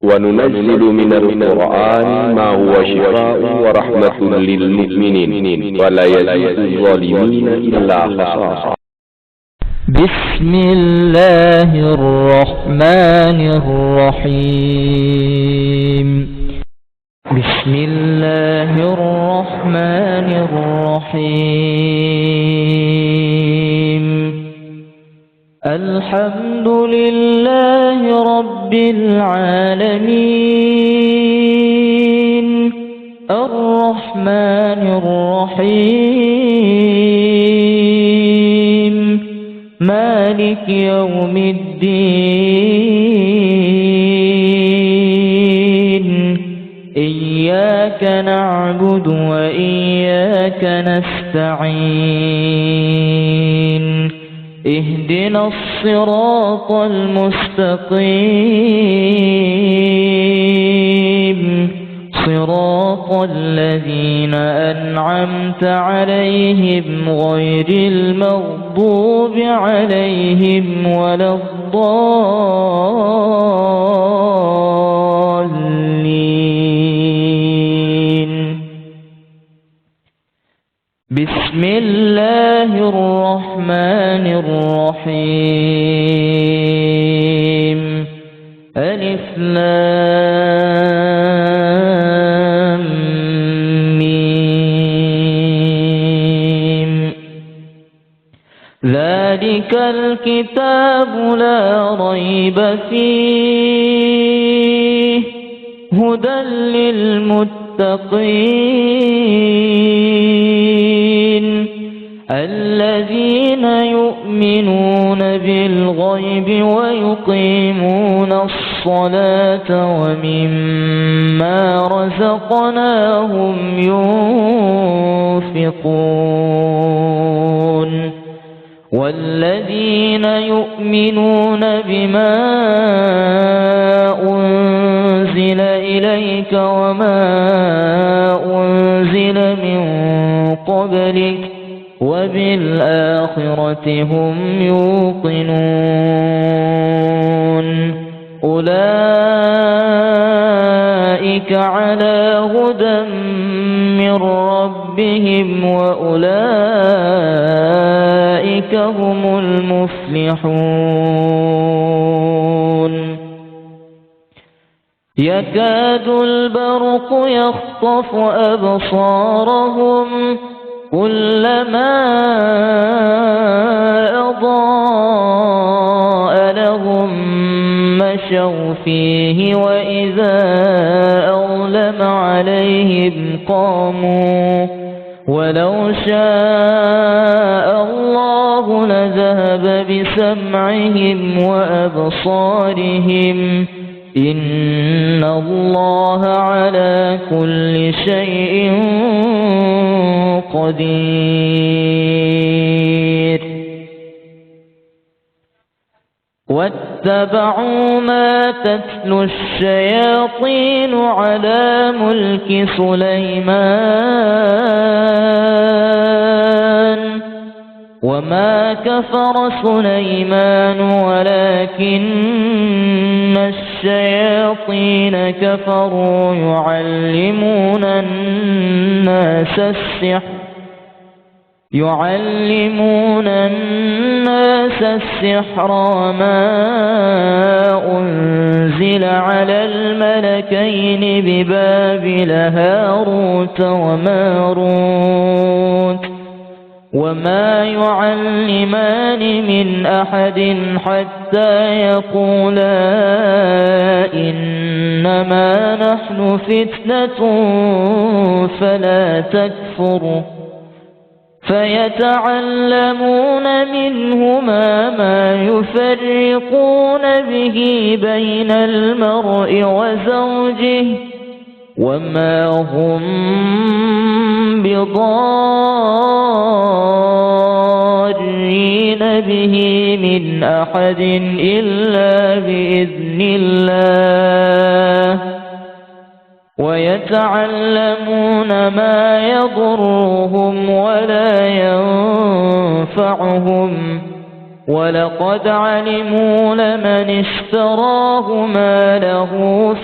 وننزل من القرآن ما هو شفاء ورحمة للمؤمنين ولا يزيد الظالمين إلا خسارا. بسم الله الرحمن الرحيم. بسم الله الرحمن الرحيم. الحمد لله رب العالمين الرحمن الرحيم مالك يوم الدين. إياك نعبد وإياك نستعين. اهدنا الصراط المستقيم صراط الذين أنعمت عليهم غير المغضوب عليهم ولا الضالين. بسم الله الرحمن الرحيم. ألف لام ميم. ذلك الكتاب لا ريب فيه هدى للمتقين الذين يؤمنون بالغيب ويقيمون الصلاة ومما رزقناهم ينفقون والذين يؤمنون بما أنزل إليك وما أنزل من قبلك وبالآخرة هم يوقنون. أولئك على هدى من ربهم وأولئك هم المفلحون. يكاد البرق يخطف أبصارهم كلما أضاء لهم مشوا فيه وإذا أظلم عليهم قاموا ولو شاء الله لذهب بسمعهم وأبصارهم إن الله على كل شيء قدير. واتبعوا ما تتلو الشياطين على ملك سليمان وما كفر سليمان ولكن الشياطين كفروا يعلمون الناس السحر وما أنزل على الملكين ببابل هاروت وماروت وما يعلمان من أحد حتى يقولا إنما نحن فتنة فلا تكفر فيتعلمون منهما ما يفرقون به بين المرء وزوجه وما هم بضارين به من أحد إلا بإذن الله ويتعلمون ما يضرهم ولا ينفعهم ولقد علموا لمن اشتراه ما له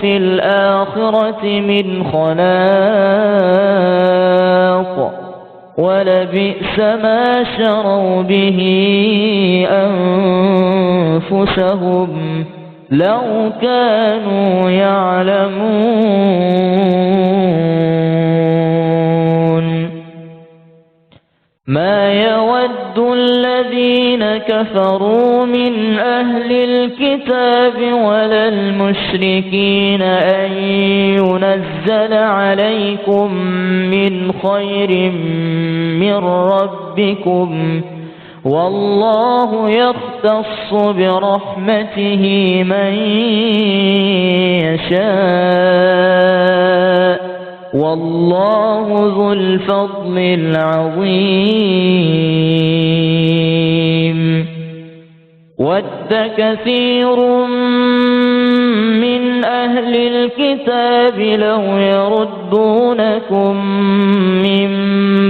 في الآخرة من خلاق ولبئس ما شروا به أنفسهم لو كانوا يعلمون ما يود الذين كفروا من أهل الكتاب ولا المشركين أن ينزل عليكم من خير من ربكم والله يختص برحمته من يشاء والله ذو الفضل العظيم ود كثير من أهل الكتاب لو يردونكم من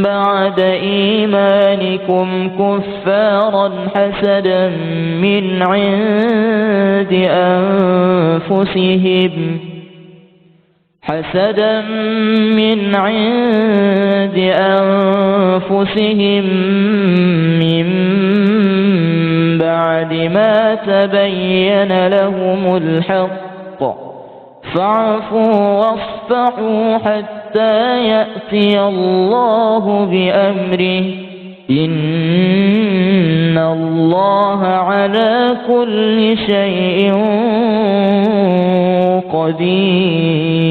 بعد إيمانكم كفارا حسدا من عند أنفسهم من بعد ما تبين لهم الحق فاعفوا واصفحوا حتى يأتي الله بأمره إن الله على كل شيء قدير.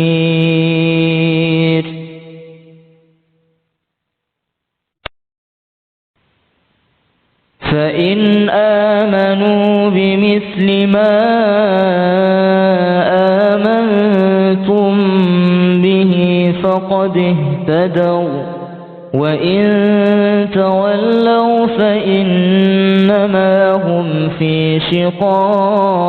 فإن آمنوا بمثل ما آمنتم به فقد اهتدوا وإن تولوا فإنما هم في شقاق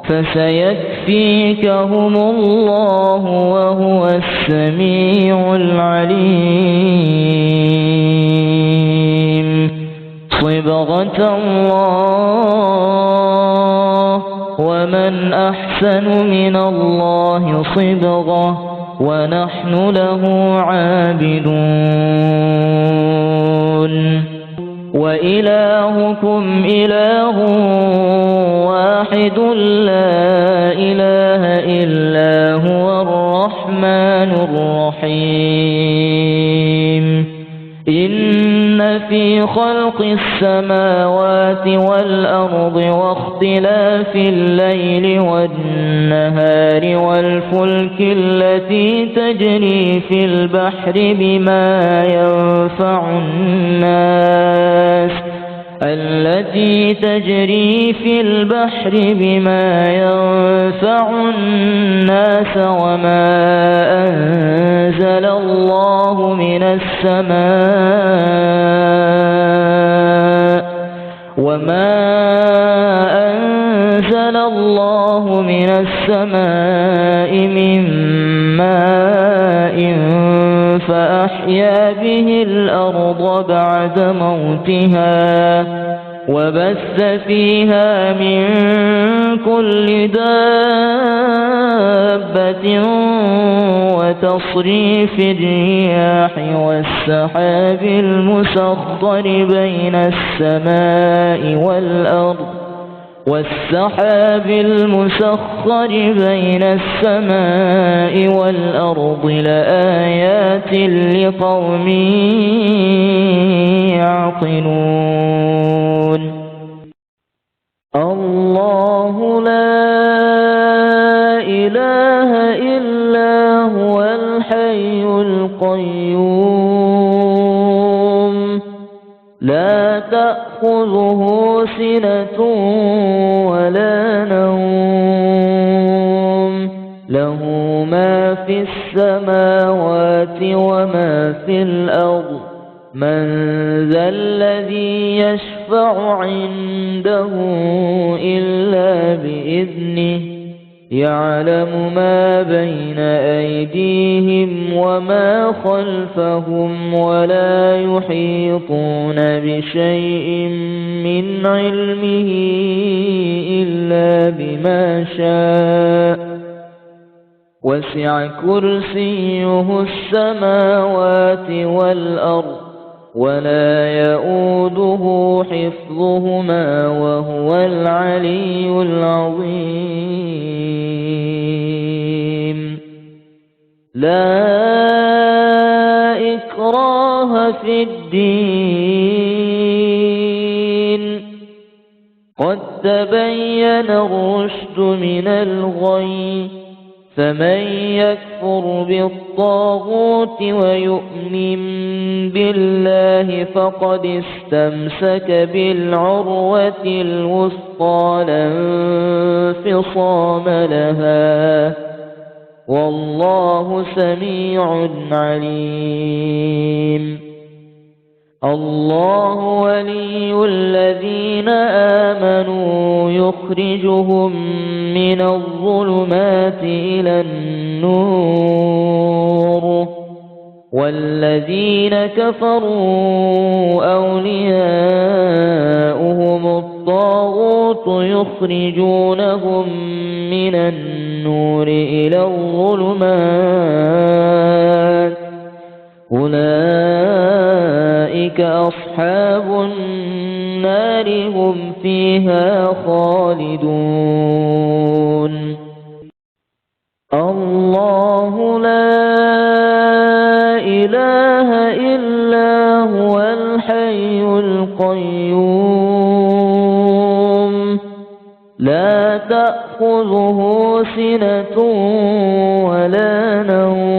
فسيكفيكهم الله وهو السميع العليم. صبغة الله ومن أحسن من الله صبغة ونحن له عابدون. وإلهكم إله واحد لا إله إلا هو الرحمن الرحيم. إن في خلق السماوات والأرض واختلاف الليل والنهار والفلك التي تجري في البحر بما ينفع الناس وما أنزل الله من السماء من ماء فأحيا به الأرض بعد موتها وبث فيها من كل دابة وتصريف الرياح والسحاب المسخر بين السماء والأرض لآيات لقوم يعقلون. الله لا إله إلا هو الحي القيوم لا تأخذه سنة ولا نوم له ما في السماوات وما في الأرض من ذا الذي يشفع عنده إلا بإذنه يعلم ما بين أيديهم وما خلفهم ولا يحيطون بشيء من علمه إلا بما شاء وسع كرسيه السماوات والأرض ولا يؤوده حفظهما وهو العلي العظيم لا إكراه في الدين قد تبين الرشد من الغي فمن يكفر بالطاغوت ويؤمن بالله فقد استمسك بالعروة الوثقى لا انفصام لها والله سميع عليم الله ولي الذين آمنوا يخرجهم من الظلمات إلى النور والذين كفروا أولياؤهم الطاغوت يخرجونهم من النور إلى الظلمات أولئك أصحاب النار هم فيها خالدون الله لا إله إلا هو الحي القيوم لا تأخذه سنة ولا نوم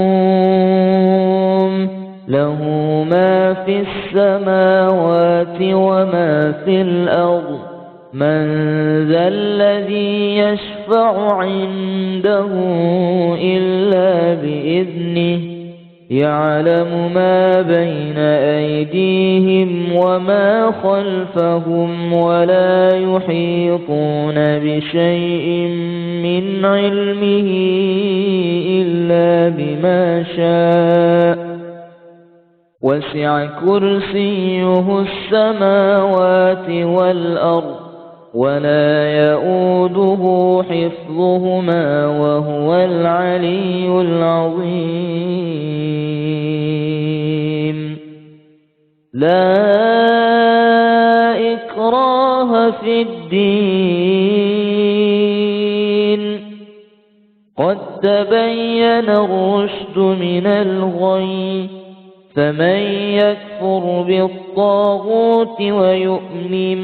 له ما في السماوات وما في الأرض من ذا الذي يشفع عنده إلا بإذنه يعلم ما بين أيديهم وما خلفهم ولا يحيطون بشيء من علمه إلا بما شاء وسع كرسيه السماوات والأرض ولا يؤوده حفظهما وهو العلي العظيم لا إكراه في الدين قد تبين الرشد من الغي فمن يكفر بالطاغوت ويؤمن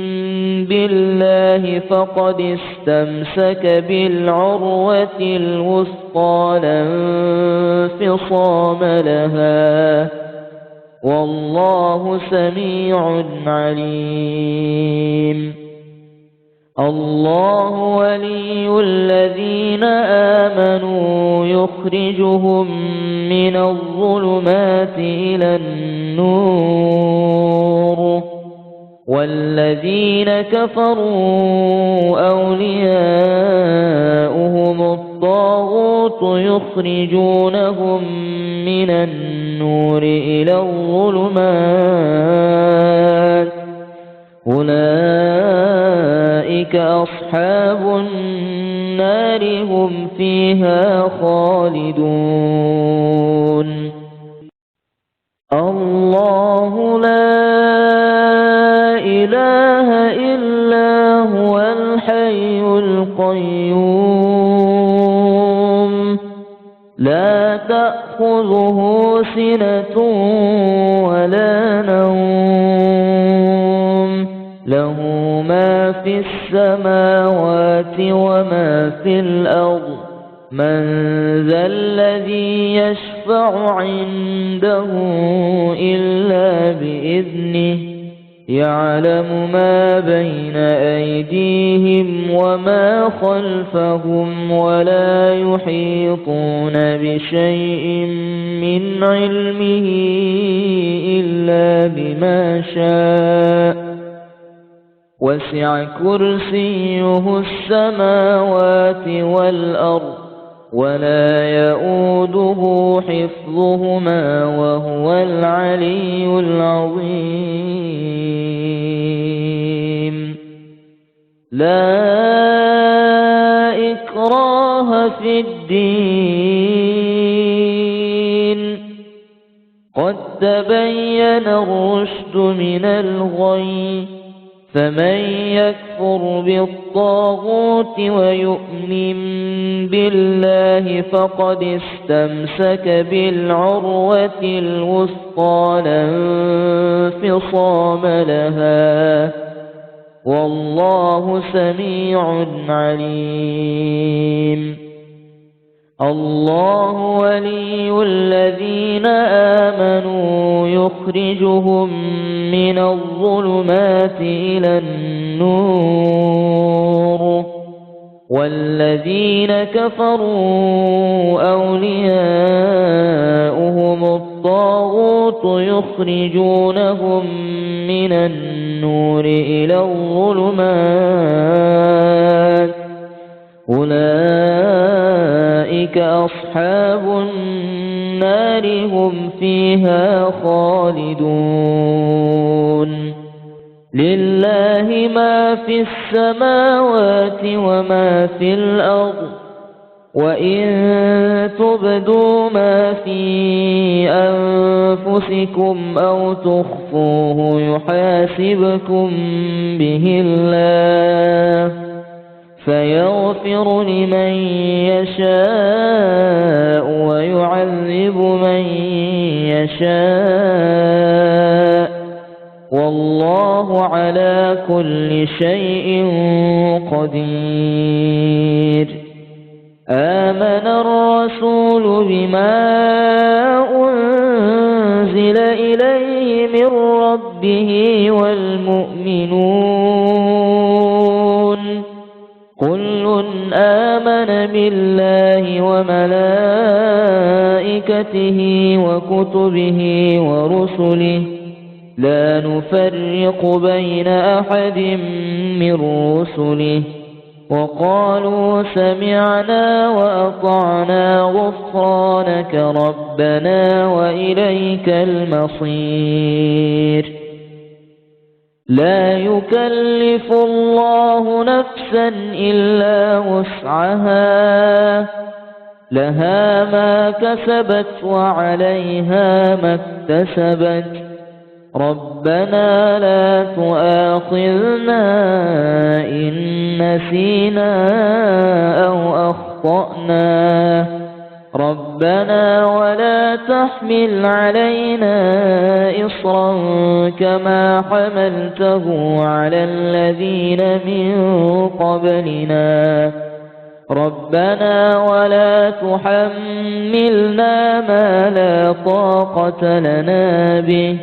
بالله فقد استمسك بالعروة الوثقى لا انفصام لها والله سميع عليم الله ولي الذين آمنوا يخرجهم من الظلمات إلى النور والذين كفروا أولياؤهم الطاغوت يخرجونهم من النور إلى الظلمات أولئك أصحاب النار هم فيها خالدون الله لا إله إلا هو الحي القيوم لا تأخذه سنة ولا نوم له ما في السماوات وما في الأرض من ذا الذي يشفع عنده إلا بإذنه يعلم ما بين أيديهم وما خلفهم ولا يحيطون بشيء من علمه إلا بما شاء وسع كرسيه السماوات والأرض ولا يؤوده حفظهما وهو العلي العظيم. لا إكراه في الدين قد تبين الرشد من الغي، فمن يكفر بالطاغوت ويؤمن بالله فقد استمسك بالعروة الوثقى لا انفصام لها، والله سميع عليم. الله ولي الذين آمنوا يخرجهم من الظلمات إلى النور، والذين كفروا أولياؤهم الطاغوت يخرجونهم من النور إلى الظلمات، أولئك أصحاب النار هم فيها خالدون. لله ما في السماوات وما في الأرض، وإن تبدوا ما في أنفسكم أو تخفوه يحاسبكم به الله، فيغفر لمن يشاء ويعذب من يشاء، والله على كل شيء قدير. آمن الرسول بما أنزل إليه من ربه والمؤمنون كل آمن بالله وملائكته وكتبه ورسله لا نفرق بين أحد من رسله، وقالوا سمعنا وأطعنا غفرانك ربنا وإليك المصير. لا يكلف الله نفسا إلا وسعها، لها ما كسبت وعليها ما اكتسبت، ربنا لا تؤاخذنا إن نسينا أو أخطأنا، ربنا ولا تحمل علينا إصرا كما حملته على الذين من قبلنا، ربنا ولا تحملنا ما لا طاقة لنا به،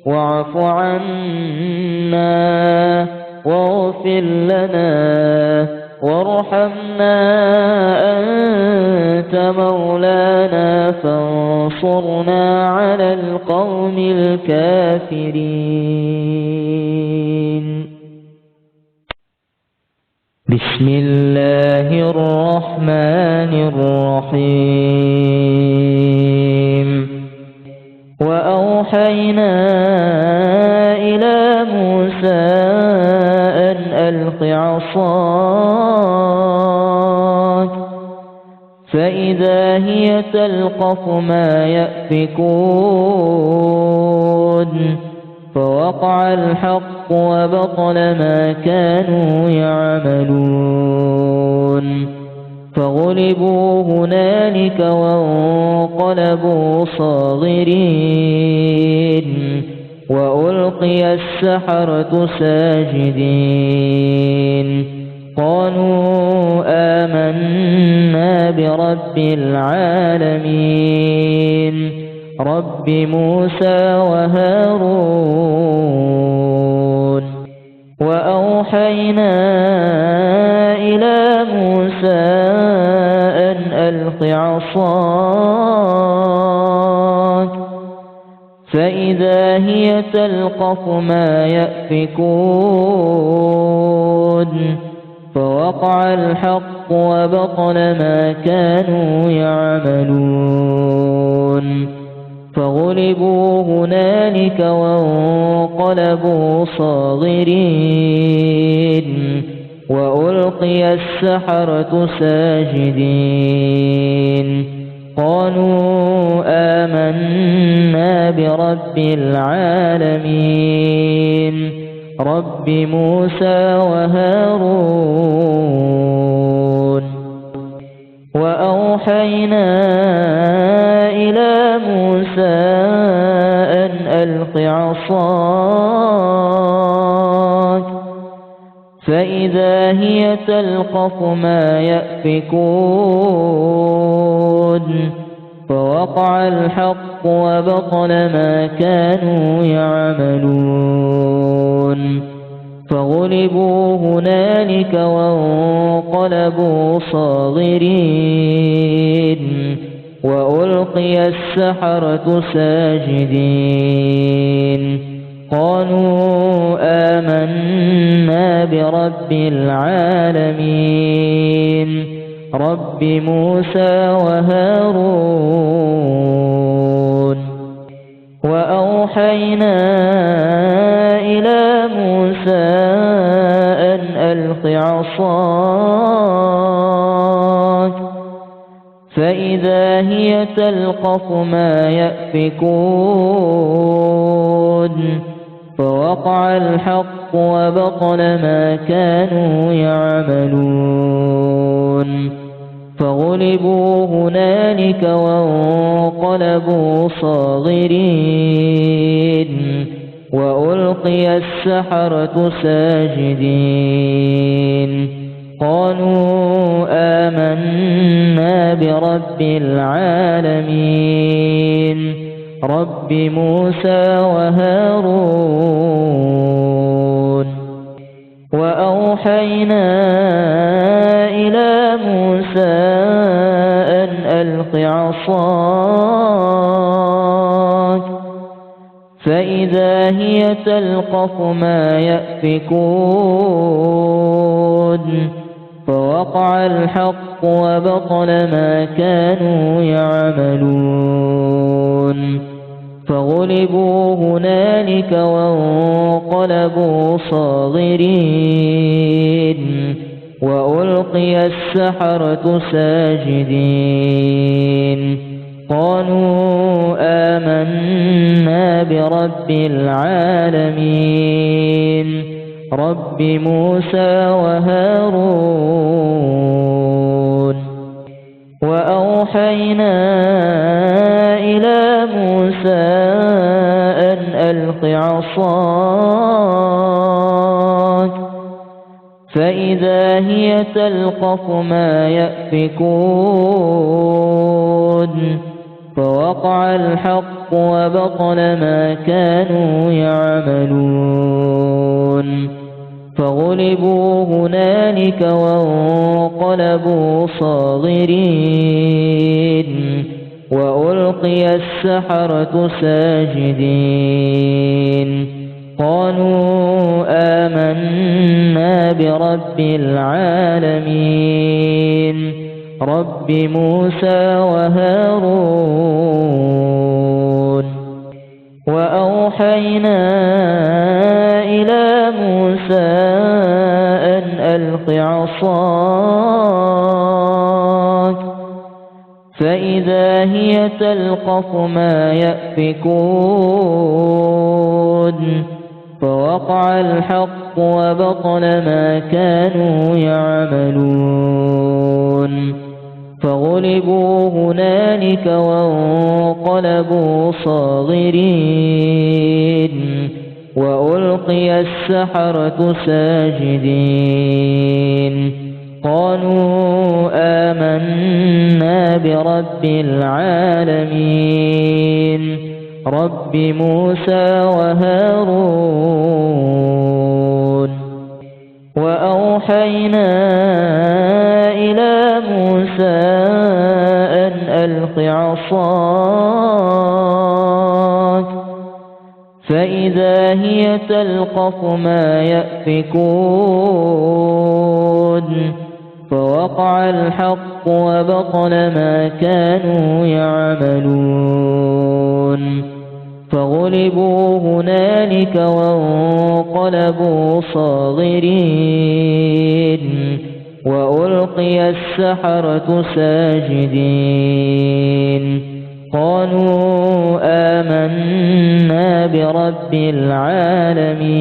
واعف عنا واغفر لنا وارحمنا أنت مولانا فانصرنا على القوم الكافرين. بسم الله الرحمن الرحيم. وأوحينا إلى موسى أن ألق عصاك فإذا هي تلقف ما يأفكون، فوقع الحق وبطل ما كانوا يعملون، فغلبوا هنالك وانقلبوا صاغرين، وألقي السحرة ساجدين، قالوا آمنا برب العالمين رب موسى وهارون. وأوحينا إلى موسى أن ألق عصاك فإذا هي تلقف ما يأفكون فوقع الحق وبطل ما كانوا يعملون فغلبوا هنالك وانقلبوا صاغرين وألقي السحرة ساجدين قالوا آمنا برب العالمين رب موسى وهارون وأوحينا إلى موسى أن ألق عصاك فإذا هي تلقف ما يأفكون فوقع الحق وبطل ما كانوا يعملون فغلبوا هنالك وانقلبوا صاغرين وألقي السحرة ساجدين قالوا آمنا برب العالمين رب موسى وهارون وأوحينا إلى موسى أن ألق عصاك فإذا هي تلقف ما يأفكون فوقع الحق وبطل ما كانوا يعملون فغلبوا هنالك وانقلبوا صاغرين وألقي السحرة ساجدين قالوا آمنا برب العالمين رب موسى وهارون وأوحينا إلى موسى أن ألق عصاك فإذا هي تلقف ما يأفكون فوقع الحق وبطل ما كانوا يعملون فغلبوا هنالك وانقلبوا صاغرين وألقي السحرة ساجدين قالوا آمنا برب العالمين رب موسى وهارون وأوحينا إلى موسى أن ألق عصاك فإذا هي تلقف ما يأفكون فوقع الحق وبطل ما كانوا يعملون فغلبوا هنالك وانقلبوا صاغرين وألقي السحرة ساجدين قالوا آمنا برب العالمين رب موسى وهارون وأوحينا إلى موسى أن ألق عصاك فإذا هي تلقف ما يأفكون فوقع الحق وبطل ما كانوا يعملون فغلبوا هنالك وانقلبوا صاغرين وألقي السحرة ساجدين قالوا آمنا برب العالمين رب موسى وهارون وأوحينا إلى موسى أن ألق عصاك فإذا هي تلقف ما يأفكون فوقع الحق وبطل ما كانوا يعملون فغلبوا هنالك وانقلبوا صاغرين وألقي السحرة ساجدين قالوا آمنا برب العالمين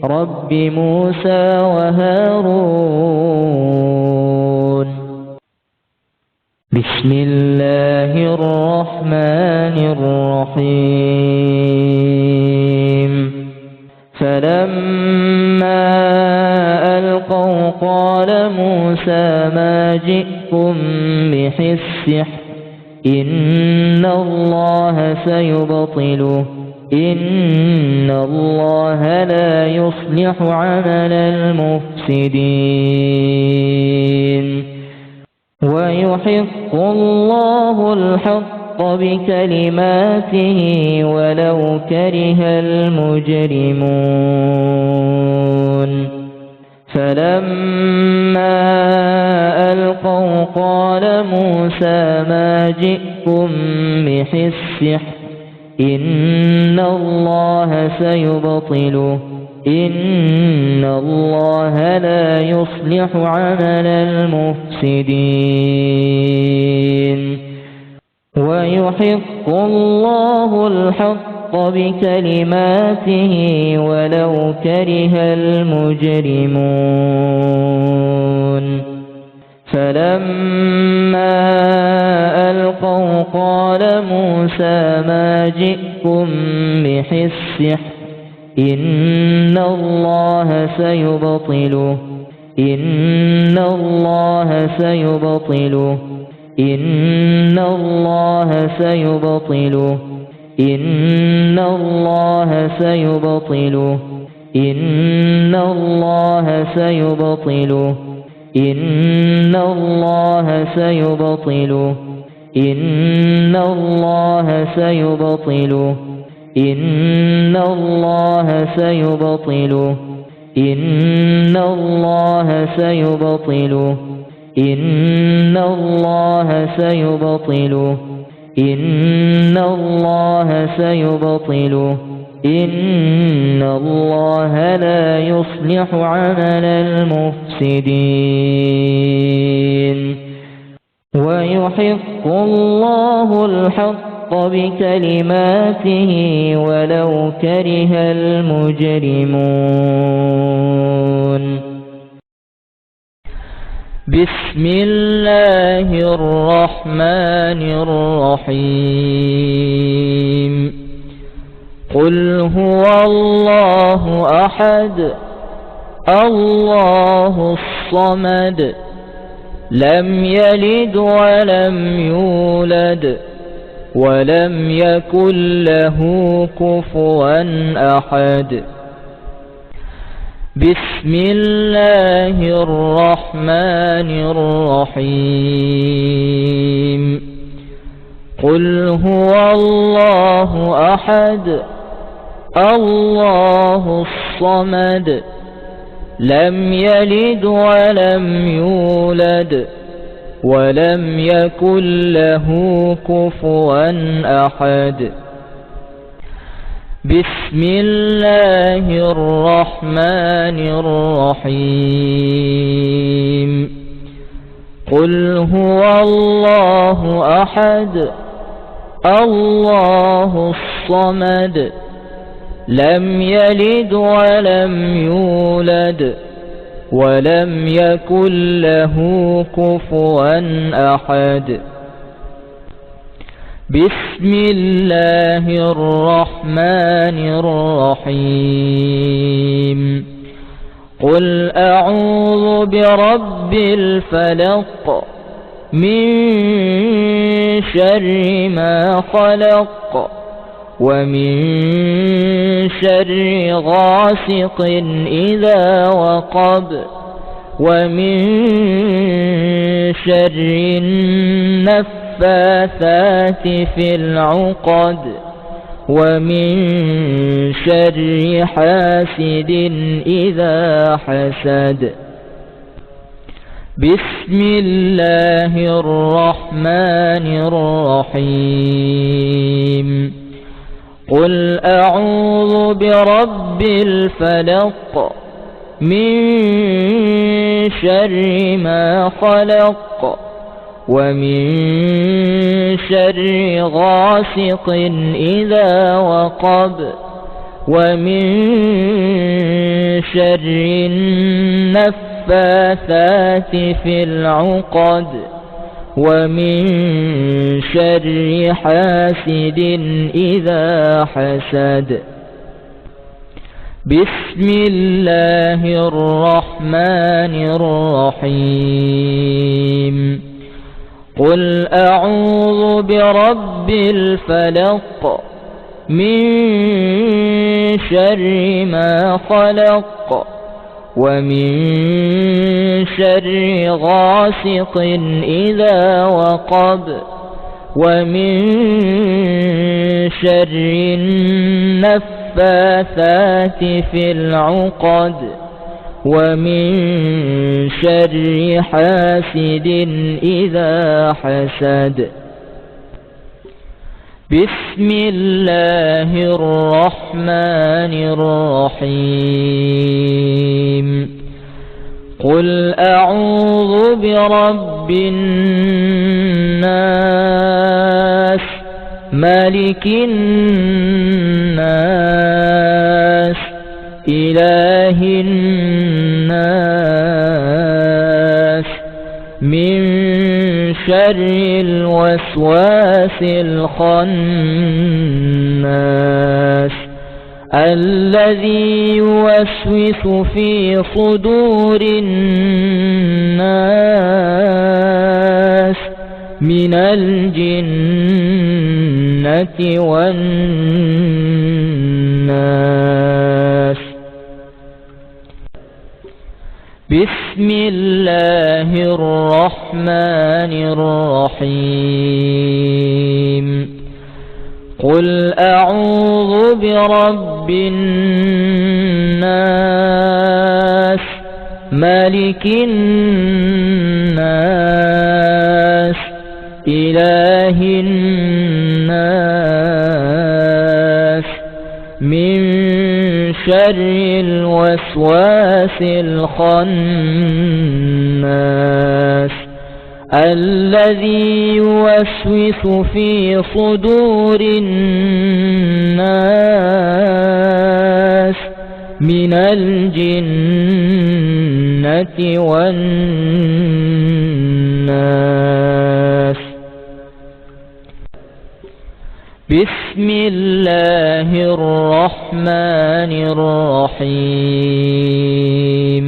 رب موسى وهارون بسم الله الرحمن الرحيم فلما ألقوا قال موسى ما جئتم به السحر إن الله سيبطله إن الله لا يصلح عمل المفسدين ويحق الله الحق بكلماته ولو كره المجرمون فلما ألقوا قال موسى ما جئتم به السحر إن الله سيبطله إن الله لا يصلح عمل المفسدين ويحق الله الحق بكلماته ولو كره المجرمون فلما ألقوا قال موسى ما جئتم به السحر إن الله سيبطله إن الله سيبطله إن الله سيبطله إن الله سيبطله إن الله سيبطله إن الله سيبطله إن الله سيبطله إن الله سيبطله إن الله سيبطله إن الله سيبطله إن الله سيبطله إن الله لا يصلح عمل المفسدين ويحق الله الحق بكلماته ولو كره المجرمون بسم الله الرحمن الرحيم قل هو الله أحد الله الصمد لم يلد ولم يولد ولم يكن له كفوا أحد بسم الله الرحمن الرحيم قل هو الله أحد الله الصمد لم يلد ولم يولد ولم يكن له كفوا أحد بسم الله الرحمن الرحيم قل هو الله أحد الله الصمد لم يلد ولم يولد ولم يكن له كفوا أحد بسم الله الرحمن الرحيم قل أعوذ برب الفلق من شر ما خلق ومن شر غاسق إذا وقب ومن شر النفاثات في العقد ومن شر حاسد إذا حسد. بسم الله الرحمن الرحيم. قل أعوذ برب الفلق من شر ما خلق ومن شر غاسق إذا وقب ومن شر النفاثات في العقد ومن شر حاسد إذا حسد. بسم الله الرحمن الرحيم. قل أعوذ برب الفلق من شر ما خلق ومن شر غاسق إذا وقب ومن شر النفاثات في العقد ومن شر حاسد إذا حسد. بسم الله الرحمن الرحيم. قل أعوذ برب الناس ملك الناس إله الناس من شر الوسواس الخناس الذي يوسوس في صدور الناس من الجنة والناس. بسم الله الرحمن الرحيم. قل أعوذ برب الناس ملك الناس إله الناس من شر الوسواس الخناس الذي يوسوس في صدور الناس من الجنة والناس. بسم الله الرحمن الرحيم.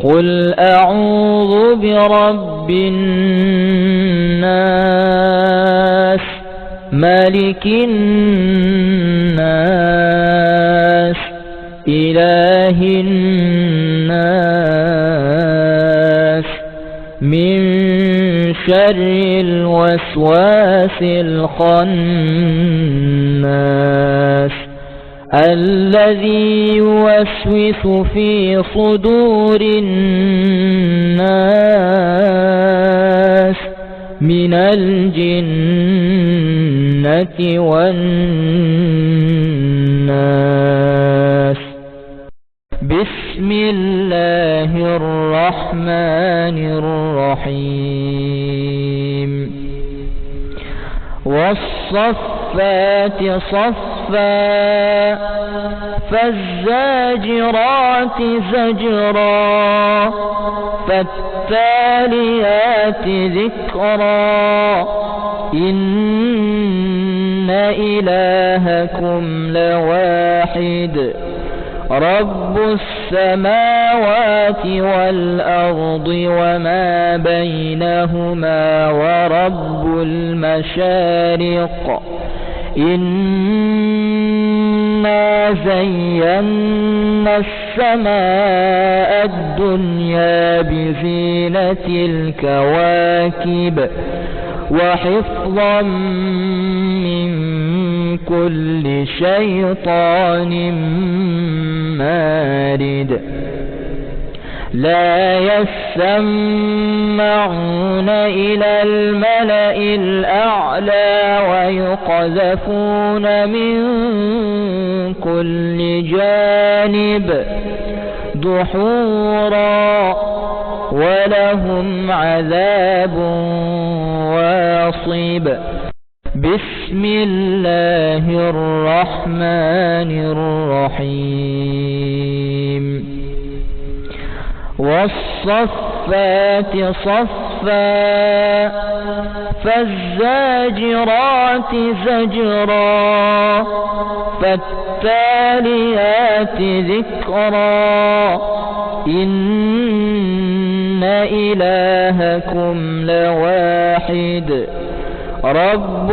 قل أعوذ برب الناس ملك الناس إله الناس من شر الوسواس الخناس الذي يوسوس في صدور الناس من الجنة والناس. بسم الله الرحمن الرحيم. والصفات صفا فالزاجرات زجرا فالتاليات ذكرا إن إلهكم لواحد رب السماوات والأرض وما بينهما ورب المشارق إنا زينا السماء الدنيا بزينة الكواكب وحفظا من كل شيطان مارد لا يسمعون إلى الملأ الأعلى ويقذفون من كل جانب دحورا ولهم عذاب واصب بسم الله الرحمن الرحيم والصفات صفا فالزاجرات زجرا فالتاليات ذكرا إن إلهكم لواحد رب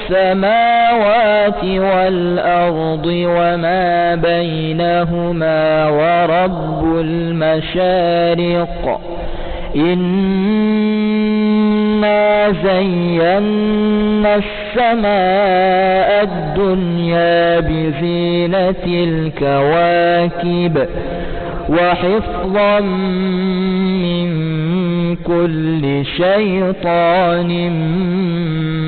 السماوات والأرض وما بينهما ورب المشارق إنا زينا السماء الدنيا بزينة الكواكب وحفظا من كل شيطان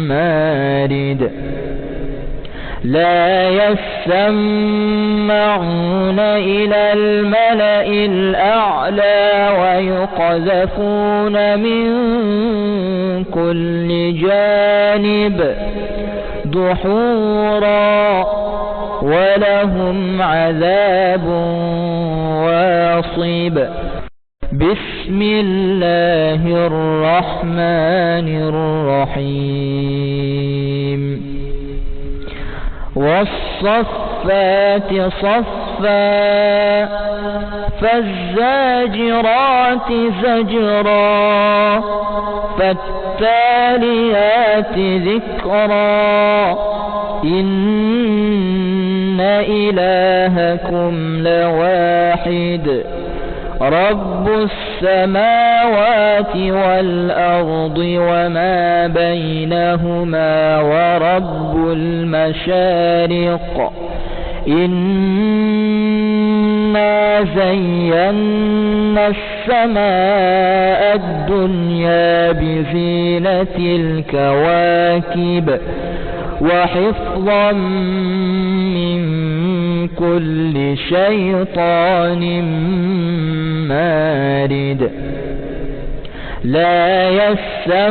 مارد لا يسمعون إلى الملأ الأعلى ويقذفون من كل جانب دحورا ولهم عذاب واصب بسم الله الرحمن الرحيم والصفات صفا فالزاجرات زجرا فالتاليات ذكرا إن إلهكم لواحد رب السماوات والأرض وما بينهما ورب المشارق إنا زينا السماء الدنيا بزينة الكواكب وحفظا من كل شيطان مارد لا يسمعون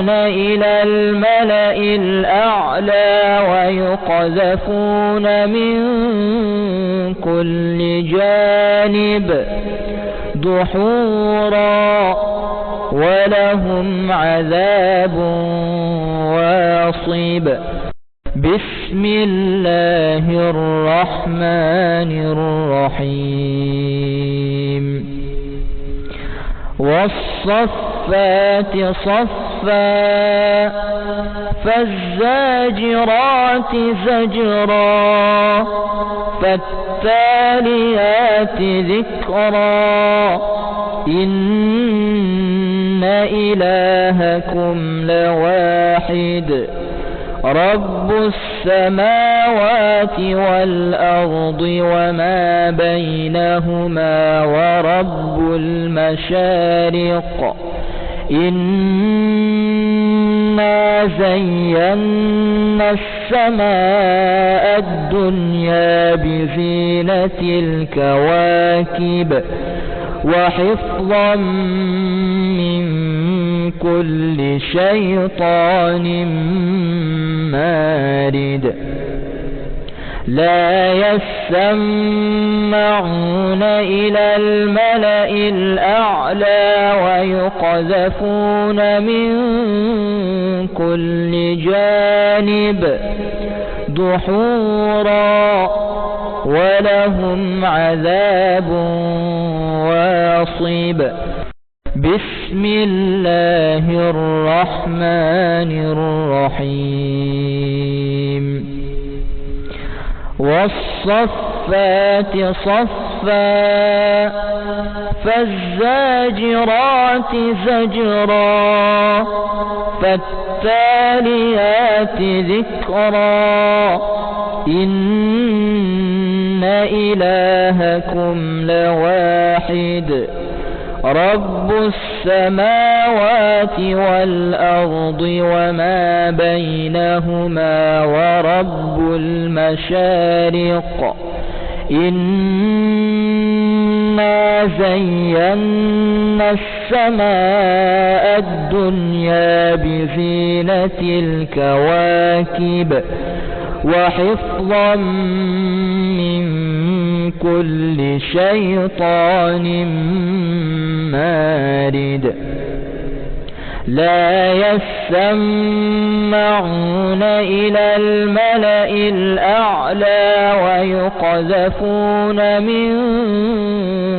إلى الملأ الأعلى ويقذفون من كل جانب دحورا ولهم عذاب واصب بسم الله الرحمن الرحيم والصفات صفا فالزاجرات زجرا فالتاليات ذكرا إن إلهكم لواحد رب السماوات والأرض وما بينهما ورب المشارق إنا زينا السماء الدنيا بزينة الكواكب وحفظا من كل شيطان مارد لا يسمعون إلى الملأ الأعلى ويقذفون من كل جانب دحورا ولهم عذاب واصب بسم الله الرحمن الرحيم والصفات والصفات صفا فالزاجرات زجرا فالتاليات ذكرا إن إلهكم لواحد رب السماوات والأرض وما بينهما ورب المشارق إنا زينا السماء الدنيا بزينة الكواكب وحفظا من كل شيطان مارد لا يسمعون إلى الملأ الأعلى ويقذفون من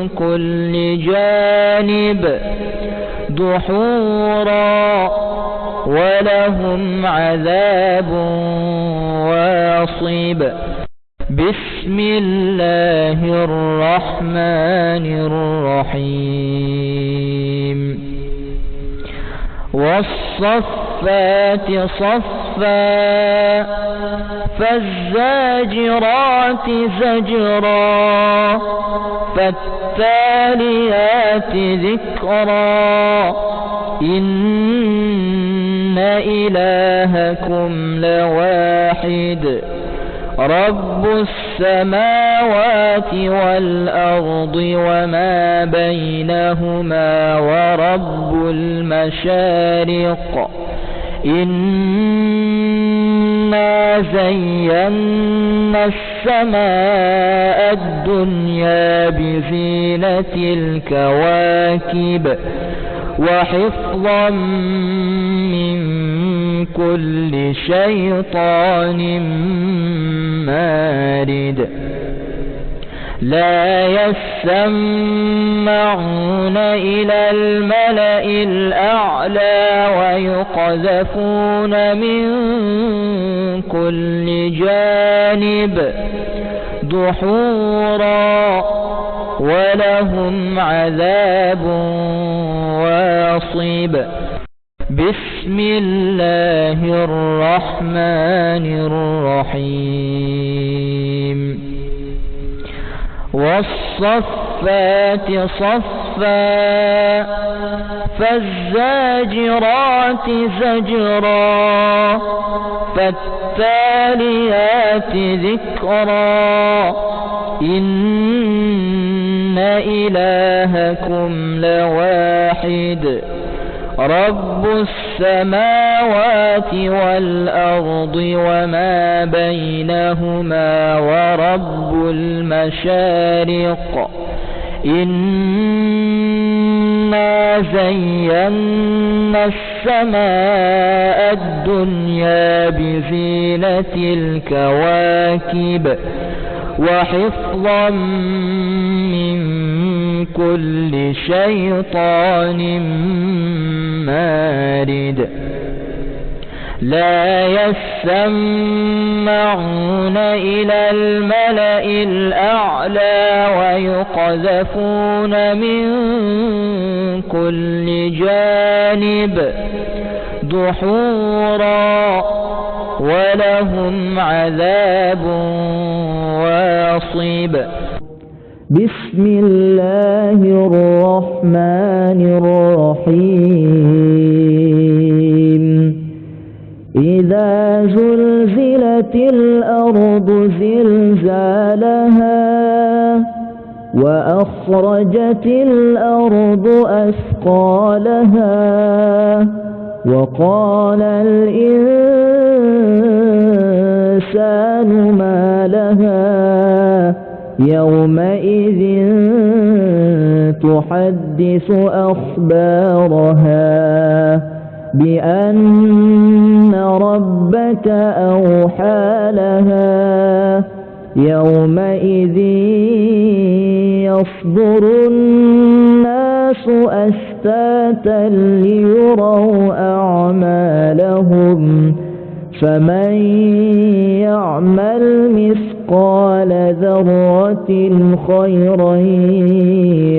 كل جانب دحورا ولهم عذاب واصب بسم الله الرحمن الرحيم والصفات صفا فالزاجرات زجرا فالتاليات ذكرا إن إلهكم لواحد رب السماوات والأرض وما بينهما ورب المشارق إنا زينا السماء الدنيا بزينة الكواكب وحفظا من كل شيطان مارد لا يسمعون إلى الملأ الأعلى ويقذفون من كل جانب دحورا ولهم عذاب واصب بسم الله الرحمن الرحيم والصفات صفا فالزاجرات زجرا فالتاليات ذكرا إن إلهكم لواحد رب السماوات والأرض وما بينهما ورب المشارق إنا زينا السماء الدنيا بزينة الكواكب وحفظا من كل شيطان مارد لا يسمعون إلى الملأ الأعلى ويقذفون من كل جانب دحورا ولهم عذاب واصب بسم الله الرحمن الرحيم إذا زلزلت الأرض زلزالها وأخرجت الأرض أثقالها وقال الإنسان ما لها يومئذ تحدث أخبارها بأن ربك أوحى لها يومئذ يصدر الناس أشتاتا ليروا أعمالهم فمن يعمل مثقال مثقال ذرة خيرا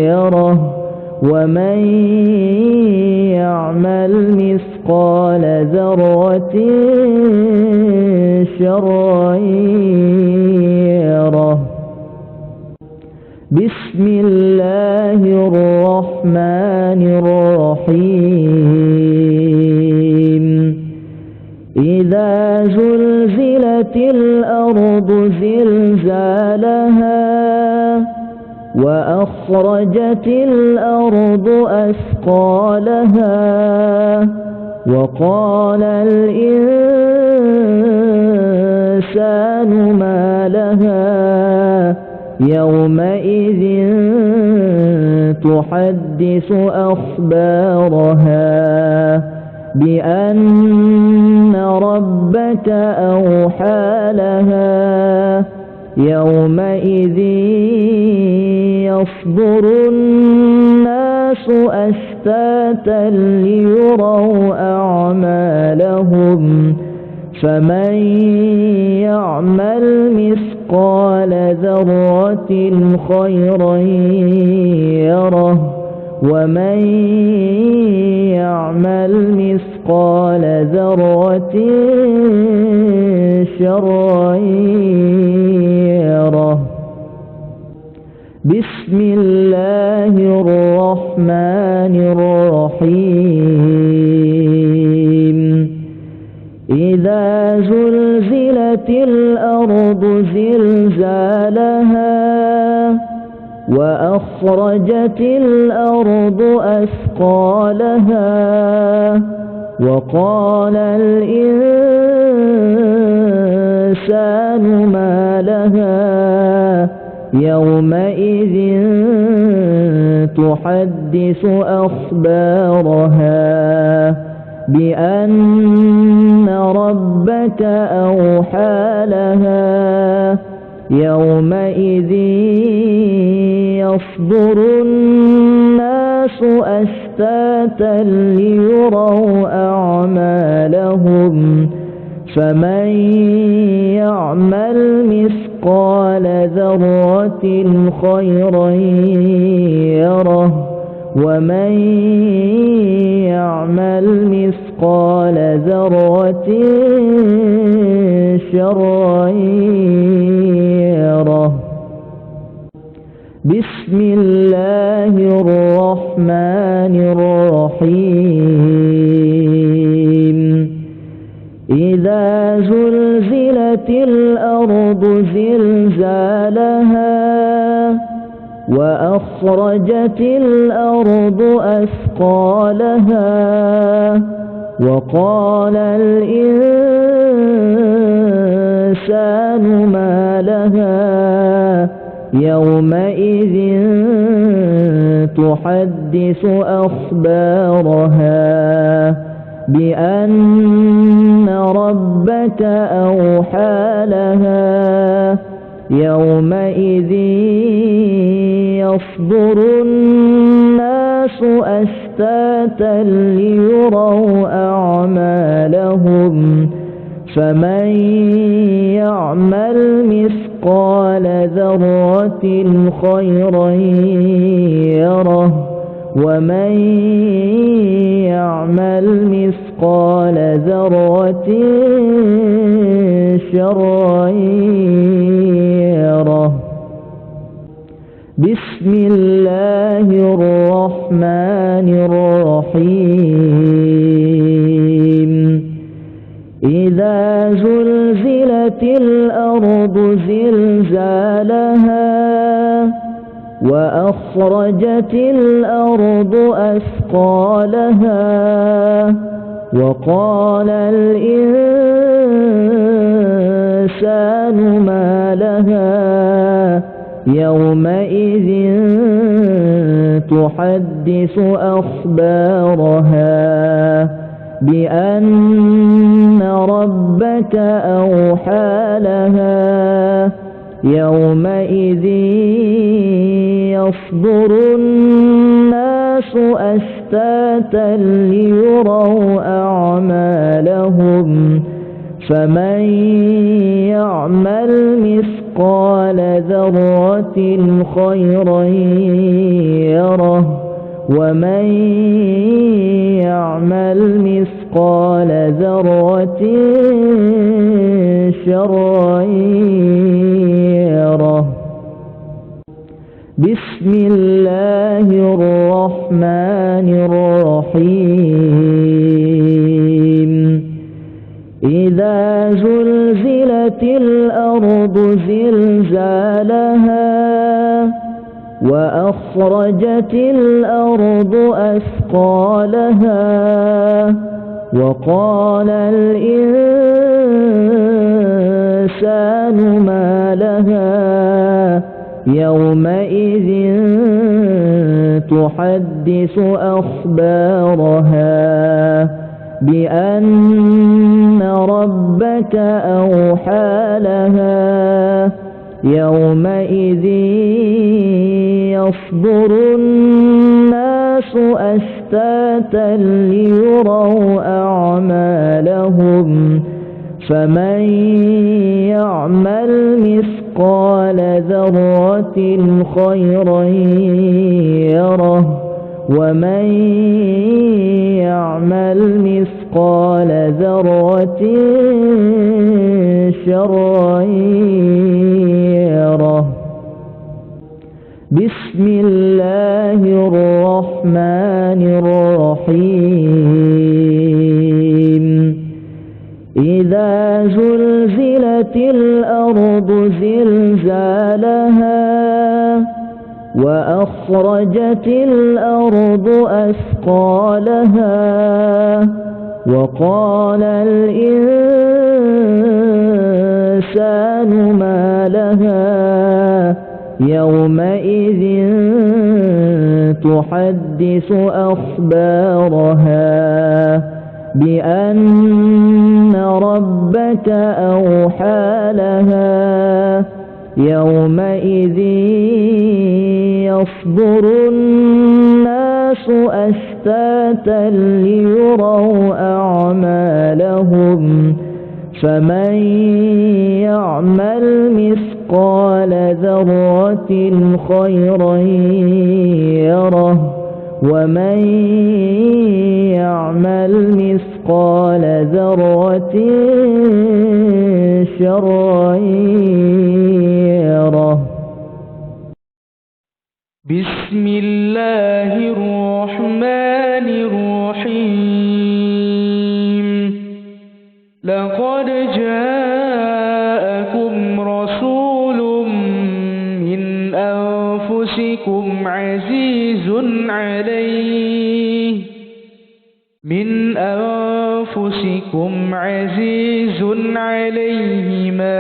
يره ومن يعمل مثقال ذرة شرا يره. بسم الله الرحمن الرحيم. إذا زلزلت الأرض زلزالها وأخرجت الأرض أثقالها وقال الإنسان ما لها يومئذ تحدث أخبارها بأن ربك أوحى لها يومئذ يصدر الناس أشتاتا ليروا أعمالهم فمن يعمل مثقال ذرة خيرا يره ومن يعمل مثقال ذرة شرا يره. بسم الله الرحمن الرحيم. إذا زلزلت الأرض زلزالها وأخرجت الأرض أثقالها وقال الإنسان ما لها يومئذ تحدث أخبارها بأن ربك أوحى لها يومئذ يصدر الناس أشتاتا ليروا أعمالهم فمن يعمل مثقال ذرة خيرا يره ومن يعمل مثقال ذرة شرا يره. بسم الله الرحمن الرحيم. إذا زلزلت الأرض زلزالها وأخرجت الأرض أثقالها وقال الإنسان ما لها يومئذ تحدث أخبارها بأن ربك أوحى لها يومئذ يصدر الناس أشتاتا ليروا أعمالهم فمن يعمل مثقال ذرة خيرا يره ومن يعمل مثقال ذرة شرا يره. بسم الله الرحمن الرحيم. إذا زلزلت الأرض زلزالها وأخرجت الأرض أثقالها وقال الإنسان ما لها يومئذ تحدث أخبارها بأن ربك أوحى لها يومئذ يصدر الناس أشتاتا ليروا أعمالهم فمن يعمل مثقال مثقال ذرة خيرا يره ومن يعمل مثقال ذرة شرا يره. بسم الله الرحمن الرحيم. إذا زلزلت الأرض زلزالها وأخرجت الأرض أثقالها وقال الإنسان ما لها يومئذ تحدث أخبارها بأن ربك أوحى لها يومئذ يصدر الناس أشتاتا ليروا أعمالهم فمن يعمل مثقال ذرة خيرا يره ومن يعمل مثقال ذرة شرا يره. بسم الله الرحمن الرحيم. إذا زلزلت الأرض زلزالها وأخرجت الأرض أثقالها وقال الإنسان ما لها يومئذ تحدث أخبارها بأن ربك أوحى لها يومئذ يصدر الناس أشتاتا ليروا أعمالهم فمن يعمل مثقال ذرة خيرا يره ومن يعمل مثقال ذرة شرا يره. بسم الله الرحمن الرحيم. لقد جاءكم رسول من أنفسكم عزيز عليه ما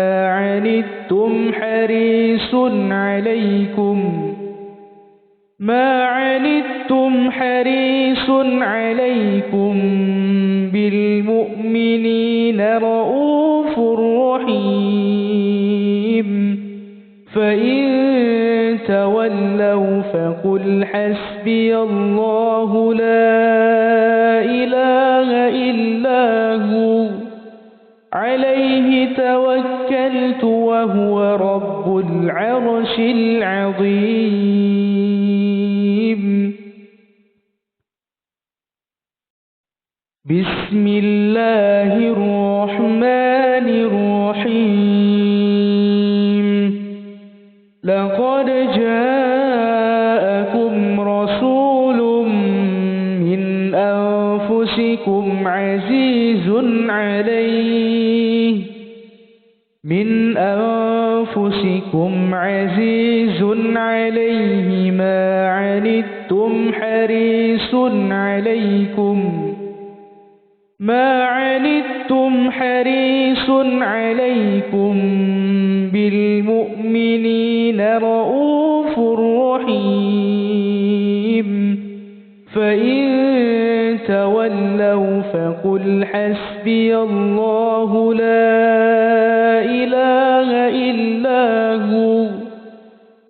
عنتم حريص عليكم بالمؤمنين رؤوف رحيم. فإن تولوا فقل حسبي الله لا إله إلا هو عليه توكلت وهو رب العرش العظيم. بسم الله الرحمن الرحيم. لقد جاءكم رسول من أنفسكم عزيز عليه ما عنتم حريص عليكم بالمؤمنين رؤوف رحيم. فإن تولوا فقل حسبي الله لا إله إلا هو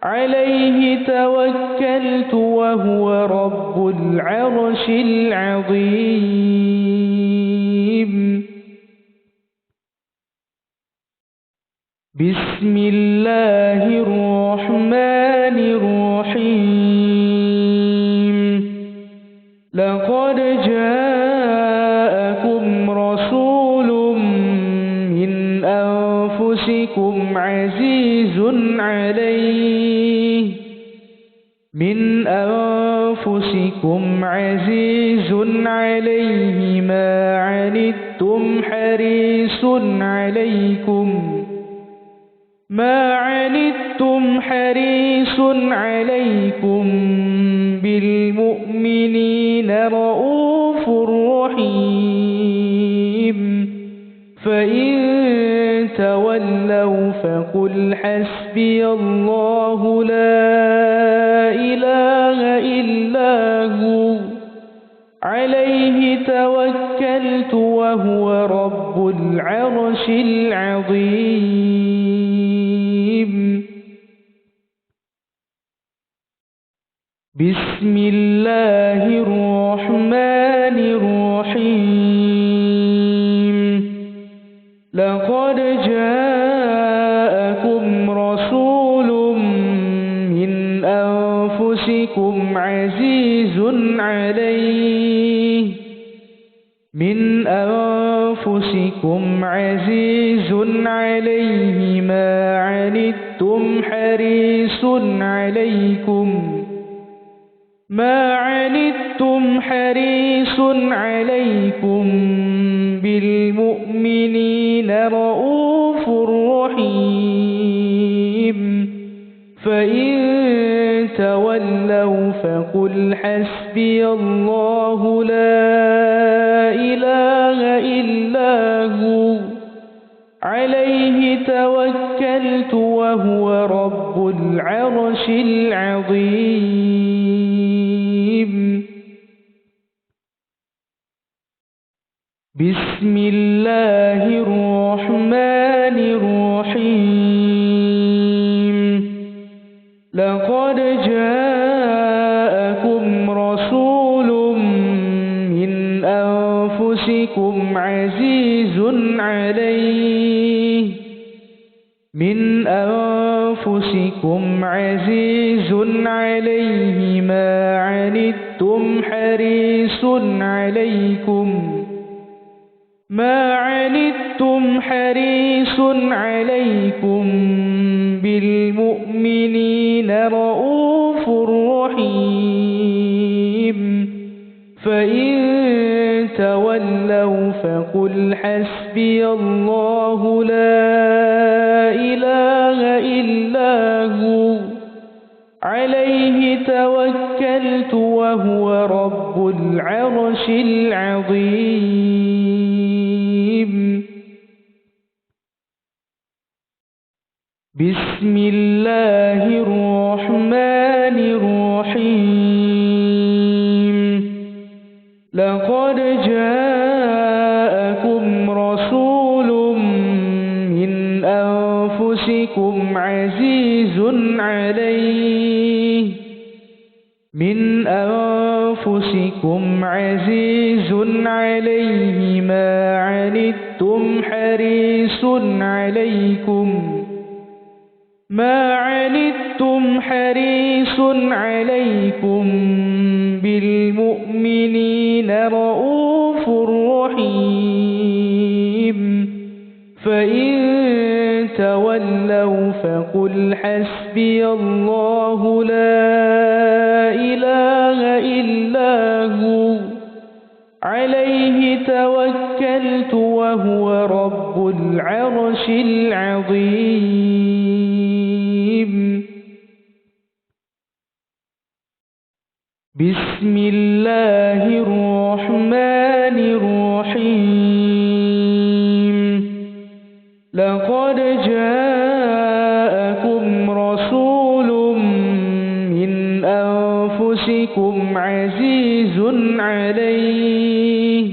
عليه توكلت وهو رب العرش العظيم. بسم الله الرحمن الرحيم لقد جاءكم رسول من أنفسكم عزيز عليه ما عنتم حريص عليكم بالمؤمنين رؤوف رحيم فإن تولوا فقل حسبي الله لا إله إلا هو عليه توكلت وهو رب العرش العظيم بسم الله الرحمن الرحيم لقد جاءكم رسول من أنفسكم عزيز عليه ما عنتم حريص عليكم بالمؤمنين رؤوف رحيم فإن تولوا فقل حسبي الله لا إله إلا هو عليه توكلت وهو رب العرش العظيم بسم الله الرحمن الرحيم لقد جاءكم رسول من أنفسكم عزيز عليه ما عنتم حريص عليكم بالمؤمنين رؤوف رحيم فإن تولوا فقل حسبي الله لا إله إلا هو عليه توكلت وهو رب العرش العظيم بسم الله الرحمن الرحيم لقد جاءكم رسول من أنفسكم عزيز عليه ما عنتم حريص عليكم بالمؤمنين رؤوف رحيم فإن تولوا فقل حسبي الله لا إله إلا هو عليه توكلت وهو رب العرش العظيم بسم الله الرحمن الرحيم لقد جاءكم رسول من أنفسكم عزيز عليه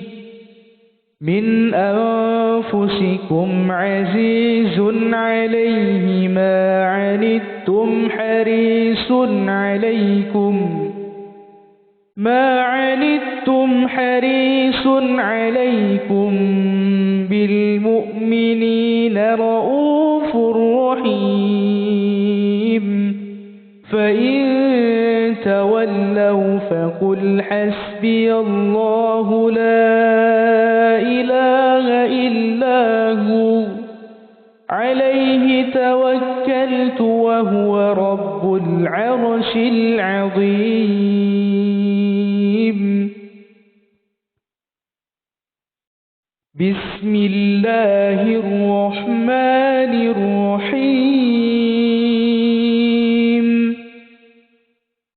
ما عنتم حريص عليكم بالمؤمنين رؤوف رحيم وقل حسبي الله لا إله إلا هو عليه توكلت وهو رب العرش العظيم. بسم الله الرحمن الرحيم.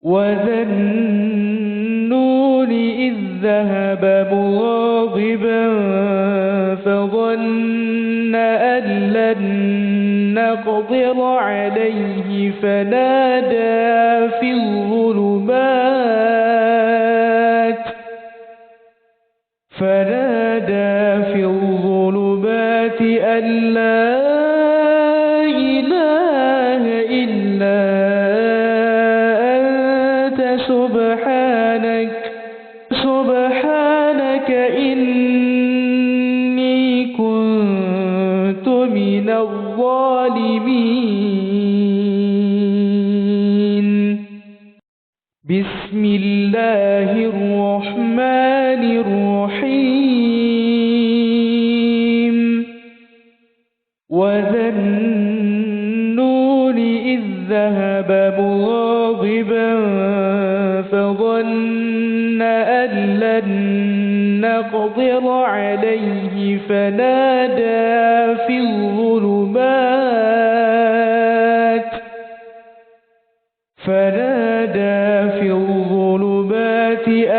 وذا النون إذ ذهب مغاضبا فظن أن لن نقدر عليه فنادى في الظلمات أن لا إله إلا أنت سبحانك إني كنت من الظالمين. بسم الله الرحمن الرحيم. وذا النون إذ ذهب مغاضبا فظن أن لن نقدر عليه فنادى في الظلمات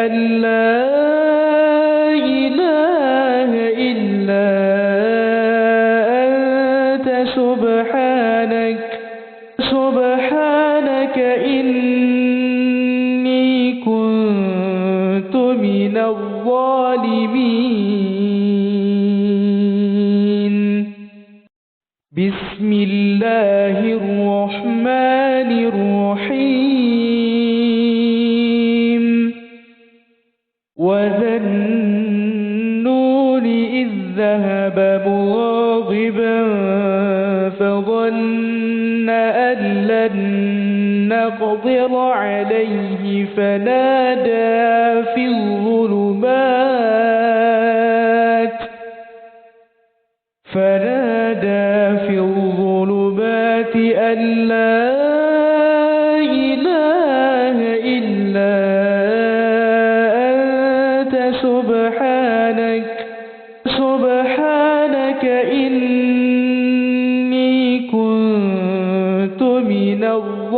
أن لا إله إلا أنت سبحانك إني كنت من الظالمين. بسم الله الرحمن الرحيم. وذا النون إذ ذهب مغاضبا فظن أن لن نقدر عليه فنادى في الظلمات أن لا إله إلا أنت سبحانك إني كنت من الظالمين.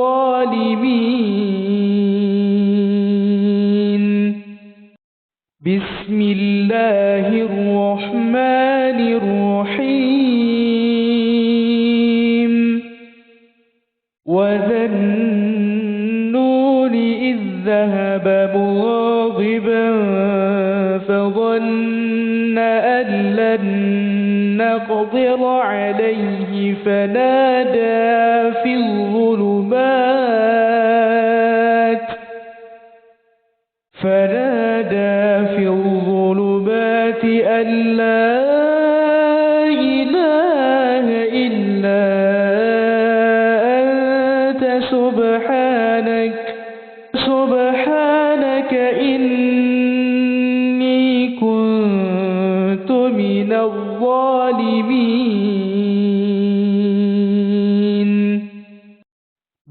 بسم الله الرحمن الرحيم. وذا النون إذ ذهب مغاضبا فظن أن لن نقدر عليه فنادى في الظلمات أن لا إله إلا أنت سبحانك إني كنت من الظالمين.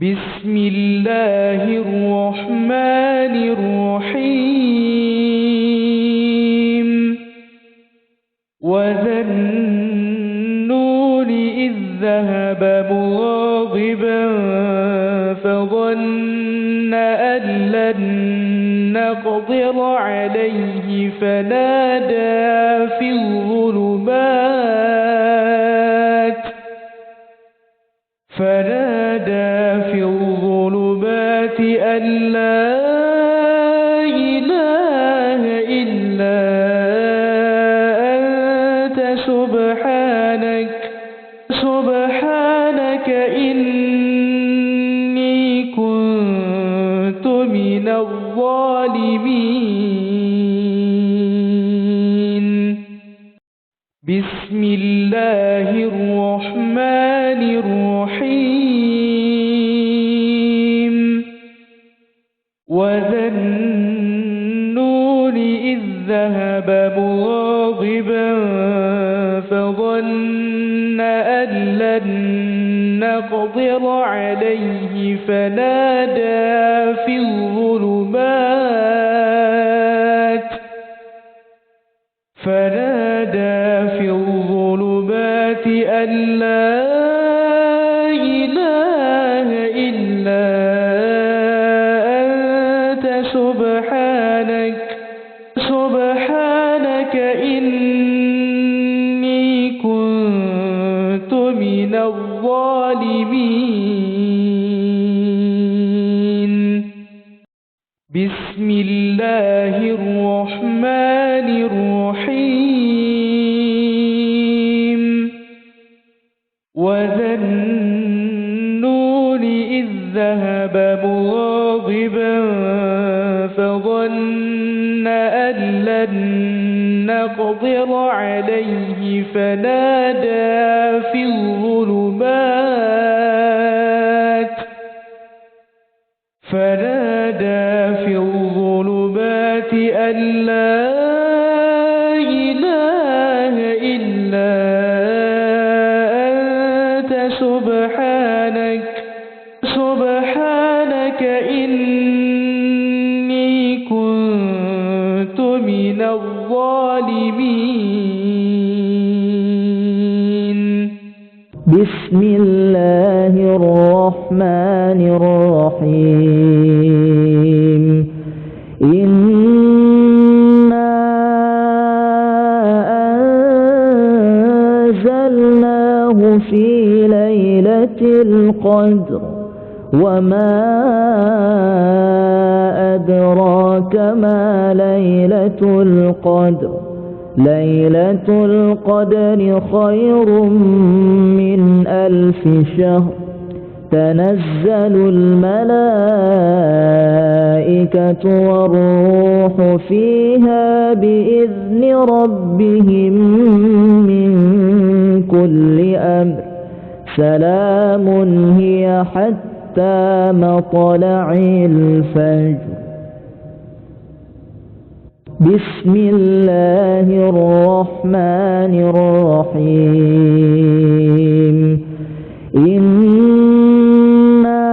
بسم الله الرحمن الرحيم. وذا النون إذ ذهب مغاضبا فظن أن لن نقدر عليه فنادى في الظلمات أن لا إله إلا أنت سبحانك إني كنت من الظالمين. بسم الله الرحمن الرحيم. وذا ذهب مغاضبا فظن أن لن نقدر عليه فنادى في الظلمات أن لا إله إلا أنت سبحانك إني كنت من الظالمين. بسم الله الرحمن الرحيم. وذا النون إذ ذهب مغاضبا فظن أن لن نقدر عليه فنادى في الظلمات أن لا إله إلا أنت سبحانك إني كنت من الظالمين. بسم الله الرحمن الرحيم. إنا أنزلناه في ليلة القدر وما أدراك ما ليلة القدر. ليلة القدر خير من 1000 شهر. تنزل الملائكة والروح فيها بإذن ربهم من كل أمر. سلام هي حتى مطلع الفجر. بسم الله الرحمن الرحيم. إنا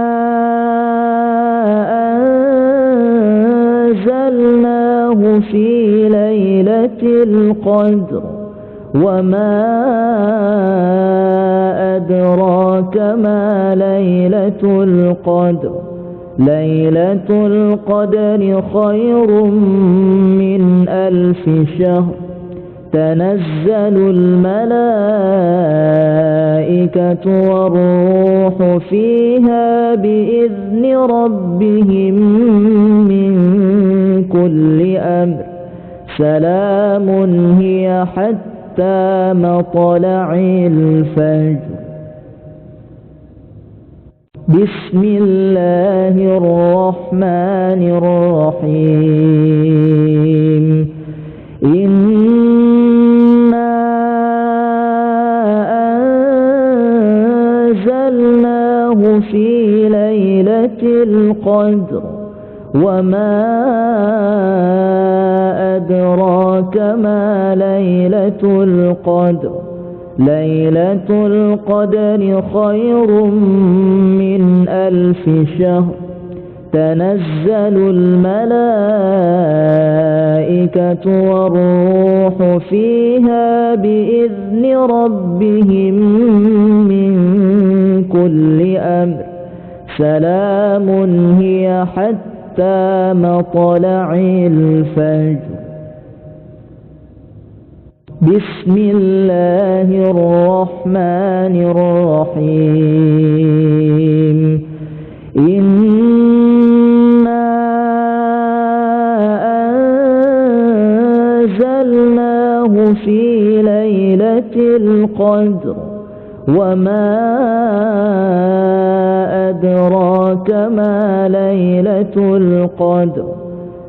أنزلناه في ليلة القدر وما أدراك ما ليلة القدر. ليلة القدر خير من 1000 شهر. تنزل الملائكة والروح فيها بإذن ربهم من كل أمر. سلام هي حتى مطلع الفجر. بسم الله الرحمن الرحيم. إنا أنزلناه في ليلة القدر وما أدراك ما ليلة القدر. ليلة القدر خير من 1000 شهر. تنزل الملائكة والروح فيها بإذن ربهم من كل أمر. سلام هي حتى مطلع الفجر. بسم الله الرحمن الرحيم. إنا أنزلناه في ليلة القدر وما أدراك ما ليلة القدر.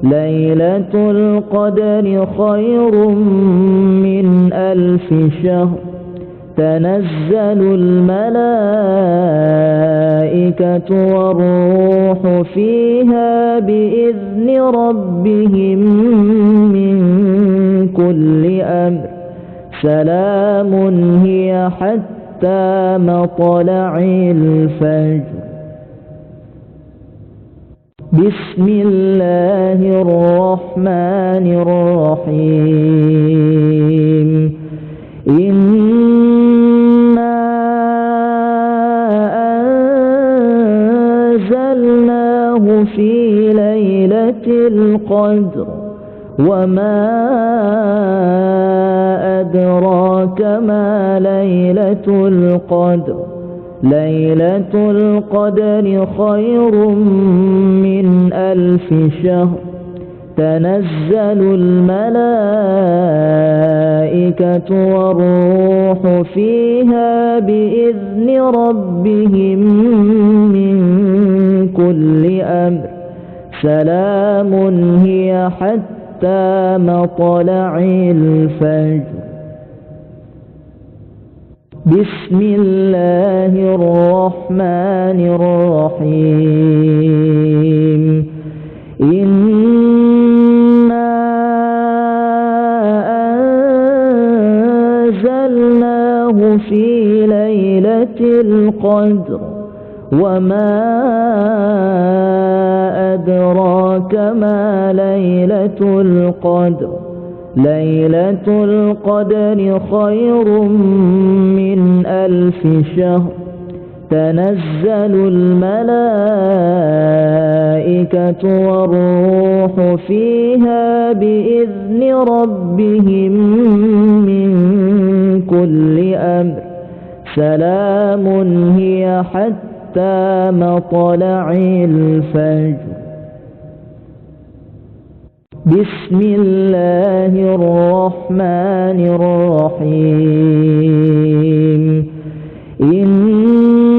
ليلة القدر خير من 1000 شهر. تنزل الملائكة والروح فيها بإذن ربهم من كل أمر سلام هي حتى مطلع الفجر. بسم الله الرحمن الرحيم. إنا أنزلناه في ليلة القدر وما أدراك ما ليلة القدر. ليلة القدر خير من 1000 شهر. تنزل الملائكة والروح فيها بإذن ربهم من كل أمر سلام هي حتى مطلع الفجر. بسم الله الرحمن الرحيم. إنا أنزلناه في ليلة القدر وما أدراك ما ليلة القدر. ليلة القدر خير من 1000 شهر. تنزل الملائكة والروح فيها بإذن ربهم من كل أمر سلام هي حتى مطلع الفجر. بسم الله الرحمن الرحيم. إنا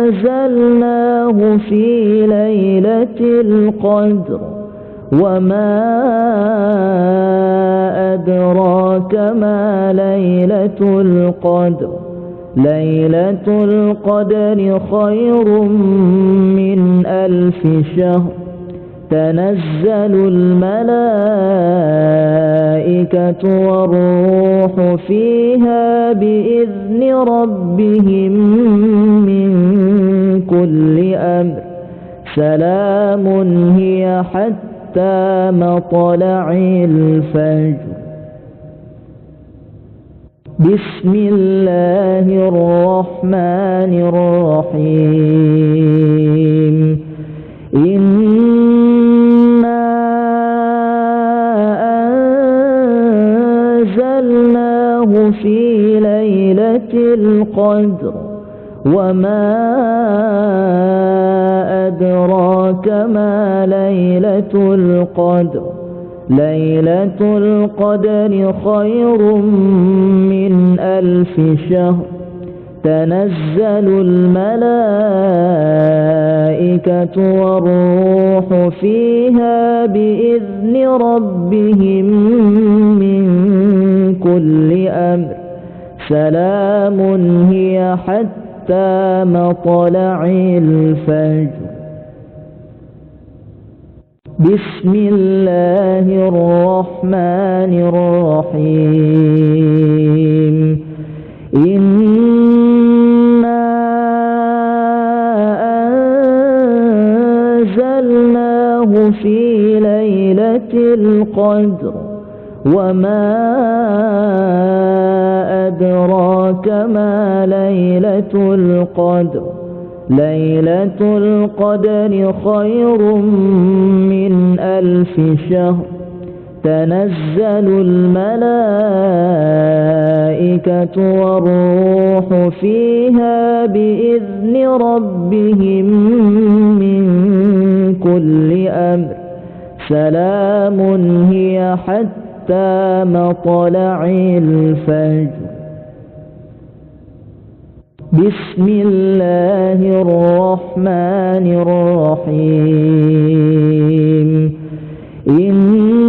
أنزلناه في ليلة القدر وما أدراك ما ليلة القدر. ليلة القدر خير من 1000 شهر. تنزل الملائكة والروح فيها بإذن ربهم من كل أمر سلام هي حتى مطلع الفجر. بسم الله الرحمن الرحيم. إنا أنزلناه في ليلة القدر وما أدراك ما ليلة القدر. ليلة القدر خير من 1000 شهر. تنزل الملائكة والروح فيها بإذن ربهم من كل أمر سلام هي حتى مطلع الفجر. بسم الله الرحمن الرحيم. إنا أنزلناه في ليلة القدر وما أدراك ما ليلة القدر. ليلة القدر خير من 1000 شهر. تنزل الملائكة والروح فيها بإذن ربهم من كل أمر سلام هي حتى مطلع الفجر. بسم الله الرحمن الرحيم. إنا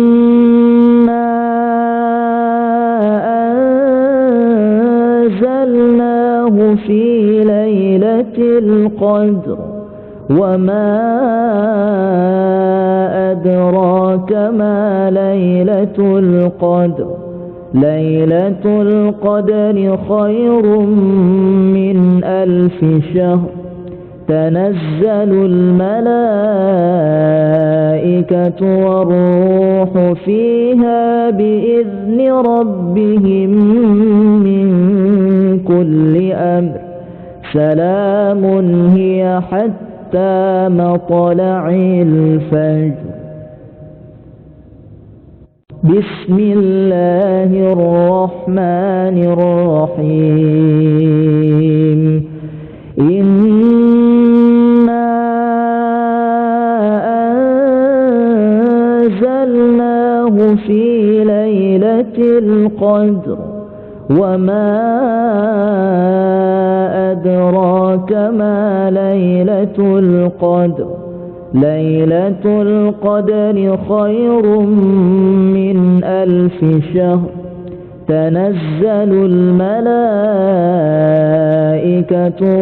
أنزلناه في ليلة القدر وما أدراك ما ليلة القدر ليلة القدر خير من 1000 شهر تنزل الملائكة والروح فيها بإذن ربهم من كل أمر سلام هي حتى مطلع الفجر. بسم الله الرحمن الرحيم. إنا أنزلناه في ليلة القدر وما أدراك ما ليلة القدر ليلة القدر خير من 1000 شهر تنزل الملائكة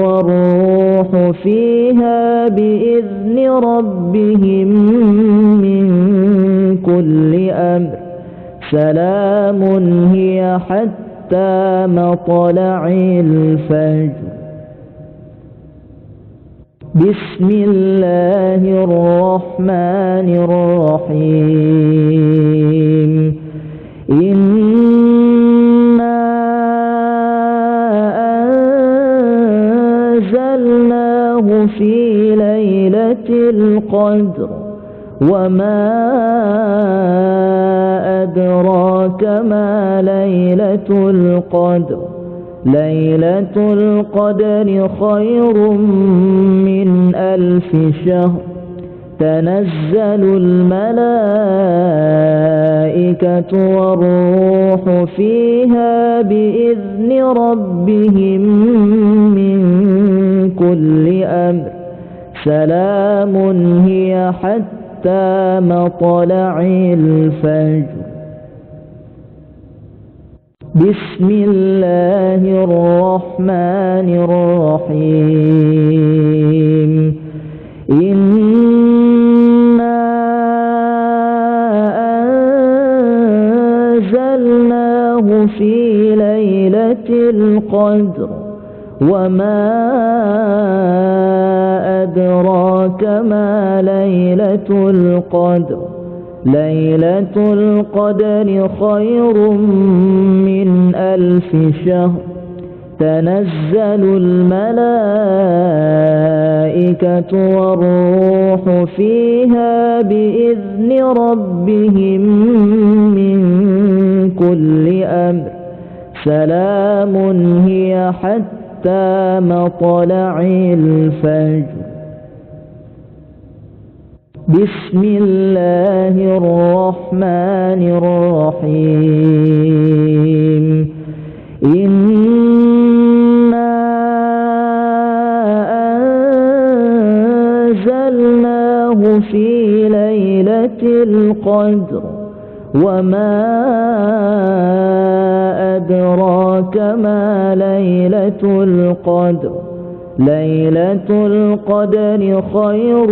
والروح فيها بإذن ربهم من كل أمر سلام هي حتى مطلع الفجر. بسم الله الرحمن الرحيم. إنا أنزلناه في ليلة القدر وما أدراك ما ليلة القدر ليلة القدر خير من 1000 شهر تنزل الملائكة والروح فيها بإذن ربهم من كل أمر سلام هي حتى مطلع الفجر. بسم الله الرحمن الرحيم. إنا أنزلناه في ليلة القدر وما أدراك ما ليلة القدر ليلة القدر خير من 1000 شهر تنزل الملائكة والروح فيها بإذن ربهم من كل أمر سلام هي حتى مطلع الفجر. بسم الله الرحمن الرحيم. إنا أنزلناه في ليلة القدر وما أدراك ما ليلة القدر ليلة القدر خير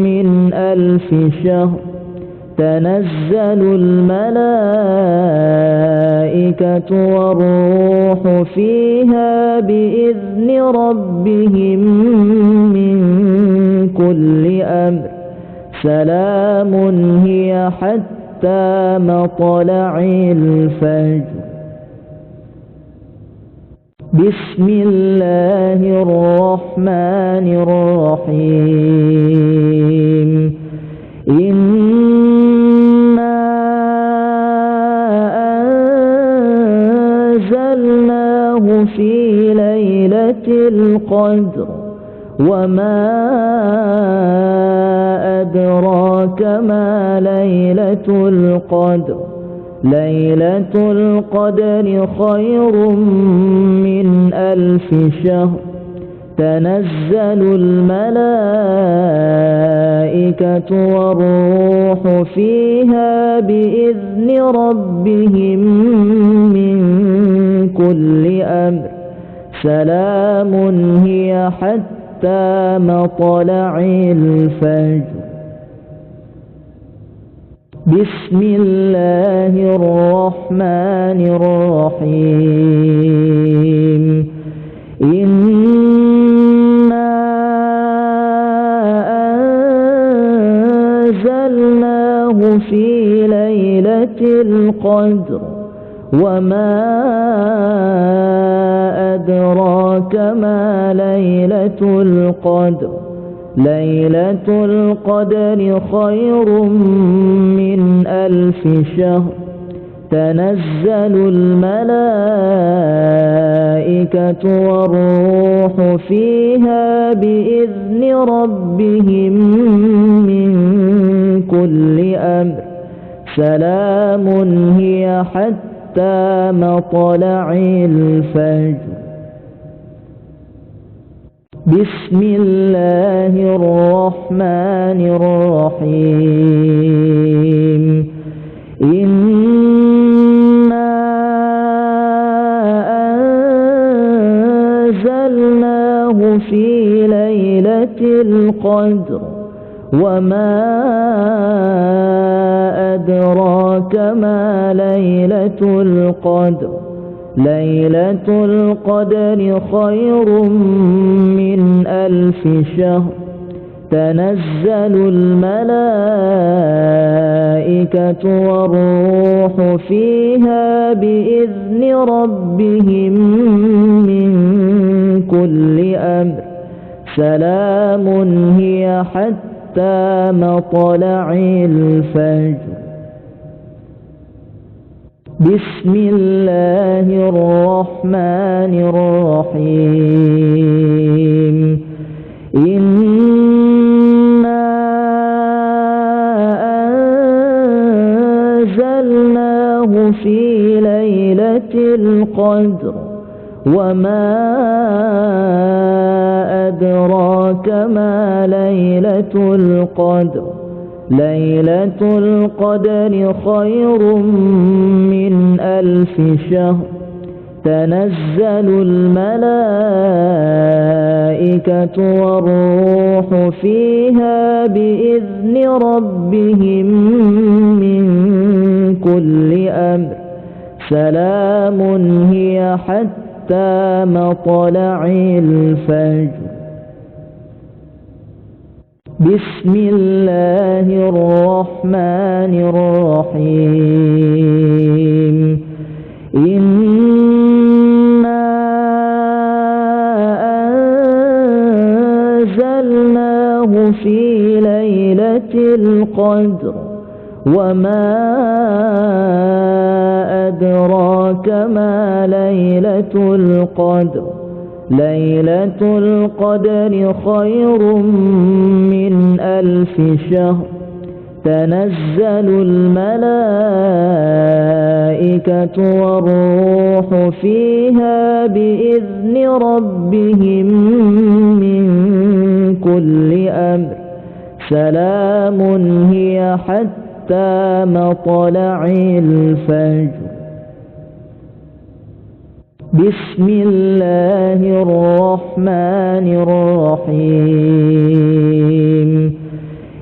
من 1000 شهر تنزل الملائكة والروح فيها بإذن ربهم من كل أمر سلام هي حتى مطلع الفجر. بسم الله الرحمن الرحيم. إنا أنزلناه في ليلة القدر وما أدراك ما ليلة القدر ليلة القدر خير من 1000 شهر تنزل الملائكة والروح فيها بإذن ربهم من كل أمر سلام هي حتى مطلع الفجر. بسم الله الرحمن الرحيم إنا أنزلناه في ليلة القدر وما أدراك ما ليلة القدر ليلة القدر خير من 1000 شهر تنزل الملائكة والروح فيها بإذن ربهم من كل أمر سلام هي حتى مطلع الفجر بسم الله الرحمن الرحيم إنا أنزلناه في ليلة القدر وما أدراك ما ليلة القدر ليلة القدر خير من 1000 شهر تنزل الملائكة والروح فيها بإذن ربهم من كل أمر سلام هي حتى مطلع الفجر بسم الله الرحمن الرحيم إنا أنزلناه في ليلة القدر وما أدراك ما ليلة القدر ليلة القدر خير من 1000 شهر تنزل الملائكة والروح فيها بإذن ربهم من كل أمر سلام هي حتى مطلع الفجر بسم الله الرحمن الرحيم إنا أنزلناه في ليلة القدر وما أدراك ما ليلة القدر ليلة القدر خير من 1000 شهر تنزل الملائكة والروح فيها بإذن ربهم من كل أمر سلام هي حتى مطلع الفجر بسم الله الرحمن الرحيم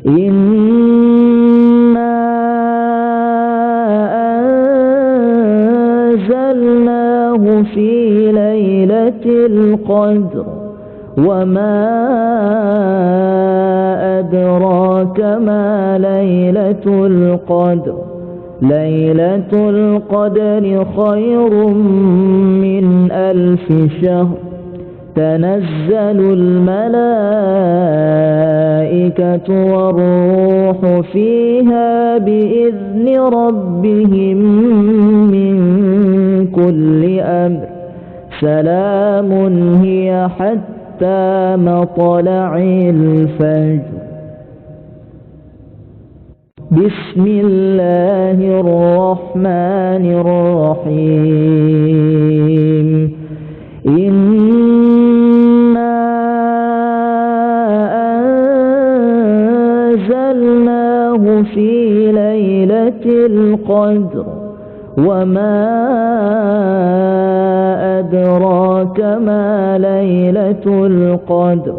إنا أنزلناه في ليلة القدر وما أدراك ما ليلة القدر ليلة القدر خير من 1000 شهر تنزل الملائكة والروح فيها بإذن ربهم من كل أمر سلام هي حتى مطلع الفجر بسم الله الرحمن الرحيم إنا أنزلناه في ليلة القدر وما أدراك ما ليلة القدر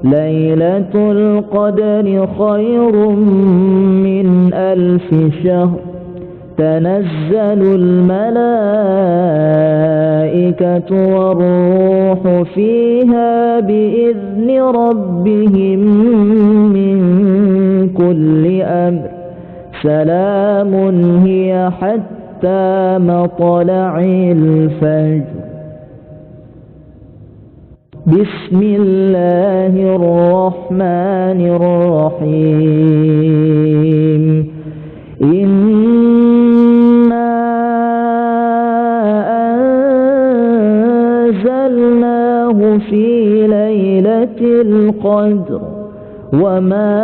ليلة القدر خير من 1000 شهر تنزل الملائكة والروح فيها بإذن ربهم من كل أمر سلام هي حتى مطلع الفجر. بسم الله الرحمن الرحيم. إنا أنزلناه في ليلة القدر وما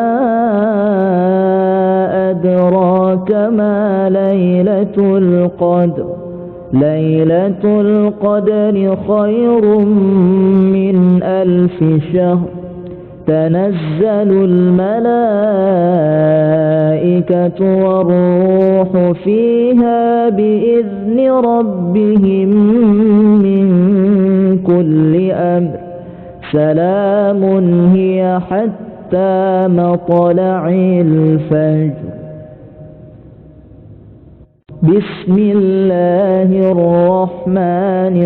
أدراك ما ليلة القدر. ليلة القدر خير من 1000 شهر تنزل الملائكة والروح فيها بإذن ربهم من كل أمر سلام هي حتى مطلع الفجر. بسم الله الرحمن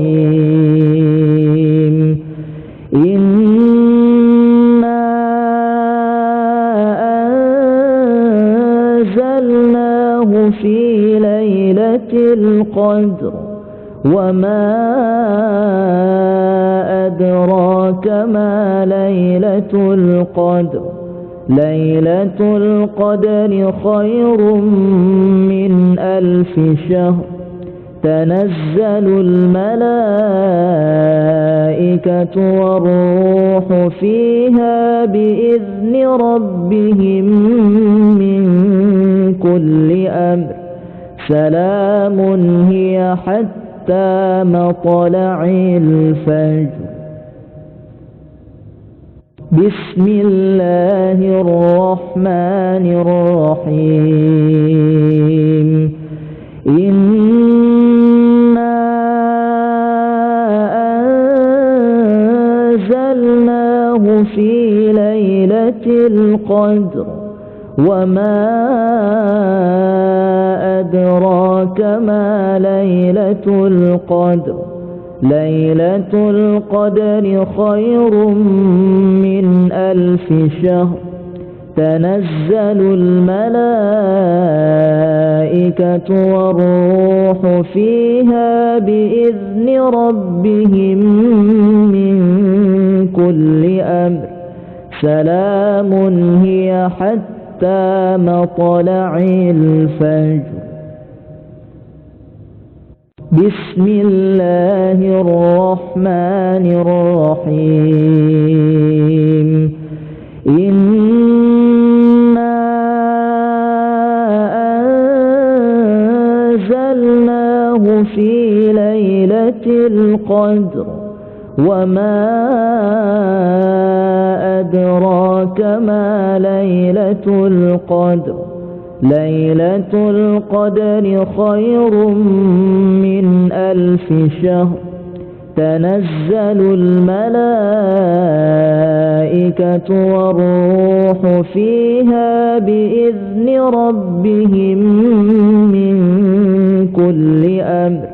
الرحيم. إنا أنزلناه في ليلة القدر وما أدراك ما ليلة القدر. ليلة القدر خير من 1000 شهر تنزل الملائكة والروح فيها بإذن ربهم من كل أمر سلام هي حتى مطلع الفجر. بسم الله الرحمن الرحيم. إنا أنزلناه في ليلة القدر وما أدراك ما ليلة القدر. ليلة القدر خير من 1000 شهر تنزل الملائكة والروح فيها بإذن ربهم من كل أمر سلام هي حتى مطلع الفجر. بسم الله الرحمن الرحيم. إنا أنزلناه في ليلة القدر وما أدراك ما ليلة القدر. ليلة القدر خير من 1000 شهر تنزل الملائكة والروح فيها بإذن ربهم من كل أمر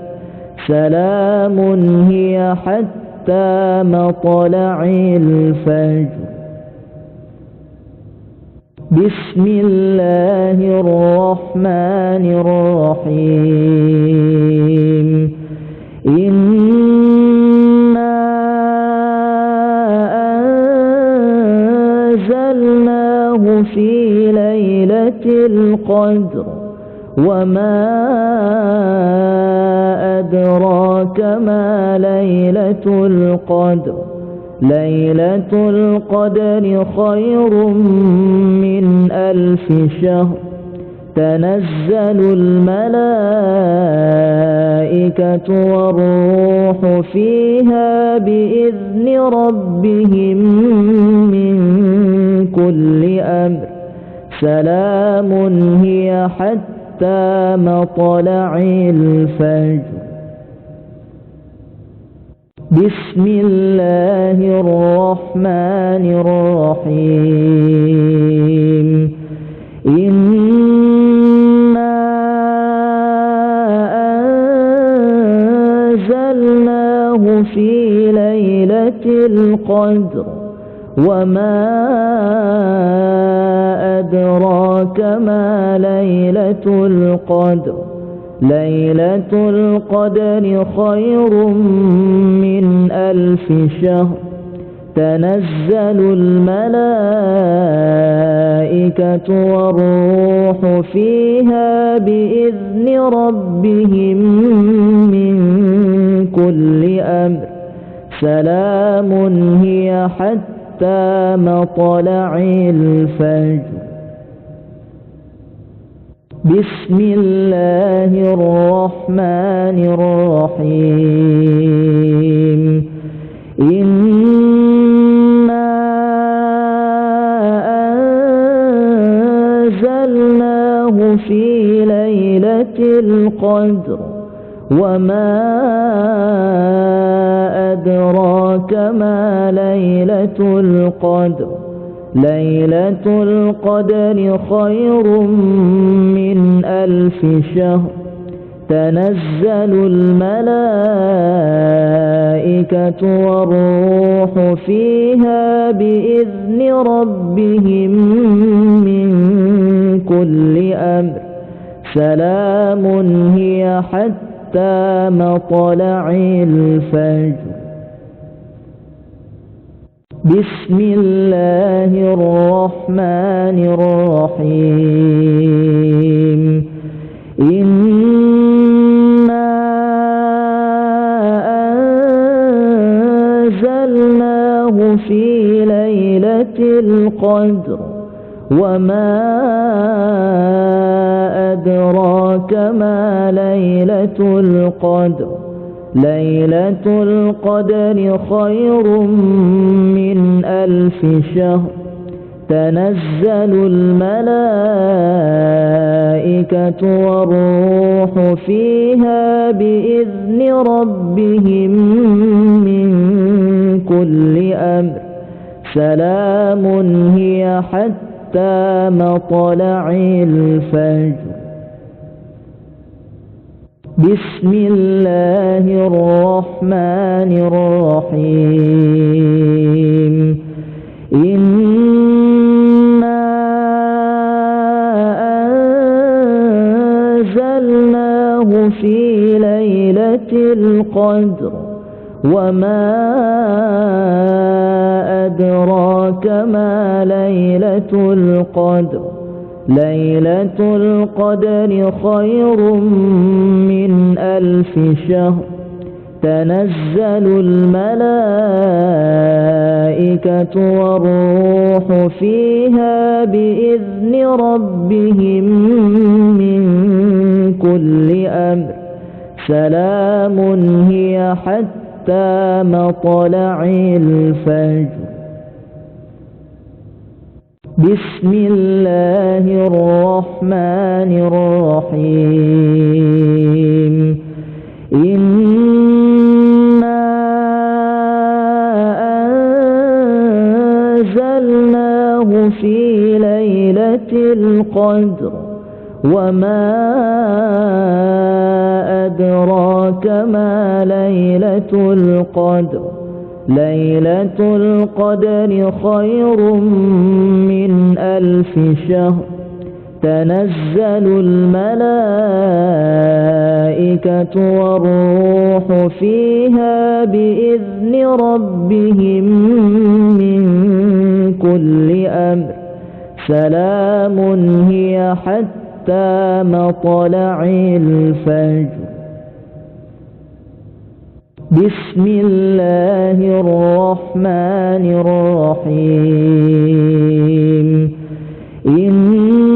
سلام هي حتى مطلع الفجر. بسم الله الرحمن الرحيم. إنا أنزلناه في ليلة القدر وما أدراك ما ليلة القدر. ليلة القدر خير من 1000 شهر تنزل الملائكة والروح فيها بإذن ربهم من كل أمر سلام هي حتى مطلع الفجر. بسم الله الرحمن الرحيم إنا أنزلناه في ليلة القدر وما أدراك ما ليلة القدر ليلة القدر خير من 1000 شهر تنزل الملائكة والروح فيها بإذن ربهم من كل أمر سلام هي حتى مطلع الفجر بسم الله الرحمن الرحيم إنا أنزلناه في ليلة القدر وما أدراك ما ليلة القدر ليلة القدر خير من 1000 شهر تنزل الملائكة والروح فيها بإذن ربهم من كل أمر سلام هي حتى مطلع الفجر بسم الله الرحمن الرحيم إنا أنزلناه في ليلة القدر وما أدراك ما ليلة القدر ليلة القدر خير من 1000 شهر تنزل الملائكة والروح فيها بإذن ربهم من كل أمر سلام هي حتى مطلع الفجر بسم الله الرحمن الرحيم إنا أنزلناه في ليلة القدر وما أدراك ما ليلة القدر ليلة القدر خير من 1000 شهر تنزل الملائكة والروح فيها بإذن ربهم من كل أمر سلام هي حتى مطلع الفجر بسم الله الرحمن الرحيم إنا أنزلناه في ليلة القدر وما أدراك ما ليلة القدر ليلة القدر خير من 1000 شهر تنزل الملائكة والروح فيها بإذن ربهم من كل أمر سلام هي حتى مطلع الفجر بسم الله الرحمن الرحيم إنا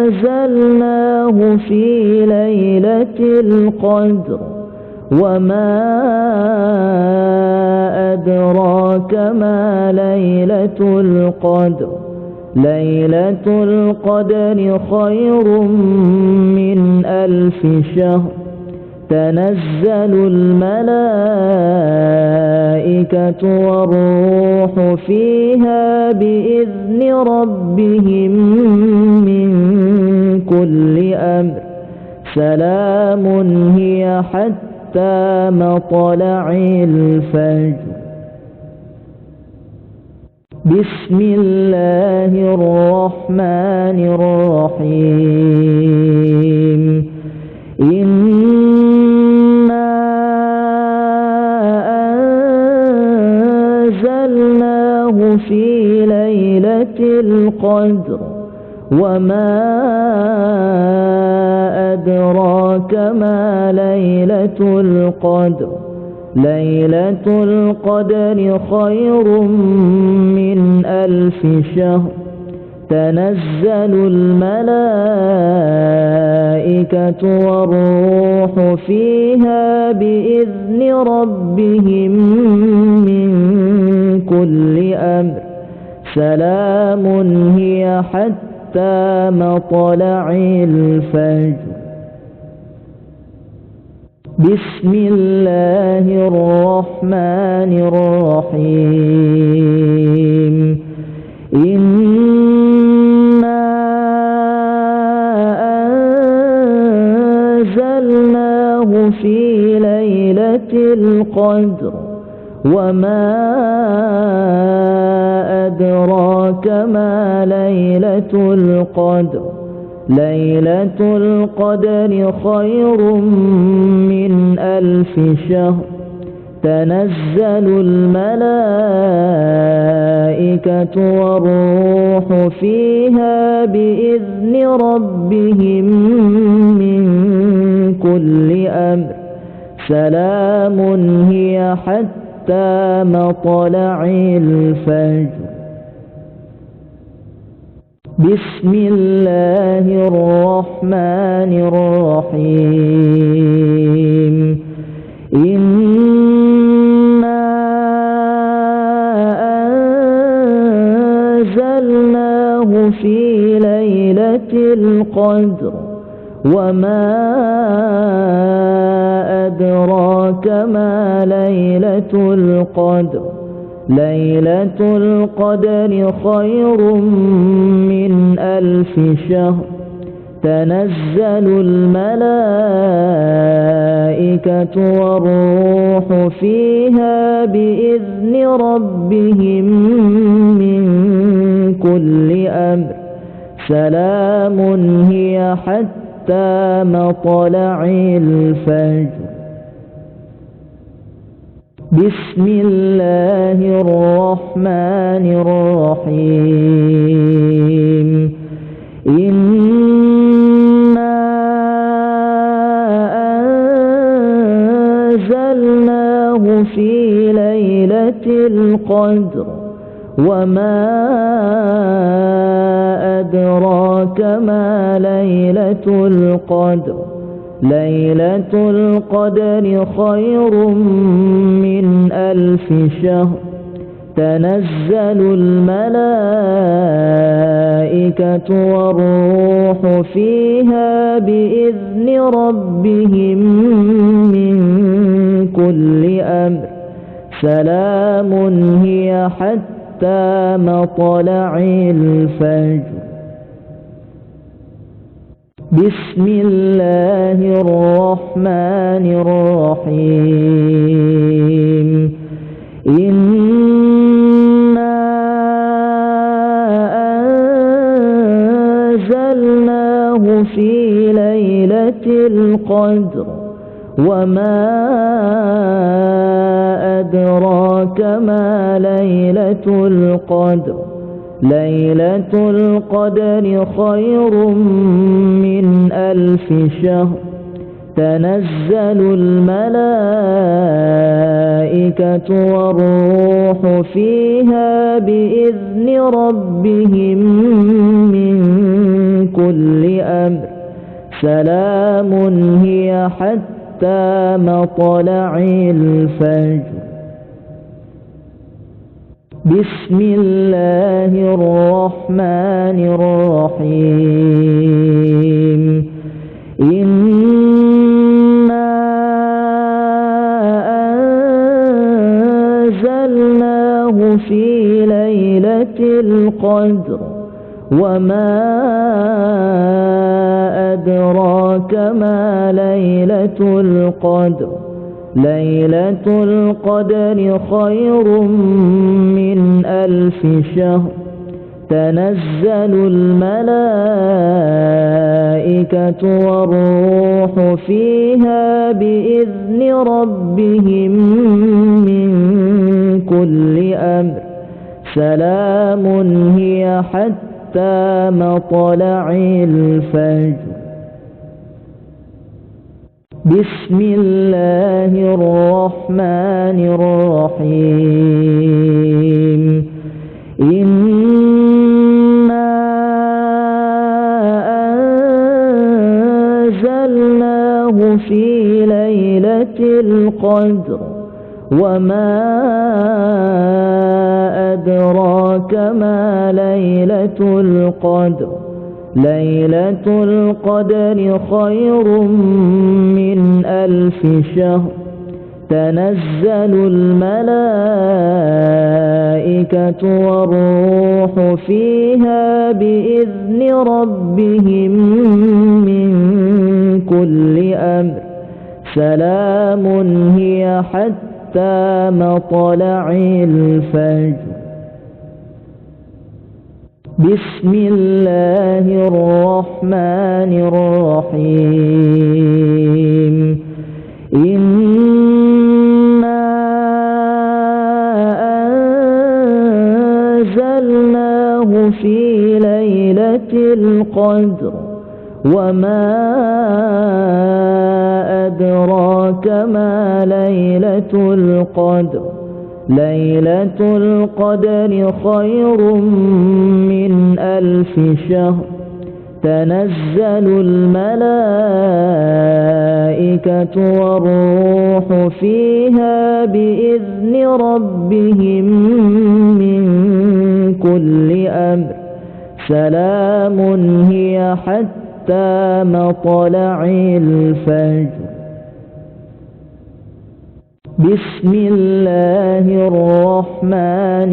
أنزلناه في ليلة القدر وما أدراك ما ليلة القدر ليلة القدر خير من 1000 شهر تنزل الملائكة والروح فيها بإذن ربهم من كل أمر سلام هي حتى مطلع الفجر. بسم الله الرحمن الرحيم. إنا أنزلناه في ليلة القدر وما أدراك ما ليلة القدر. ليلة القدر خير من 1000 شهر تنزل الملائكة والروح فيها بإذن ربهم من كل أمر سلام هي حتى مطلع الفجر. بسم الله الرحمن الرحيم. إنا أنزلناه في ليلة القدر وما أدراك ما ليلة القدر. ليلة القدر خير من 1000 شهر تنزل الملائكة والروح فيها بإذن ربهم من كل أمر سلام هي حتى مطلع الفجر. بسم الله الرحمن الرحيم. إنا أنزلناه في ليلة القدر وما أدراك ما ليلة القدر. ليلة القدر خير من 1000 شهر تنزل الملائكة والروح فيها بإذن ربهم من كل أمر سلام هي حتى مطلع الفجر. بسم الله الرحمن الرحيم. إنا أنزلناه في ليلة القدر وما أدراك ما ليلة القدر. ليلة القدر خير من 1000 شهر تنزل الملائكة والروح فيها بإذن ربهم من كل أمر سلام هي حتى مطلع الفجر. بسم الله الرحمن الرحيم. إنا أنزلناه في ليلة القدر وما أدراك ما ليلة القدر. ليلة القدر خير من 1000 شهر تنزل الملائكة والروح فيها بإذن ربهم من كل أمر سلام هي حتى مطلع الفجر. بسم الله الرحمن الرحيم إنا أنزلناه في ليلة القدر وما أدراك ما ليلة القدر ليلة القدر خير من 1000 شهر تنزل الملائكة والروح فيها بإذن ربهم من كل أمر سلام هي حتى مطلع الفجر بسم الله الرحمن الرحيم إنا أنزلناه في ليلة القدر وما أدراك ما ليلة القدر ليلة القدر خير من 1000 شهر تنزل الملائكة والروح فيها بإذن ربهم من كل أمر سلام هي حتى مطلع الفجر بسم الله الرحمن الرحيم إنا أنزلناه في ليلة القدر وما أدراك ما ليلة القدر ليلة القدر خير من 1000 شهر تنزل الملائكة والروح فيها بإذن ربهم من كل أمر سلام هي حتى مطلع الفجر بسم الله الرحمن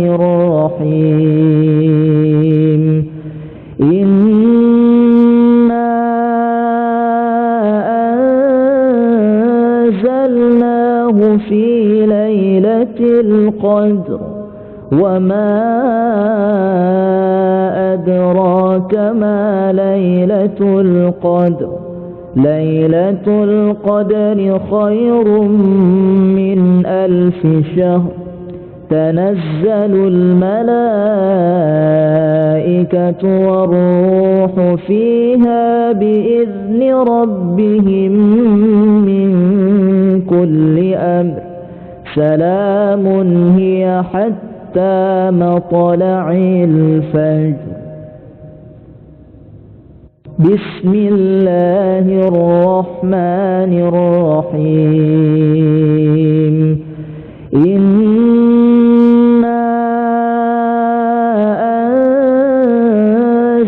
الرحيم إنا أنزلناه في ليلة القدر وما أدراك ما ليلة القدر ليلة القدر خير من 1000 شهر تنزل الملائكة والروح فيها بإذن ربهم من كل أمر سلام هي حتى مطلع الفجر بسم الله الرحمن الرحيم إنا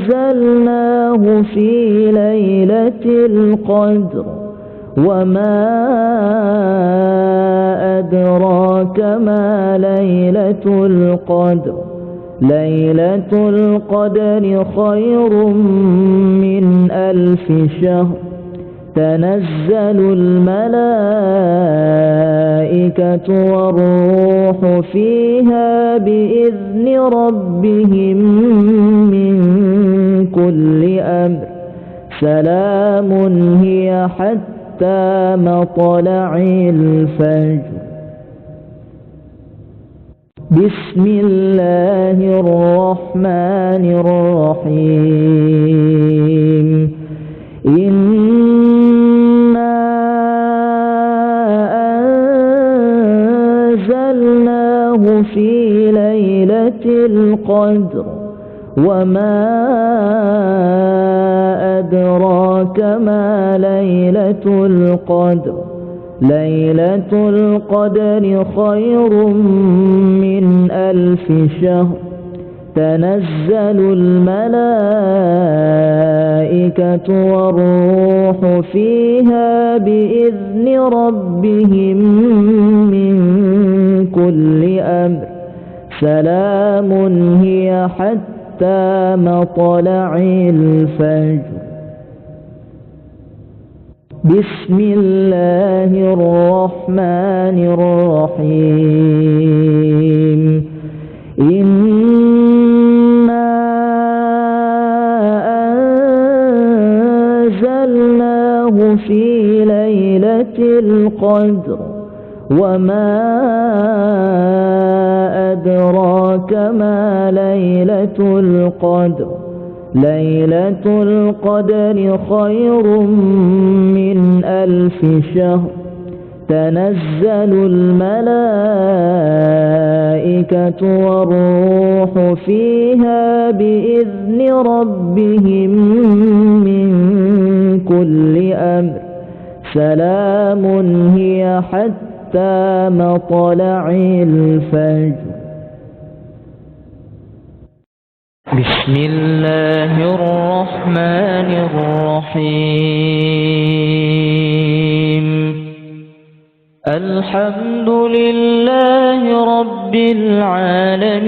أنزلناه في ليلة القدر وما أدراك ما ليلة القدر ليلة القدر خير من 1000 شهر تنزل الملائكة والروح فيها بإذن ربهم من كل أمر سلام هي حتى مطلع الفجر بسم الله الرحمن الرحيم إنا أنزلناه في ليلة القدر وما أدراك ما ليلة القدر ليلة القدر خير من 1000 شهر تنزل الملائكة والروح فيها بإذن ربهم من كل أمر سلام هي حتى مطلع الفجر. بسم الله الرحمن الرحيم. إنا أنزلناه في ليلة القدر وما أدراك ما ليلة القدر. ليلة القدر خير من 1000 شهر تنزل الملائكة والروح فيها بإذن ربهم من كل أمر سلام هي حتى مطلع الفجر. بسم الله الرحمن الرحيم. الحمد لله رب العالمين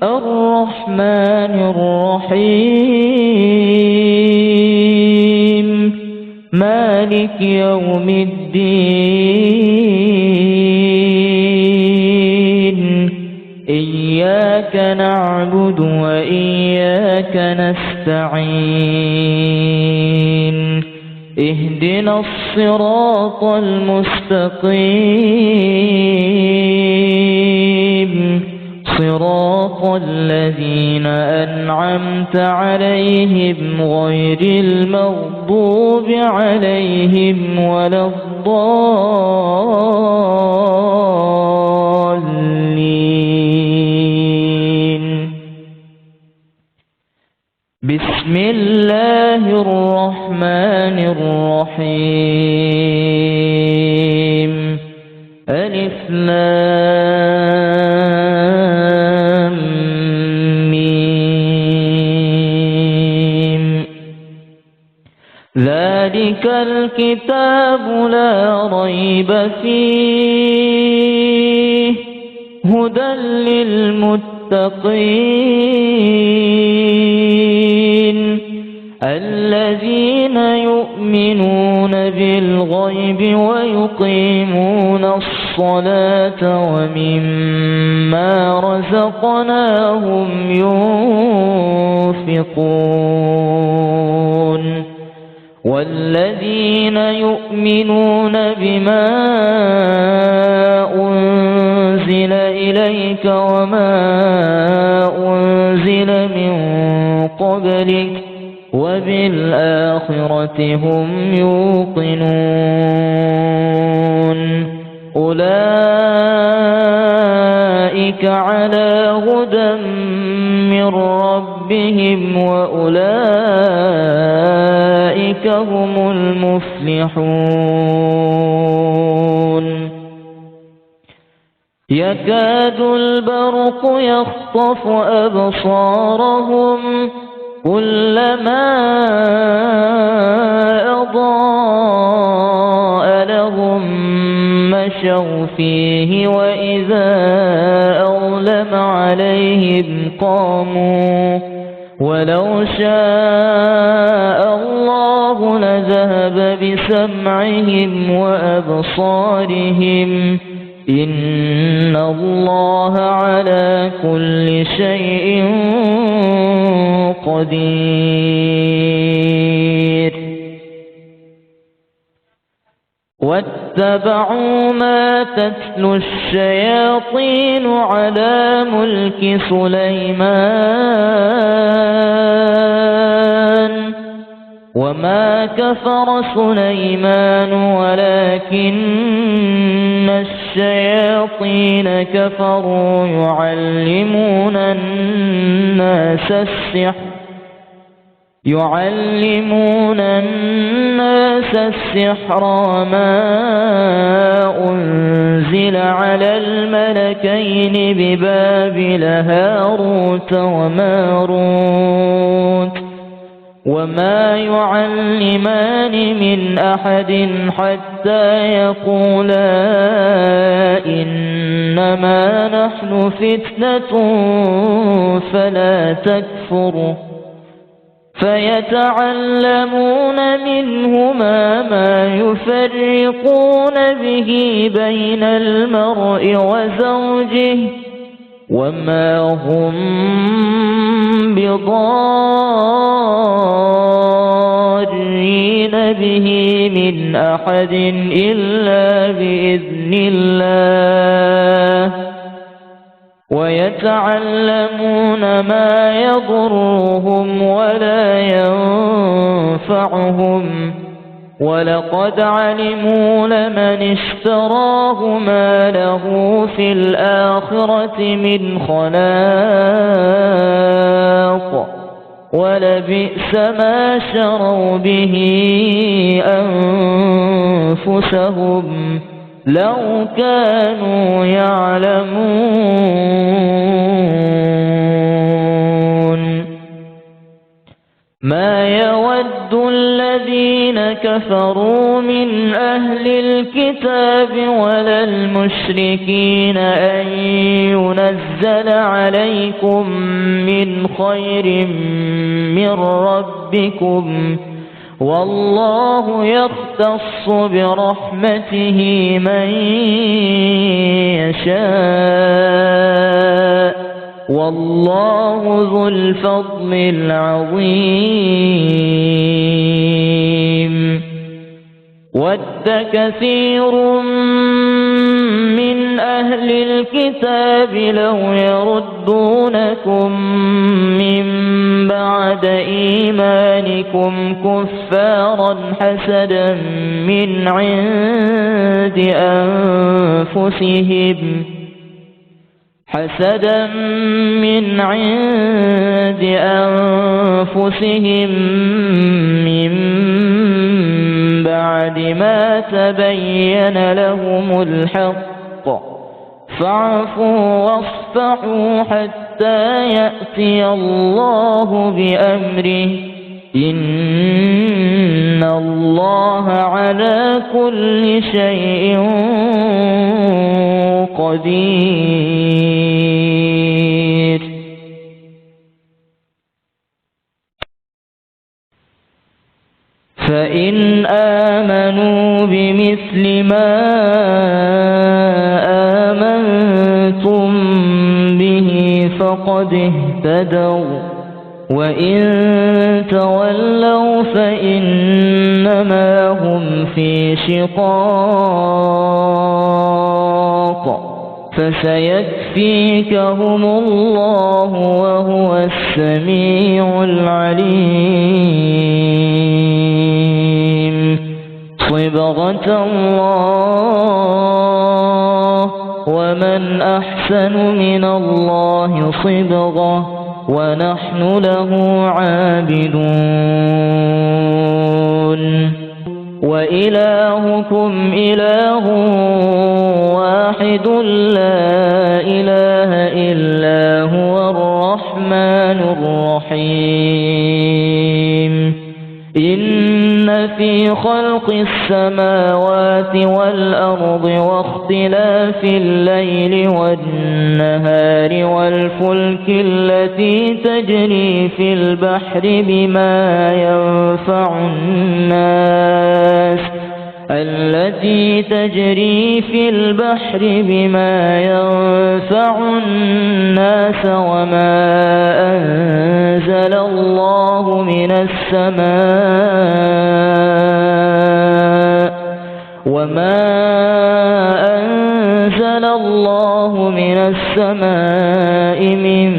الرحمن الرحيم مالك يوم الدين. إياك نعبد وإياك نستعين. اهدنا الصراط المستقيم صراط الذين أنعمت عليهم غير المغضوب عليهم ولا الضالين. بسم الله الرحمن الرحيم. ألف لام ميم. ذلك الكتاب لا ريب فيه هدى للمتقين الذين يؤمنون بالغيب ويقيمون الصلاة ومما رزقناهم ينفقون والذين يؤمنون بما أنزل إليك وما أنزل من قبلك وبالآخرة هم يوقنون أولئك على هدى من ربهم وأولئك هم المفلحون. يكاد البرق يخطف أبصارهم كلما أضاء لهم مشوا فيه وإذا أظلم عليهم قاموا ولو شاء الله لذهب بسمعهم وأبصارهم إن الله على كل شيء قدير. واتبعوا ما تتلو الشياطين على ملك سليمان وما كفر سليمان ولكن الشياطين كفروا يعلمون الناس السحر يعلمون الناس السحر وما أنزل على الملكين ببابل هاروت وماروت وما يعلمان من أحد حتى يقولا إنما نحن فتنة فلا تكفر فيتعلمون منهما ما يفرقون به بين المرء وزوجه وما هم بضارين به من أحد إلا بإذن الله ويتعلمون ما يضرهم ولا ينفعهم ولقد علموا لمن اشتراه ما له في الآخرة من خلاق ولبئس ما شروا به أنفسهم لو كانوا يعلمون ما يود الذين كفروا من أهل الكتاب ولا المشركين أن ينزل عليكم من خير من ربكم والله يختص برحمته من يشاء والله ذو الفضل العظيم ود كثير من أهل الكتاب لو يردونكم من بعد إيمانكم كفارا حسدا من عند أنفسهم من بعد ما تبين لهم الحق فاعفوا واصفحوا حتى يأتي الله بأمره إن الله على كل شيء قدير. فإن آمنوا بمثل ما آمنتم به فقد اهتدوا وإن تولوا فإنما هم في شقاق فسيكفيكهم الله وهو السميع العليم. صبغة الله ومن أحسن من الله صبغة ونحن له عابدون. وإلهكم إله واحد لا إله إلا هو الرحمن الرحيم. إن في خلق السماوات والأرض واختلاف الليل والنهار والفلك التي تجري في البحر بما ينفع الناس وما أنزل الله من السماء من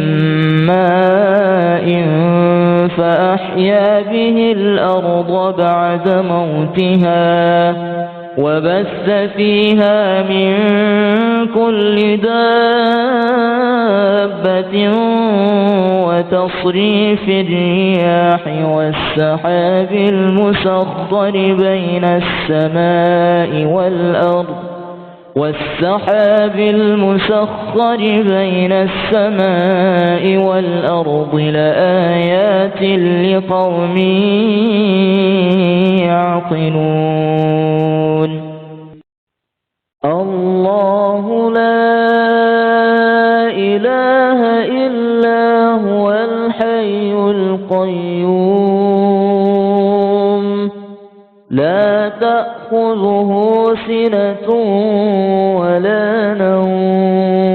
ماء فأحيا به الأرض بعد موتها وبث فيها من كل دابة دابة وتصريف الرياح والسحاب المسخر بين السماء والأرض لآيات لقوم يعقلون الله لا إله إلا هو الحي القيوم لا تأخذه سنة ولا نوم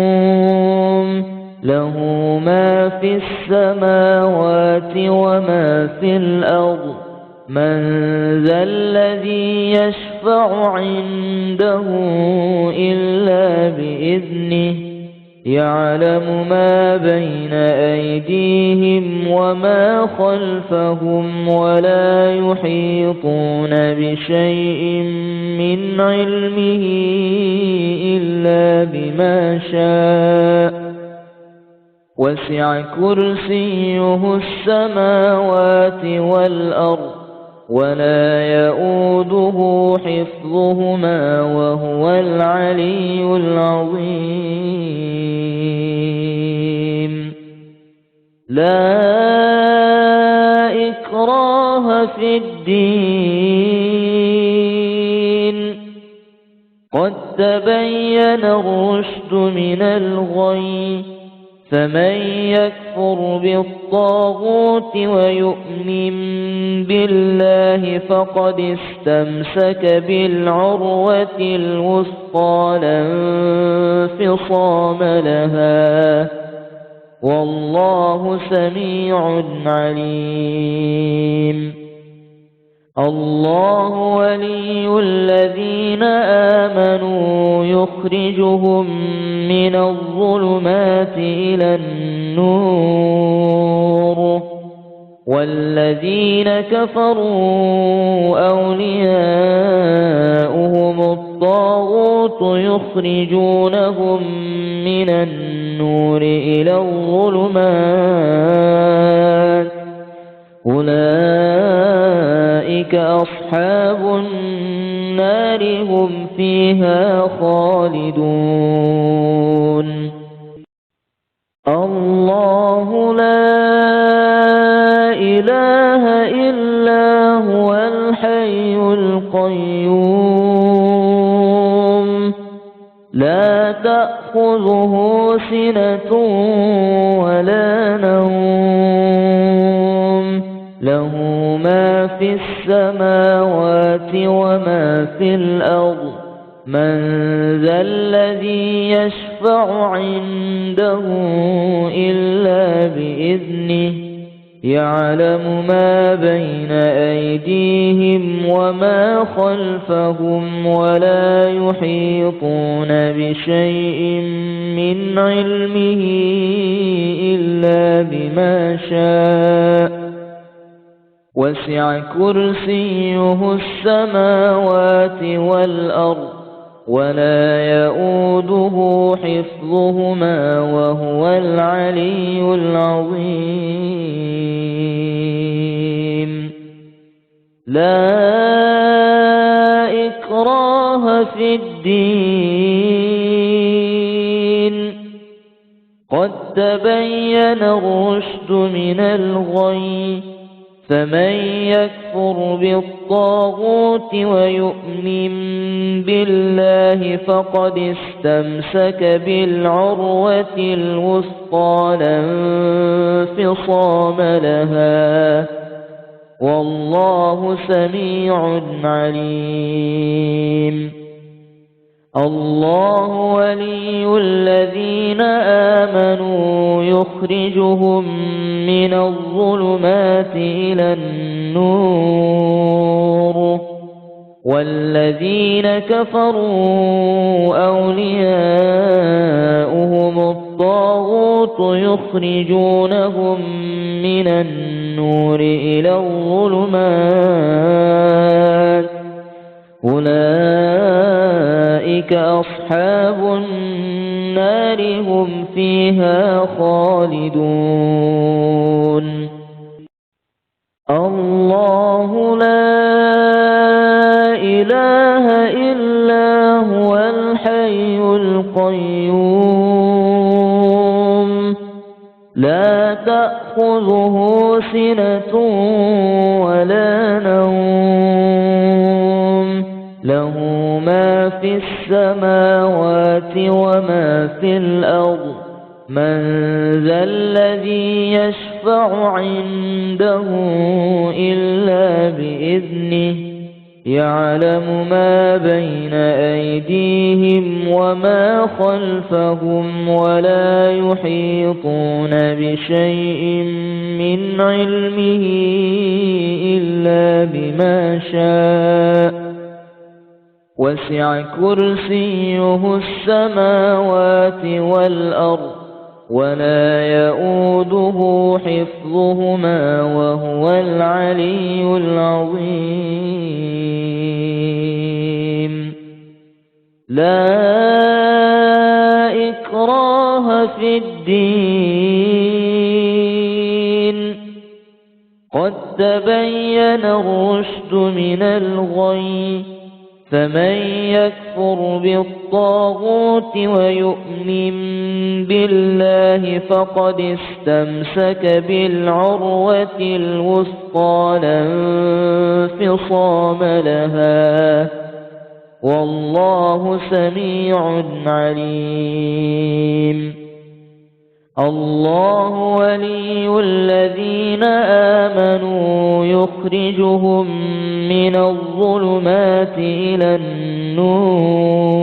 له ما في السماوات وما في الأرض من ذا الذي يشفع عنده إلا بإذنه يعلم ما بين أيديهم وما خلفهم ولا يحيطون بشيء من علمه إلا بما شاء وسع كرسيه السماوات والأرض ولا يؤوده حفظهما وهو العلي العظيم لا إكراه في الدين قد تبين الرشد من الغي فمن يكفر بالطاغوت ويؤمن بالله فقد استمسك بالعروة الوثقى لا انفصام لها والله سميع عليم الله ولي الذين آمنوا يخرجهم من الظلمات إلى النور والذين كفروا أولياؤهم الطاغوت يخرجونهم من النور إلى الظلمات أولئك أصحاب النار هم فيها خالدون الله لا إله إلا هو الحي القيوم لا تأخذه سنة ولا نوم له ما في السماوات وما في الأرض من ذا الذي يشفع عنده إلا بإذنه يعلم ما بين أيديهم وما خلفهم ولا يحيطون بشيء من علمه إلا بما شاء وسع كرسيه السماوات والأرض ولا يؤوده حفظهما وهو العلي العظيم لا إكراه في الدين قد تبين الرشد من الغي فمن يكفر بالطاغوت ويؤمن بالله فقد استمسك بالعروة الوثقى لا انفصام لها والله سميع عليم الله ولي الذين آمنوا يخرجهم من الظلمات إلى النور والذين كفروا أولياؤهم الطاغوت يخرجونهم من النور إلى الظلمات أولئك أصحاب النار هم هم فيها خالدون. الله لا إله إلا هو الحي القيوم لا تأخذه سنة ولا نوم له ما في السماوات وما في الأرض من ذا الذي يشفع عنده إلا بإذنه يعلم ما بين أيديهم وما خلفهم ولا يحيطون بشيء من علمه إلا بما شاء وسع كرسيه السماوات والأرض ولا يؤوده حفظهما وهو العلي العظيم. لا إكراه في الدين قد تبين الرشد من الغي فمن يكفر بالطاغوت ويؤمن بالله فقد استمسك بالعروة الوثقى لا انفصام لها والله سميع عليم. الله ولي الذين آمنوا يخرجهم من الظلمات إلى النور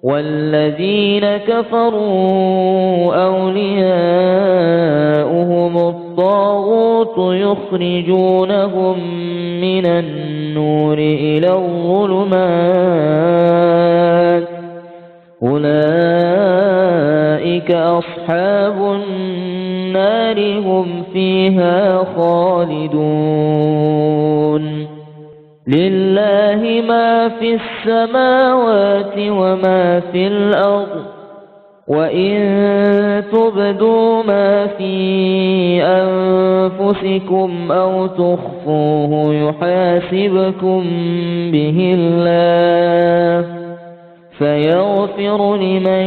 والذين كفروا أولياؤهم الطاغوت يخرجونهم من النور إلى الظلمات أولئك أصحاب النار هم فيها خالدون. لله ما في السماوات وما في الأرض وإن تبدوا ما في أنفسكم أو تخفوه يحاسبكم به الله فيغفر لمن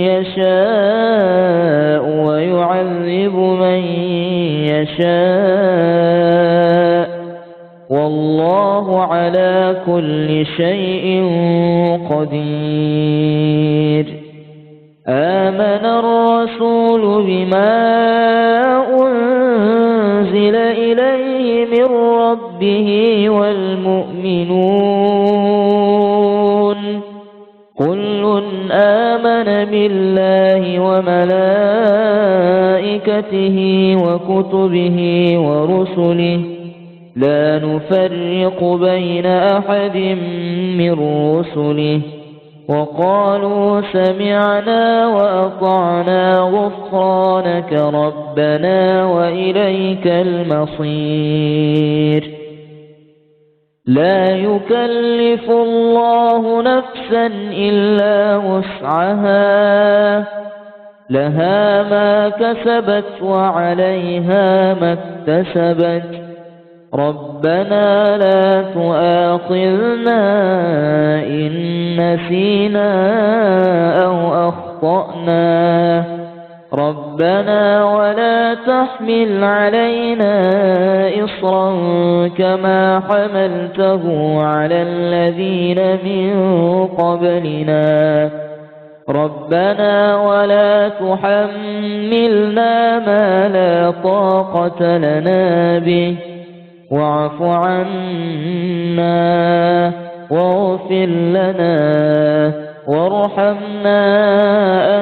يشاء ويعذب من يشاء والله على كل شيء قدير. آمن الرسول بما أنزل إليه من ربه والمؤمنون كل آمن بالله وملائكته وكتبه ورسله لا نفرق بين أحد من رسله وقالوا سمعنا وأطعنا غفرانك ربنا وإليك المصير. لا يكلف الله نفسا إلا وسعها لها ما كسبت وعليها ما اكتسبت ربنا لا تؤاخذنا إن نسينا أو أخطأنا ربنا ولا تحمل علينا إصرا كما حملته على الذين من قبلنا ربنا ولا تحملنا ما لا طاقة لنا به واعف عنا واغفر لنا وارحمنا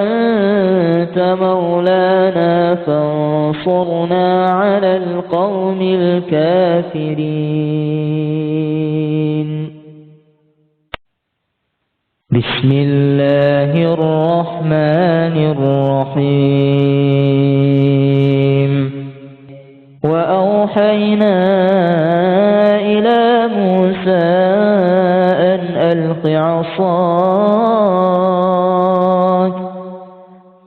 أنت مولانا فانصرنا على القوم الكافرين. بسم الله الرحمن الرحيم. وأوحينا إلى موسى أن ألق عصاك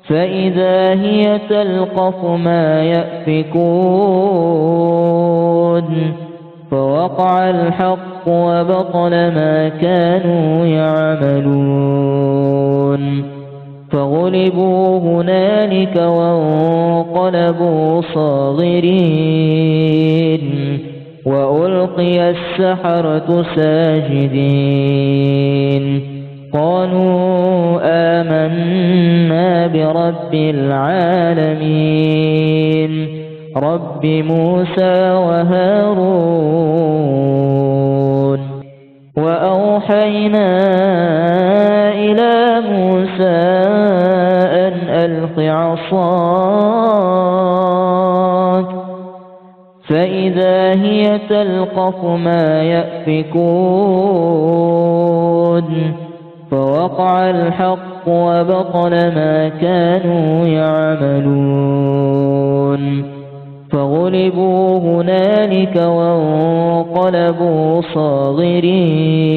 فإذا هي تلقف ما يأفكون فوقع الحق وبطل ما كانوا يعملون فغلبوا هنالك وانقلبوا صاغرين وألقي السحرة ساجدين قالوا آمنا برب العالمين رب موسى وهارون وأوحينا إلى موسى أن ألق عصاك فإذا هي تلقف ما يأفكون فوقع الحق وبطل ما كانوا يعملون فغلبوا هنالك وانقلبوا صاغرين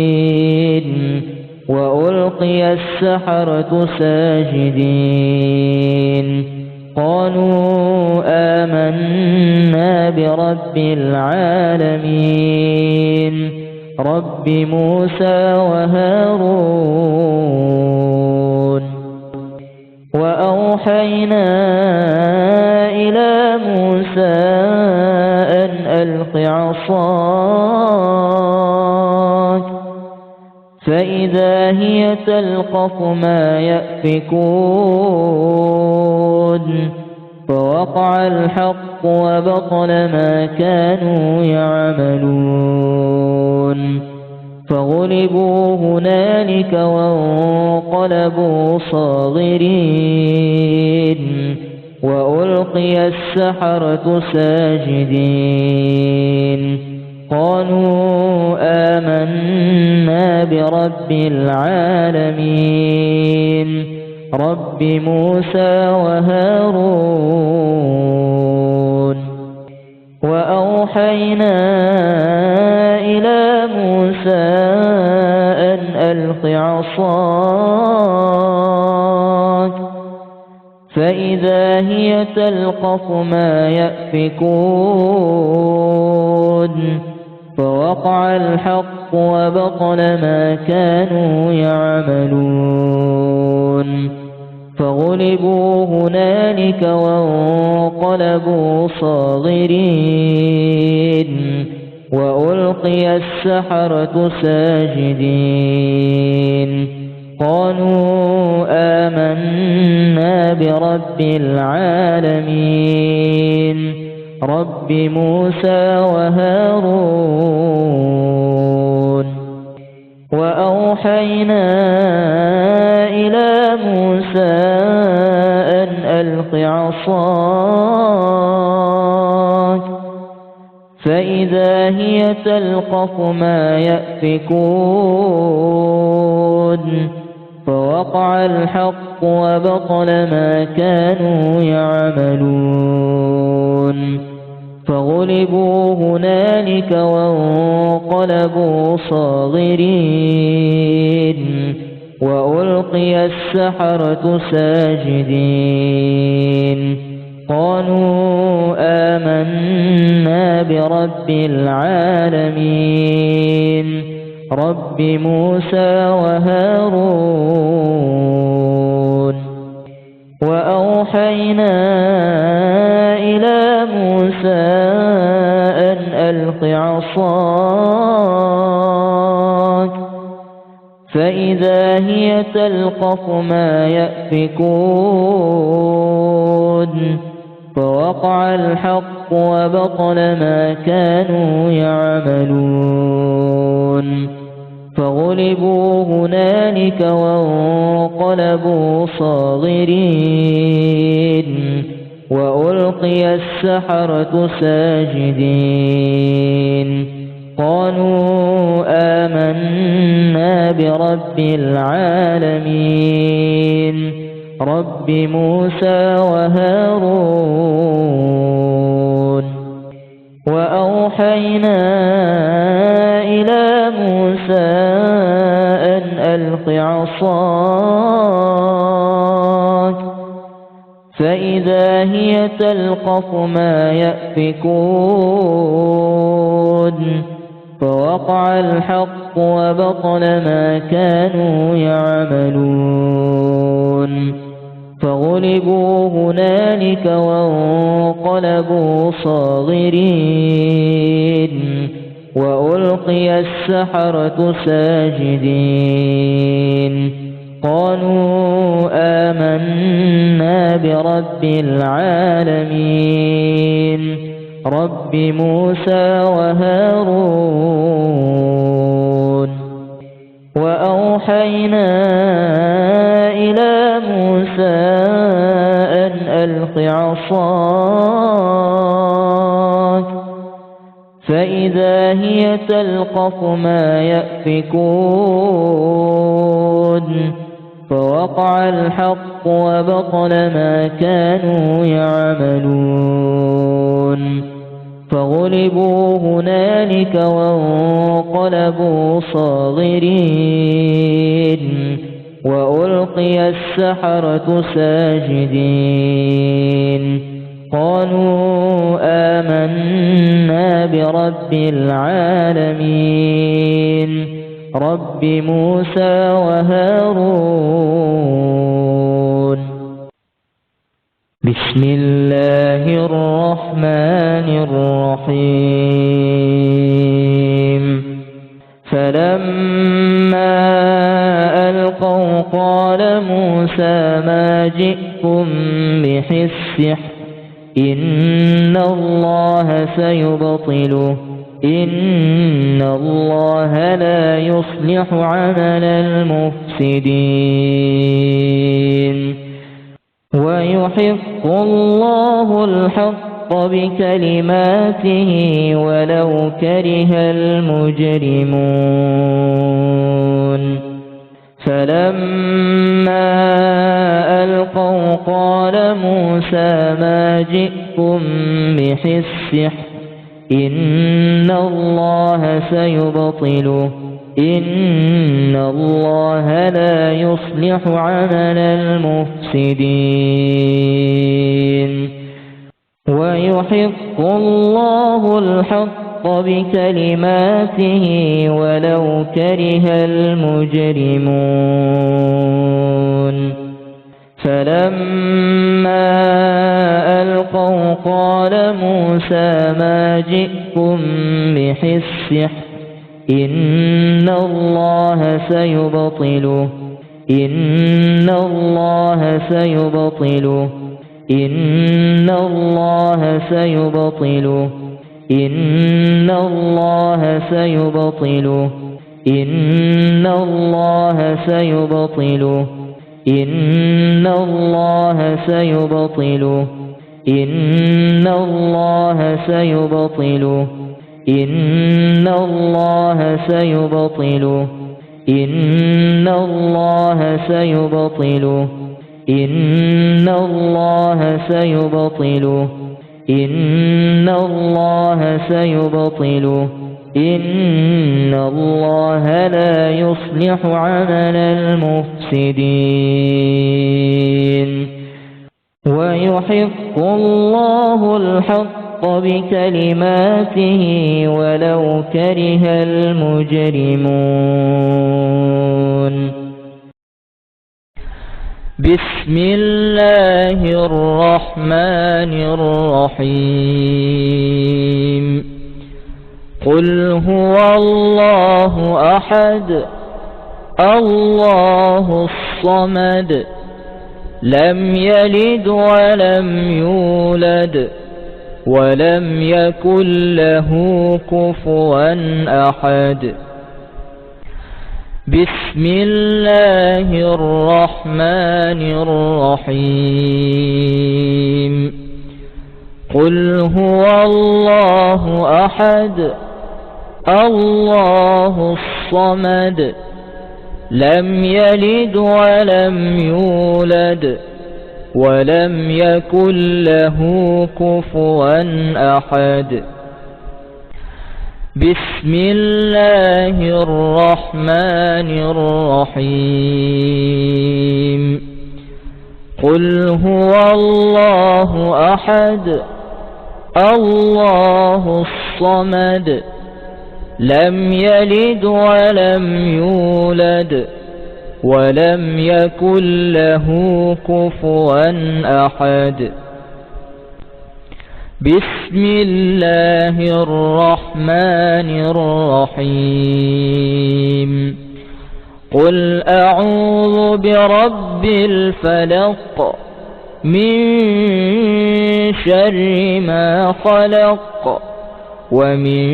وألقي السحرة ساجدين قالوا آمنا برب العالمين رب موسى وهارون وأوحينا إلى موسى أن ألق عصاك فإذا هي تلقف ما يأفكون فوقع الحق وبطل ما كانوا يعملون فغلبوا هنالك وانقلبوا صاغرين وألقي السحرة ساجدين قالوا آمنا برب العالمين رب موسى وهارون وأوحينا إلى موسى أن ألق عصاك فإذا هي تلقف ما يأفكون فوقع الحق وبطل ما كانوا يعملون فغلبوا هنالك وانقلبوا صاغرين وألقي السحرة ساجدين قالوا آمنا برب العالمين رب موسى وهارون وأوحينا إلى موسى أن ألق عصاك فإذا هي تلقف ما يأفكون فوقع الحق وبطل ما كانوا يعملون فغلبوا هنالك وانقلبوا صاغرين وألقي السحرة ساجدين قالوا آمنا برب العالمين رب موسى وهارون وأوحينا إلى موسى أن ألق عصاك فإذا هي تلقف ما يأفكون فوقع الحق وبطل ما كانوا يعملون فغلبوا هنالك وانقلبوا صاغرين وألقي السحرة ساجدين قالوا آمنا برب العالمين رب موسى وهارون وأوحينا إلى موسى أن ألق عصاك فإذا هي تلقف ما يأفكون فوقع الحق وبطل ما كانوا يعملون فغلبوا هنالك وانقلبوا صاغرين وألقي السحرة ساجدين قالوا آمنا برب العالمين رب موسى وهارون وأوحينا إلى موسى أن ألق عصاك فإذا هي تلقف ما يأفكون فوقع الحق وبطل ما كانوا يعملون فغلبوا هنالك وانقلبوا صاغرين وألقي السحرة ساجدين قالوا آمنا برب العالمين رب موسى وهارون بسم الله الرحمن الرحيم فلما ألقوا قال موسى ما جئتم به السحر إن الله سيبطله إن الله لا يصلح عمل المفسدين ويحق الله الحق بكلماته ولو كره المجرمون فلما ألقوا قال موسى ما جئتم به السحر إن الله سيبطله إن الله لا يصلح عمل المفسدين ويحق الله الحق بكلماته ولو كره المجرمون فلما ألقوا قال موسى ما جئتم به السحر إن الله سيبطله إن الله سيبطله إن الله سيبطله إن الله سيبطله إن الله سيبطله إن الله سيبطله إن الله سيبطله إن الله سيبطله إن الله سيبطله إن الله سيبطله إن الله سيبطله إن الله لا يصلح عمل المفسدين ويحق الله الحق بكلماته ولو كره المجرمون بسم الله الرحمن الرحيم قل هو الله أحد الله الصمد لم يلد ولم يولد ولم يكن له كفوا أحد بسم الله الرحمن الرحيم قل هو الله أحد الله الصمد لم يلد ولم يولد ولم يكن له كفوا أحد بسم الله الرحمن الرحيم قل هو الله أحد الله الصمد لم يلد ولم يولد ولم يكن له كفوا أحد بسم الله الرحمن الرحيم قل أعوذ برب الفلق من شر ما خلق ومن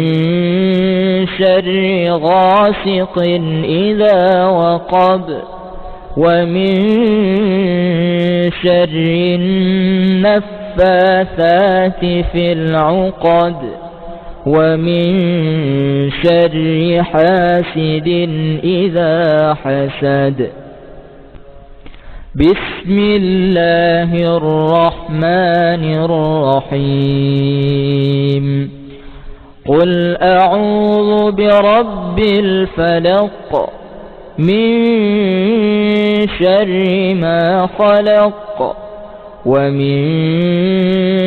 شر غاسق إذا وقب ومن شر النفاثات في العقد ومن شر حاسد إذا حسد بسم الله الرحمن الرحيم قل أعوذ برب الفلق من شر ما خلق ومن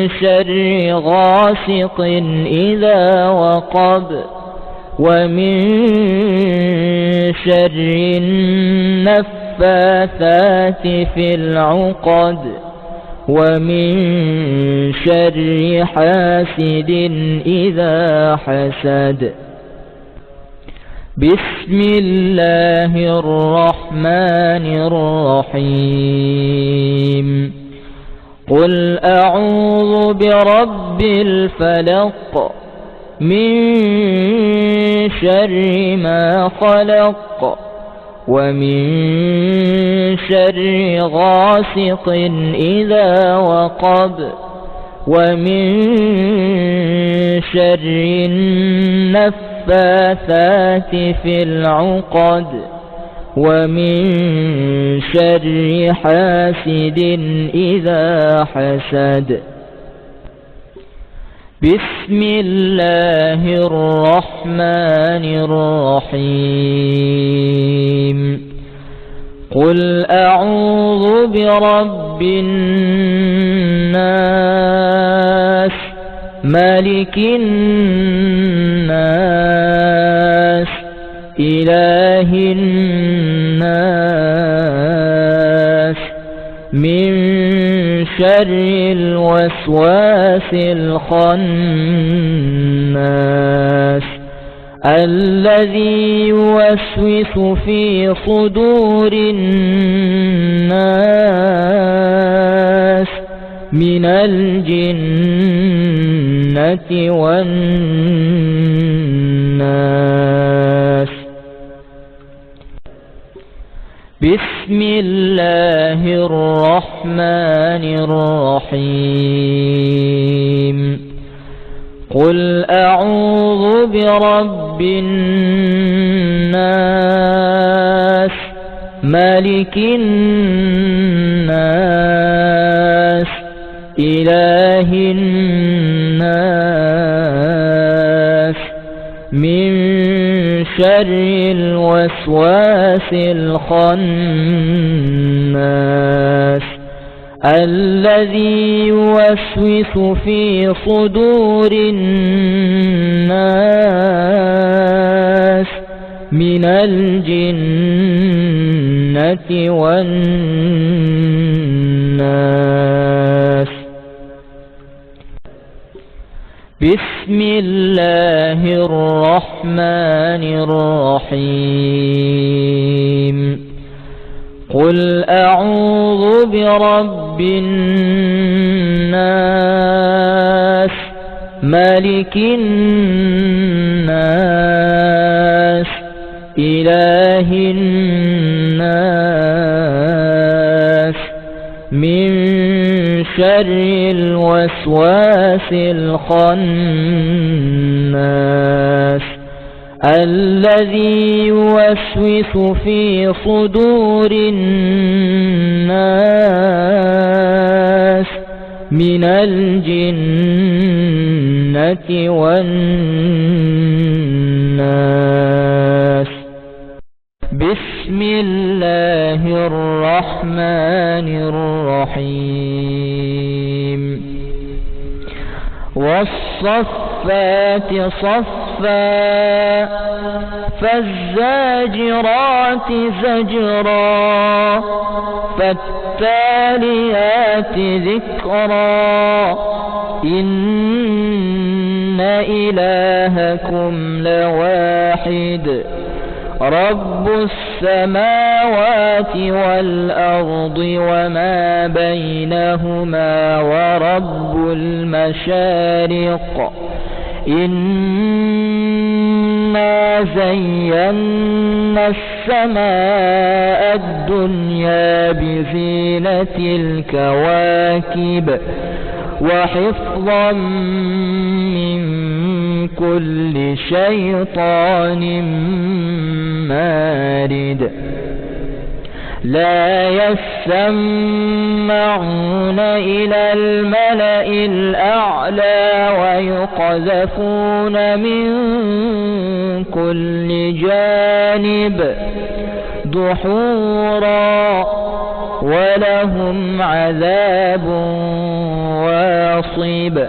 شر غاسق إذا وقب ومن شر النفاثات في العقد ومن شر حاسد إذا حسد بسم الله الرحمن الرحيم قل أعوذ برب الفلق من شر ما خلق ومن شر غاسق إذا وقب ومن شر النفاثات في العقد ومن شر حاسد إذا حسد بسم الله الرحمن الرحيم قل أعوذ برب الناس مالك الناس إله الناس من شر الوسواس الخناس الذي يوسوس في صدور الناس من الجنة والناس بسم الله الرحمن الرحيم قل أعوذ برب الناس مالك الناس إله الناس من شر الوسواس الخناس الذي يوسوس في صدور الناس من الجنة والناس بسم الله الرحمن الرحيم قل أعوذ برب الناس مالك الناس إله الناس من شر الوسواس الخناس الذي يوسوس في صدور الناس من الجنة والناس بسم بسم الله الرحمن الرحيم والصفات صفا فالزاجرات زجرا فالتاليات ذكرا إن إلهكم لواحد رب السماوات والأرض وما بينهما ورب المشارق إنا زينا السماء الدنيا بزينة الكواكب وحفظا من كل شيطان مارد لا يسمعون إلى الملأ الأعلى ويقذفون من كل جانب دحورا ولهم عذاب واصب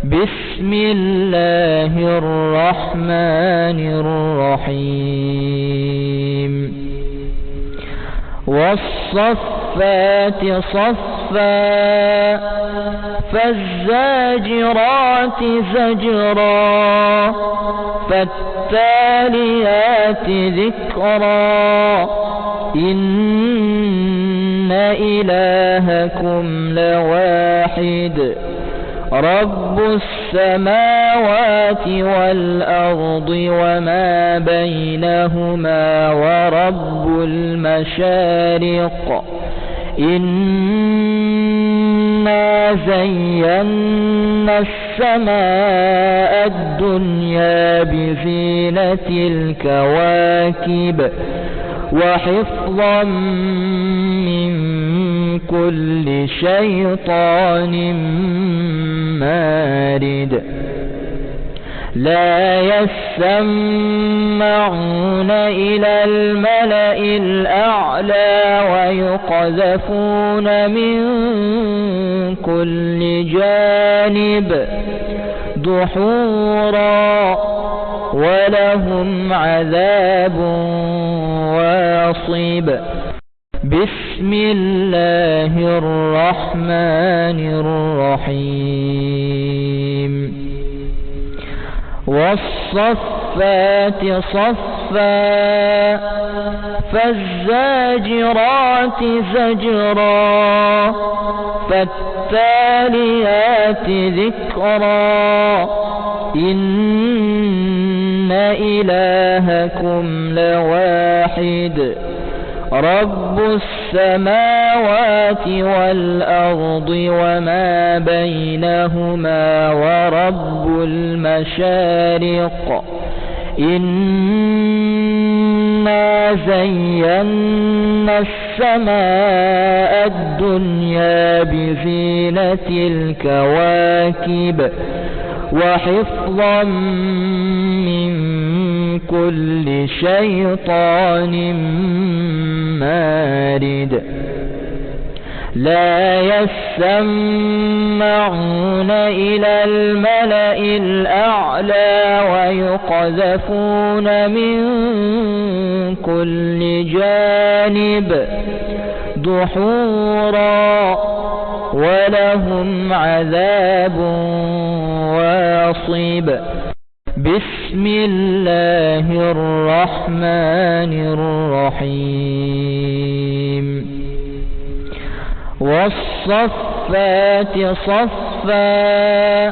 بسم الله الرحمن الرحيم والصفات صفا فالزاجرات زجرا فالتاليات ذكرا إن إلهكم لواحد رب السماوات والأرض وما بينهما ورب المشارق إنا زينا السماء الدنيا بزينة الكواكب وحفظا من كل شيطان مارد لا يسمعون إلى الملأ الأعلى ويقذفون من كل جانب دحورا ولهم عذاب واصب بسم الله الرحمن الرحيم والصفات صفا فالزاجرات زجرا فالتاليات ذكرا إن إلهكم لواحد رب السماوات والأرض وما بينهما ورب المشارق إنا زينا السماء الدنيا بزينة الكواكب وحفظا من كل شيطان مارد لا يسمعون إلى الملأ الأعلى ويقذفون من كل جانب دحورا ولهم عذاب واصب بسم الله الرحمن الرحيم والصفات صفا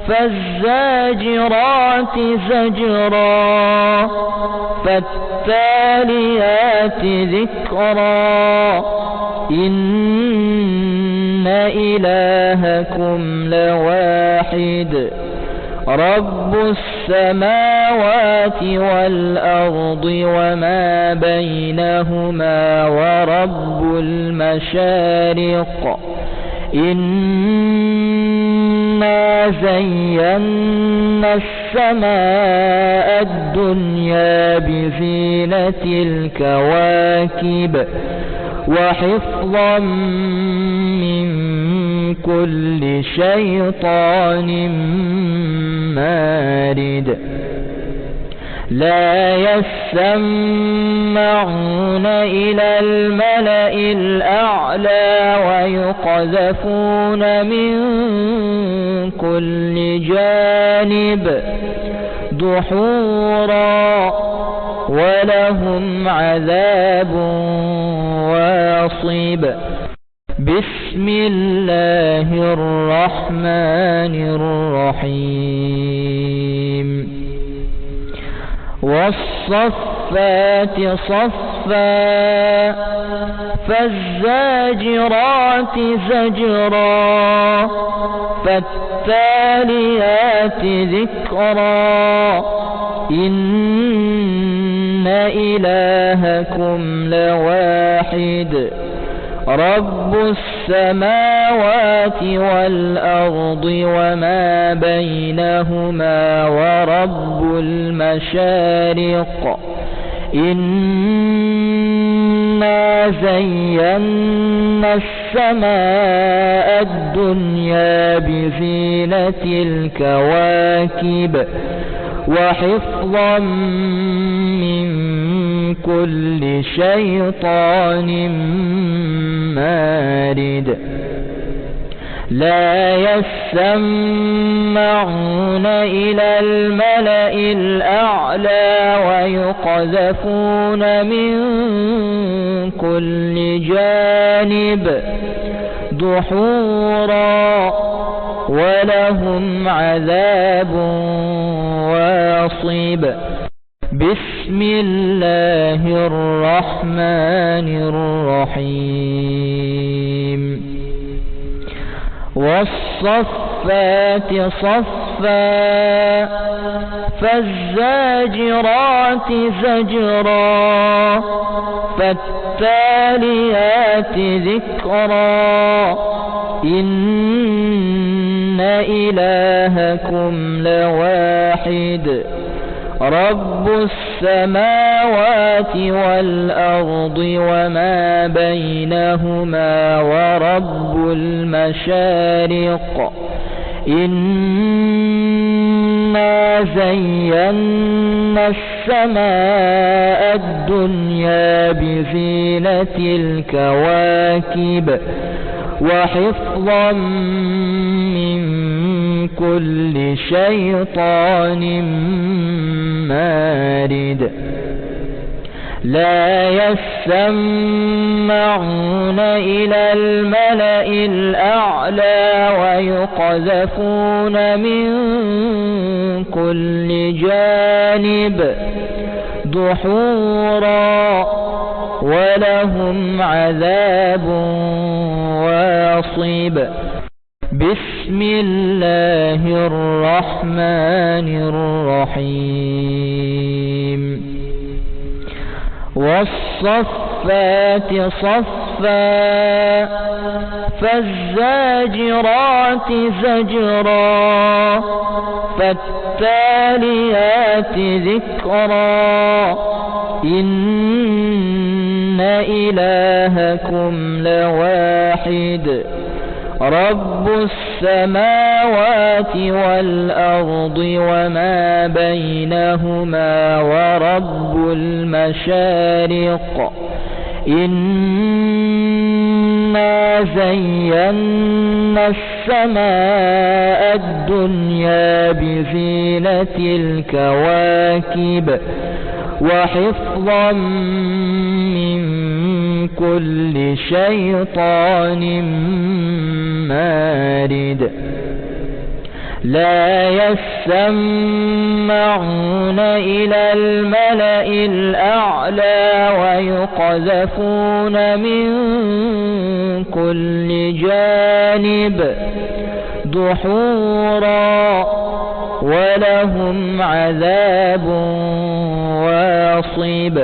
فالزاجرات زجرا فالتاليات ذكرا إن إلهكم لواحد رب السماوات والأرض وما بينهما ورب المشارق إنا إنا زينا السماء الدنيا بزينة الكواكب وحفظا من كل شيطان مارد لا يسمعون إلى الملأ الأعلى ويقذفون من كل جانب دحورا ولهم عذاب واصب بسم الله الرحمن الرحيم والصفات صفا فالزاجرات زجرا فالتاليات ذكرا إن إلهكم لواحد رب السماوات والأرض وما بينهما ورب المشارق إنا زينا السماء الدنيا بزينة الكواكب وحفظا من كل شيطان مارد لا يسمعون إلى الملأ الأعلى ويقذفون من كل جانب دحورا ولهم عذاب واصب بسم الله الرحمن الرحيم والصفات صفا فالزاجرات زجرا فالتاليات ذكرا إن إلهكم لواحد رب السماوات والأرض وما بينهما ورب المشارق إنا زينا السماء الدنيا بزينة الكواكب وحفظا من كل شيطان مارد لا يسمعون إلى الملأ الأعلى ويقذفون من كل جانب دحورا ولهم عذاب واصب بسم الله الرحمن الرحيم والصفات صفا فالزاجرات زجرا فالتاليات ذكرا إن إلهكم لواحد رب السماوات والأرض وما بينهما ورب المشارق إنا زينا السماء الدنيا بزينة الكواكب وحفظا من كل شيطان مارد لا يسمعون إلى الملأ الأعلى ويقذفون من كل جانب دحورا ولهم عذاب واصب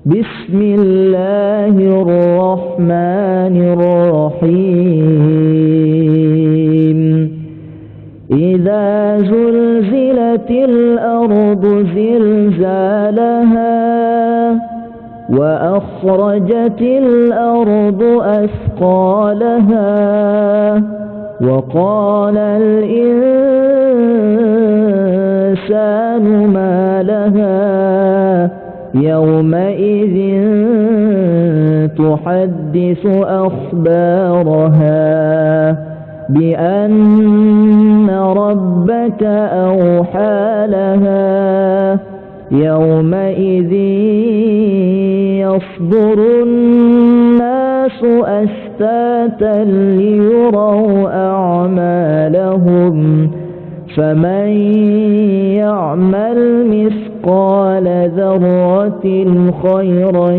بسم الله الرحمن الرحيم زلزلت الأرض زلزالها وأخرجت الأرض أثقالها وقال الإنسان ما لها يومئذ تحدث أخبارها بأن ربك أوحى لها يومئذ يصدر الناس أشتاتا ليروا أعمالهم فمن يعمل مثقال ذرة خيرا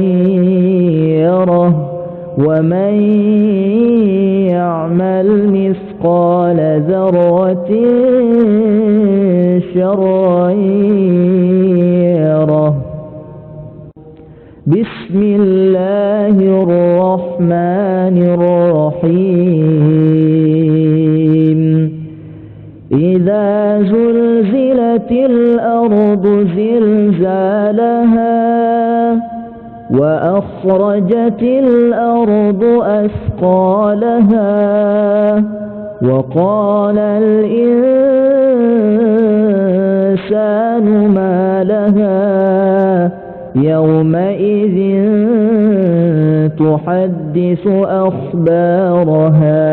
يره ومن يعمل مثقال ذرة شرا يره. بسم الله الرحمن الرحيم. إذا زلزلت الأرض زلزالها وأخرجت الأرض أثقالها وقال الإنسان ما لها يومئذ تحدث أخبارها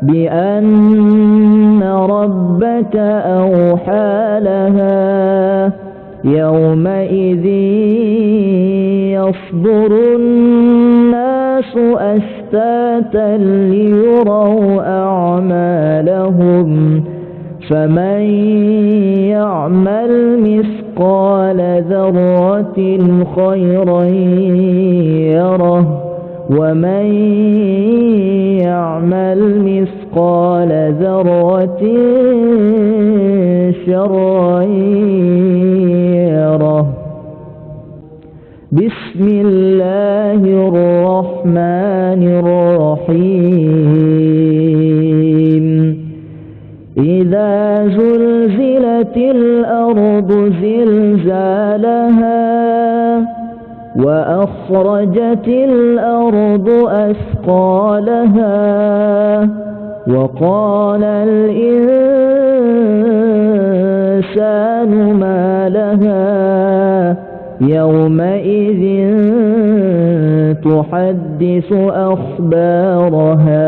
بأن ربك أوحى لها يومئذ يصدر الناس أشتاتا ليروا أعمالهم فمن يعمل مثقال ذرة خيرا يره ومن يعمل مثقال ذرة شرا يره. بسم الله الرحمن الرحيم. إذا زلزلت الأرض زلزالها وأخرجت الأرض أثقالها وقال الإنسان ما لها يومئذ تحدث أخبارها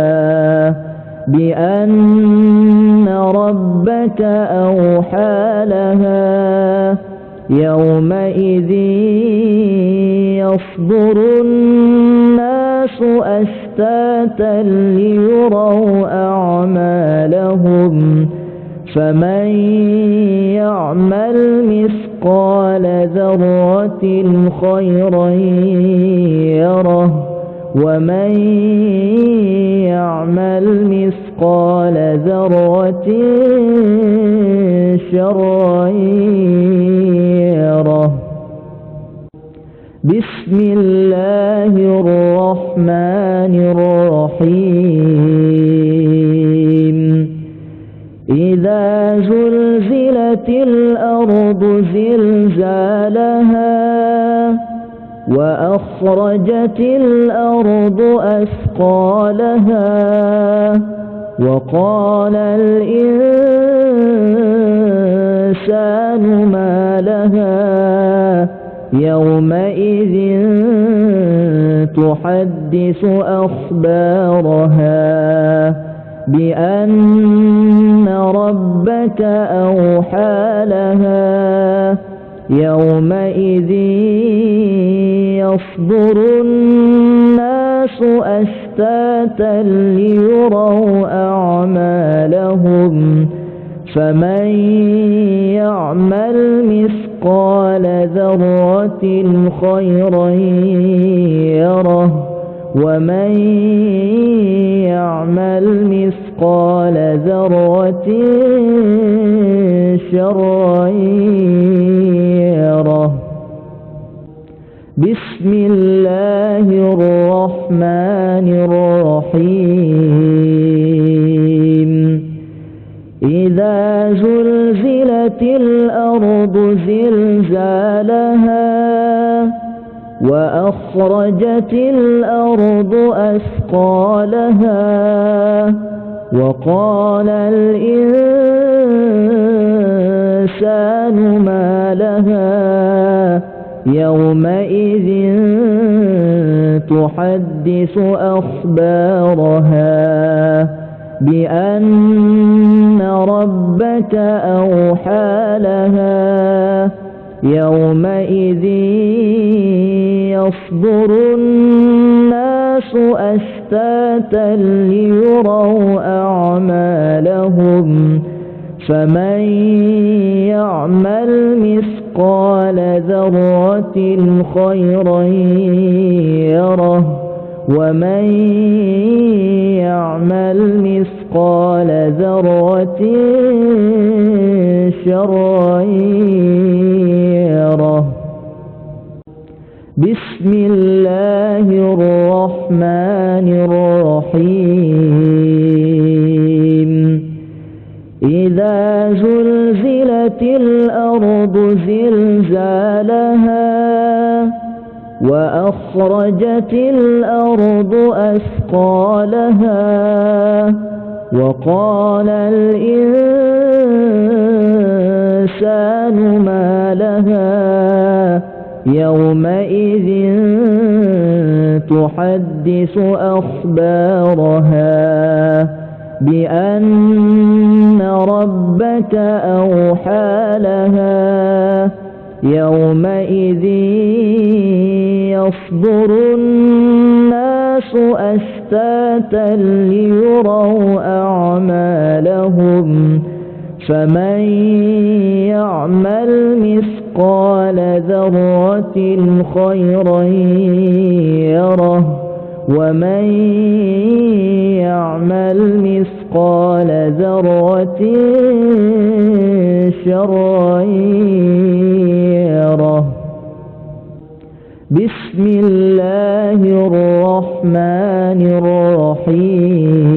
بأن ربك أوحى لها يومئذ يصدر الناس أشتاتا ليروا أعمالهم فمن يعمل مثقال ذرة خيرا يره ومن يعمل مثقال ذرة شرا يره. بسم الله الرحمن الرحيم. إذا زلزلت الأرض زلزالها وأخرجت الأرض أثقالها وقال الإنسان ما لها يومئذ تحدث أخبارها بأن ربك أوحى لها يومئذ يصدر الناس أشتاتا ليروا أعمالهم فمن يعمل مثقال ذرة خيرا يره ومن يعمل مثقال ذرة شرا يره. بسم الله الرحمن الرحيم. إذا زلزلت الأرض زلزالها وأخرجت الأرض أثقالها وقال الإنسان ما لها يومئذ تحدث أخبارها بأن ربك أوحى لها يومئذ يصدر الناس أشتاتا ليروا أعمالهم فمن يعمل مثقال ذرة خيرا يره ومن يعمل مثقال ذرة شرا يره. بسم الله الرحمن الرحيم. إذا زلزلت الأرض زلزالها وأخرجت الأرض أثقالها وقال الإنسان ما لها يومئذ تحدث أخبارها بأن ربك أوحى لها يومئذ يصدر الناس أشتاتا ليروا أعمالهم فمن يعمل مثقال ذرة خيرا يره ومن يعمل مثقال ذرة شرا يره. بسم الله الرحمن الرحيم.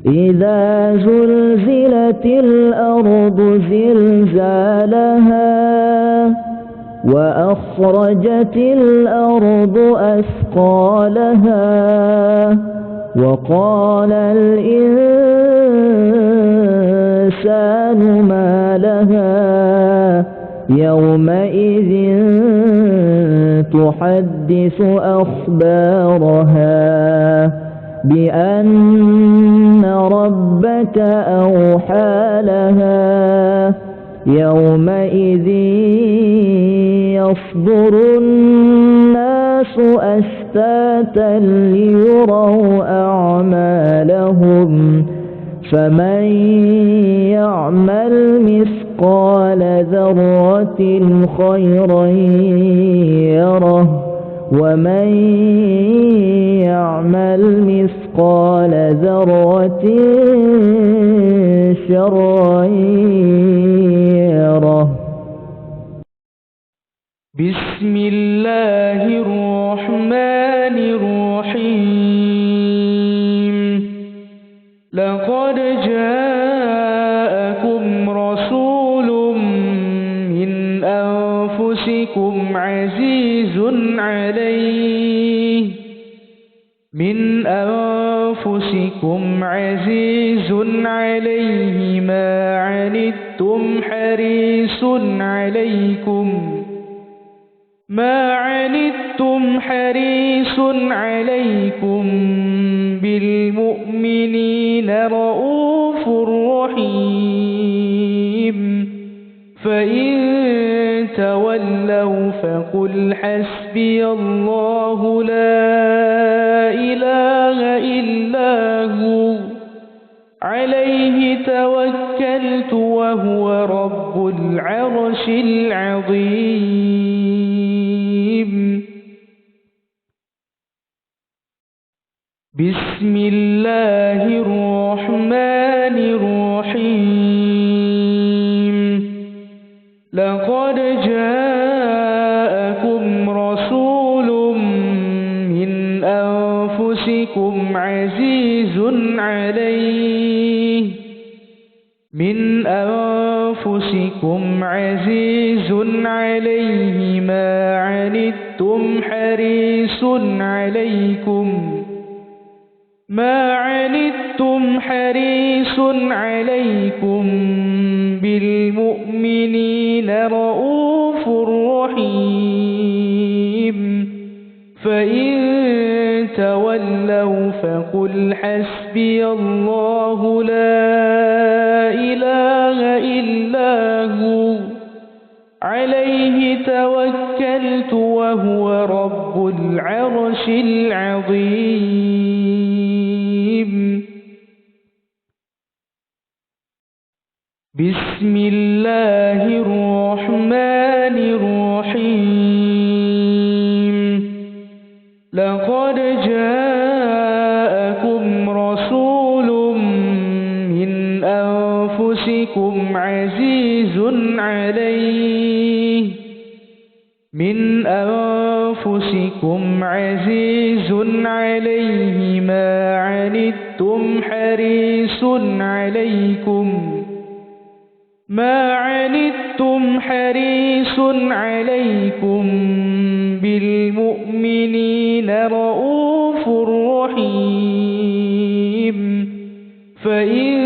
إذا زلزلت الأرض زلزالها وأخرجت الأرض أثقالها وقال الإنسان ما لها يومئذ تحدث أخبارها بأن ربك أوحى لها يومئذ يصدر الناس أشتاتا ليروا أعمالهم فمن يعمل مثقال ذرة خيرا يره ومن يعمل مثقال ذرة شرا يره. بسم الله الرحمن الرحيم. لقد جاءكم رسول من أنفسكم عزيز عليه ما عنتم حريص عليكم بالمؤمنين رؤوف رحيم. فإن تولوا فقل حسبي الله لا إله إلا هو عليه توكلت وهو رب العرش العظيم. بسم الله الرحمن الرحيم. لقد جاءكم رسول من أنفسكم أنفسكم عزيز عليه ما عنتم حريص عليكم بالمؤمنين رؤوف رحيم فإن تولوا فقل حسبي الله لا إله إلا هو عليه توكلت وهو رب العرش العظيم. بسم الله الرحمن الرحيم. لقد جاءكم رسول من أنفسكم عزيز عليه ما عنتم حريص عليكم بالمؤمنين رؤوف رحيم فإن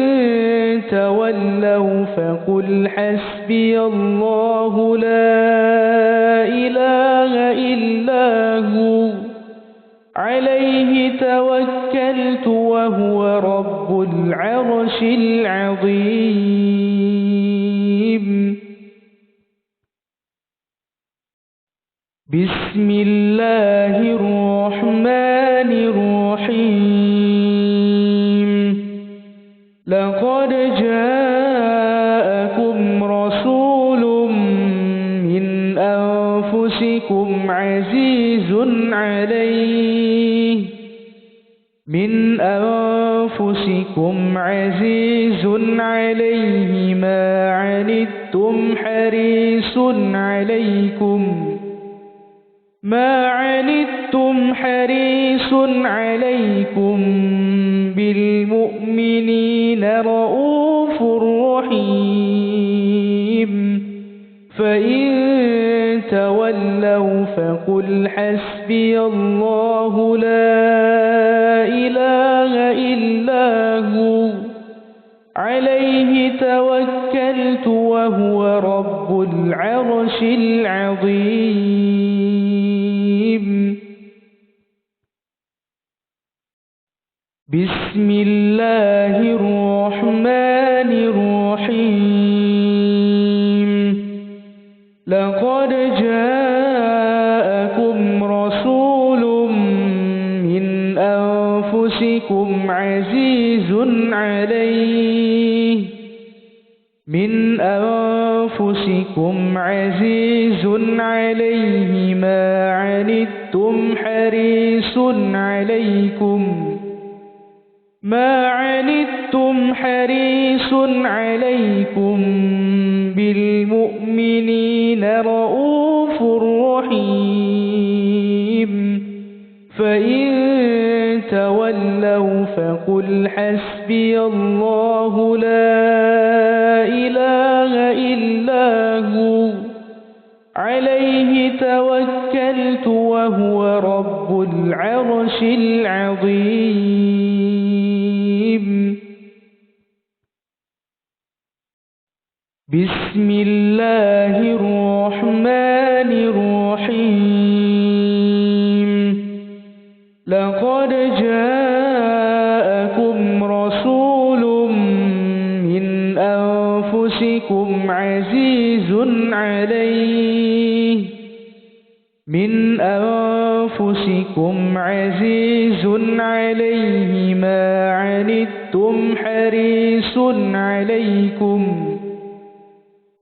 تولوا فقل حسبي الله لا إله إلا هو عليه توكلت وهو رب العرش العظيم. بسم الله الرحمن الرحيم. لقد جاءكم رسول من أنفسكم عزيز عليه ما عنتم حريص عليكم بالمؤمنين رؤوف رحيم فإن تولوا فقل حسبي الله لا إله إلا هو عليه توكلت وهو رب العرش العظيم. بسم الله الرحمن الرحيم. لقد جاءكم رسول من أنفسكم عزيز عليه ما عنتم حريص عليكم بالمؤمنين رؤوف رحيم فإن تولوا فقل حسبي الله لا إله إلا هو عليه توكلت وهو رب العرش العظيم. بسم الله الرحمن الرحيم. لقد جاءكم رسول من أنفسكم عزيز عليه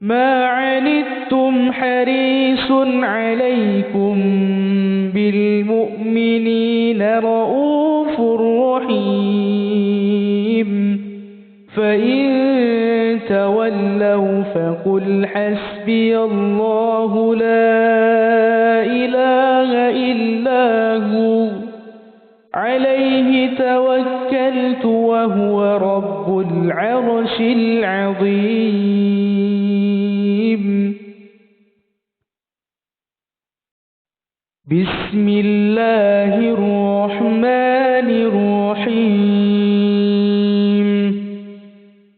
ما عنتم حريص عليكم بالمؤمنين رؤوف رحيم فإن تولوا فقل حسبي الله لا إله إلا هو عليه توكلت وهو رب العرش العظيم بسم الله الرحمن الرحيم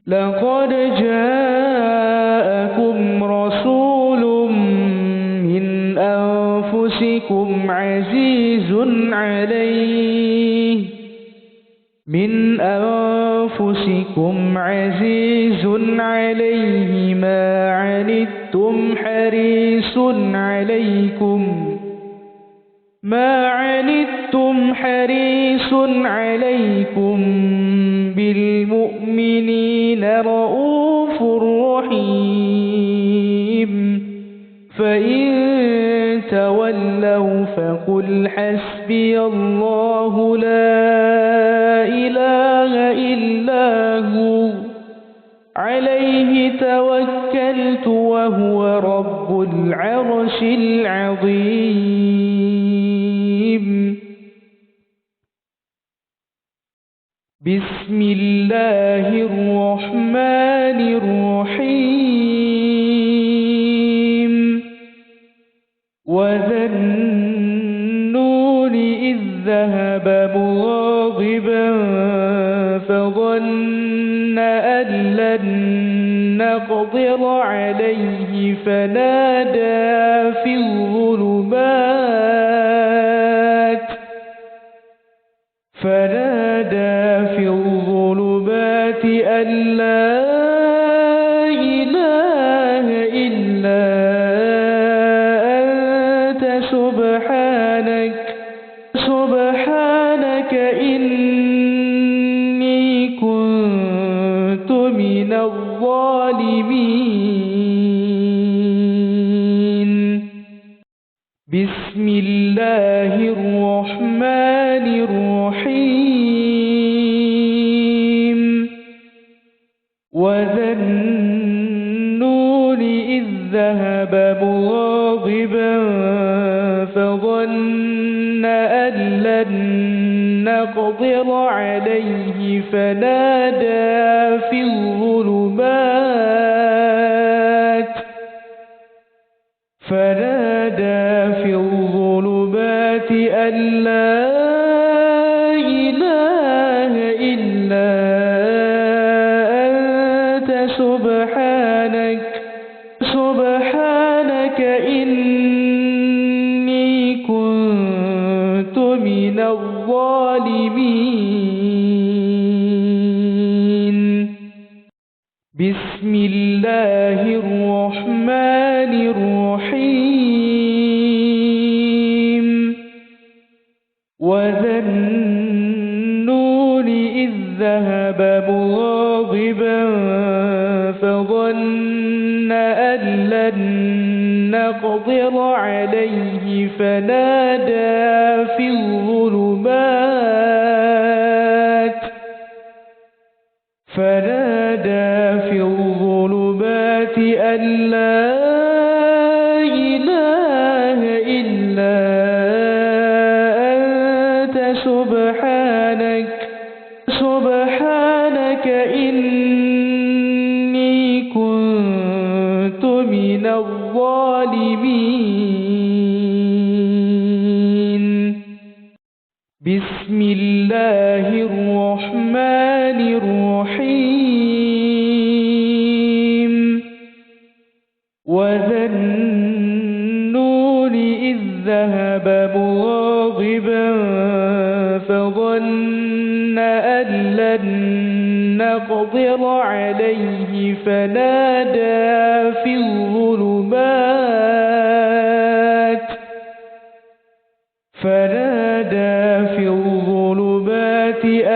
لقد جاءكم رسول من أنفسكم عزيز عليه ما عنتم حريص عليكم بالمؤمنين رؤوف رحيم فإن تولوا فقل حسبي الله لا إله إلا هو عليه توكلت وهو رب العرش العظيم بسم الله الرحمن الرحيم وذا النون إذ ذهب مغاضبا فظن أن لن نقدر عليه فنادى في الظلمات أن لا إله إلا أنت سبحانك إني كنت من الظالمين بسم الله الرحمن الرحيم وذا النون إذ ذهب مغاضبا فظن أن لن نقدر عليه فنادى في الظلمات أن لا إله إلا أنت سبحانك إني كنت من الظالمين بسم الله الرحمن الرحيم وذا النون إذ ذهب مغاضبا فظن أن لن نقدر عليه فنادى في الظلمات أن لا إله إلا أنت سبحانك إني كنت من الظالمين بسم الله الرحمن الرحيم وذا النون إذ ذهب مغاضبا فظن أن لن نقدر عليه فنادى في الظلمات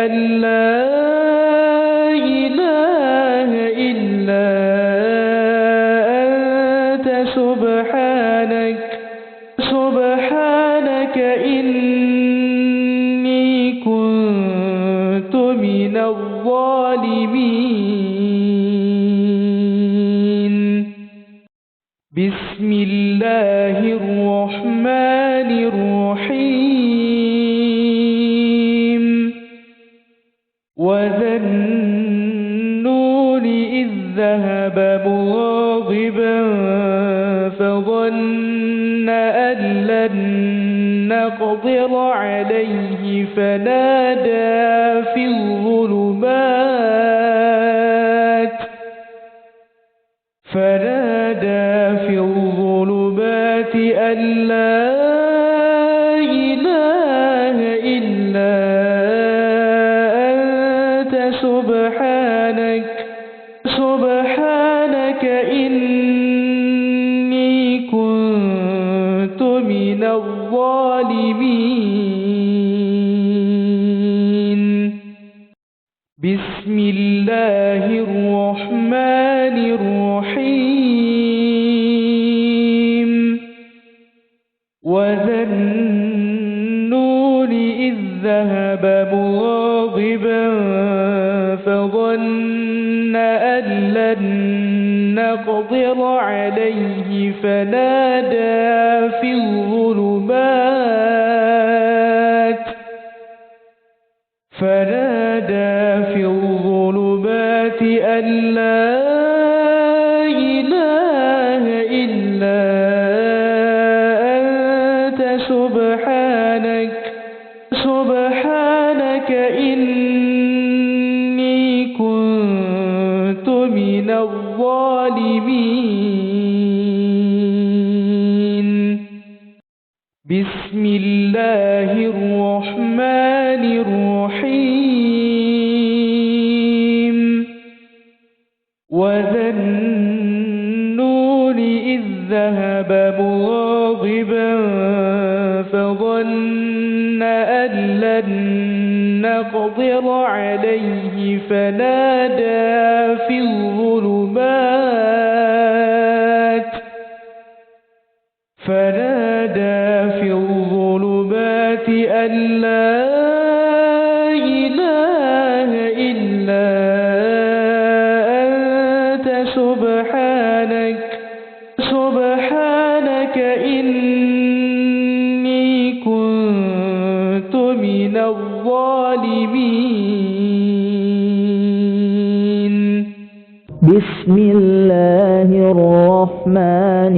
أن لا إله إلا أنت سبحانك إني كنت من الظالمين بسم الله الرحمن الرحيم وذا النون إذ ذهب مغاضبا فظن أن لن نقدر عليه فنادى في الظلمات أن لا إله إلا أنت سبحانك إني كنت من الظالمين. بسم الله الرحمن الرحيم. وذا النون إذ ذهب مغاضبا فظن أن لن نقدر عليه فنادى في الظلمات أن لا إله إلا أنت سبحانك إني كنت من الظالمين. بسم الله الرحمن الرحيم. وذا النون إذ ذهب مغاضبا فظن أن لن نقدر عليه فنادى في الظلمات أن لا إله إلا أنت سبحانك إني كنت من الظالمين. بسم الله الرحمن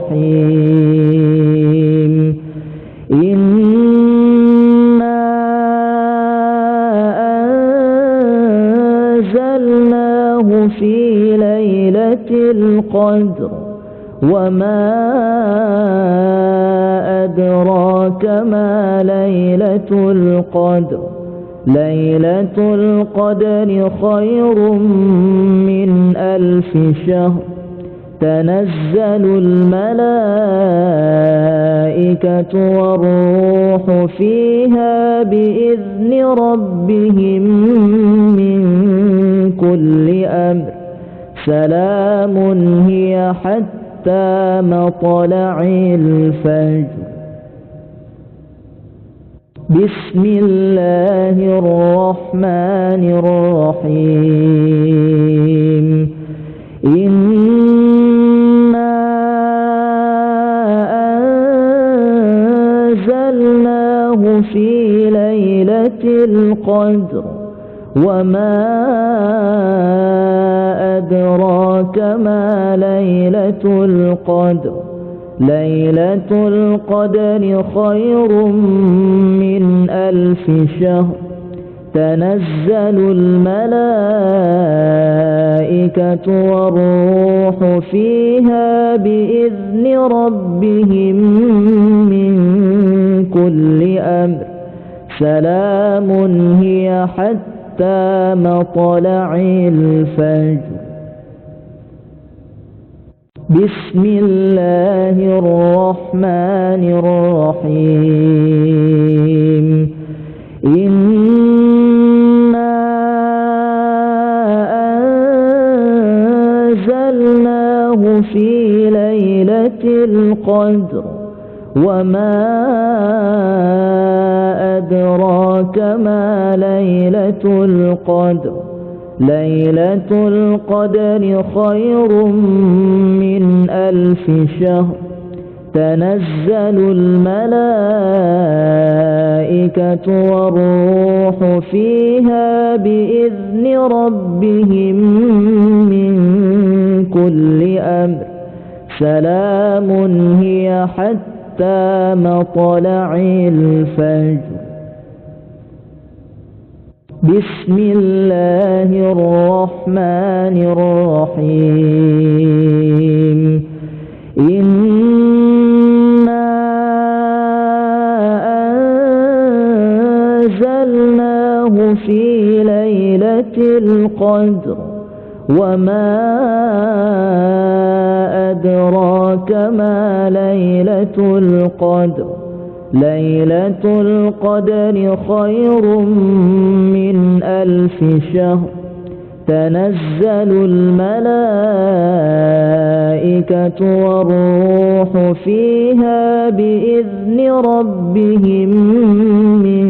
الرحيم. إنا أنزلناه في ليلة القدر وما أدراك ما ليلة القدر. ليلة القدر خير من 1000 شهر. تنزل الملائكة والروح فيها بإذن ربهم من كل أمر. سلام هي حتى مطلع الفجر. بسم الله الرحمن الرحيم. إنا أنزلناه في ليلة القدر وما أدراك ما ليلة القدر. ليلة القدر خير من 1000 شهر. تنزل الملائكة والروح فيها بإذن ربهم من كل أمر. سلام هي حتى مطلع الفجر. بسم الله الرحمن الرحيم. إنا أنزلناه في ليلة القدر وما أدراك ما ليلة القدر. ليلة القدر خير من 1000 شهر. تنزل الملائكة والروح فيها بإذن ربهم من كل أمر سلام هي حتى مطلع الفجر. بسم الله الرحمن الرحيم. إنا أنزلناه في ليلة القدر وما أدراك ما ليلة القدر. ليلة القدر خير من 1000 شهر. تنزل الملائكة والروح فيها بإذن ربهم من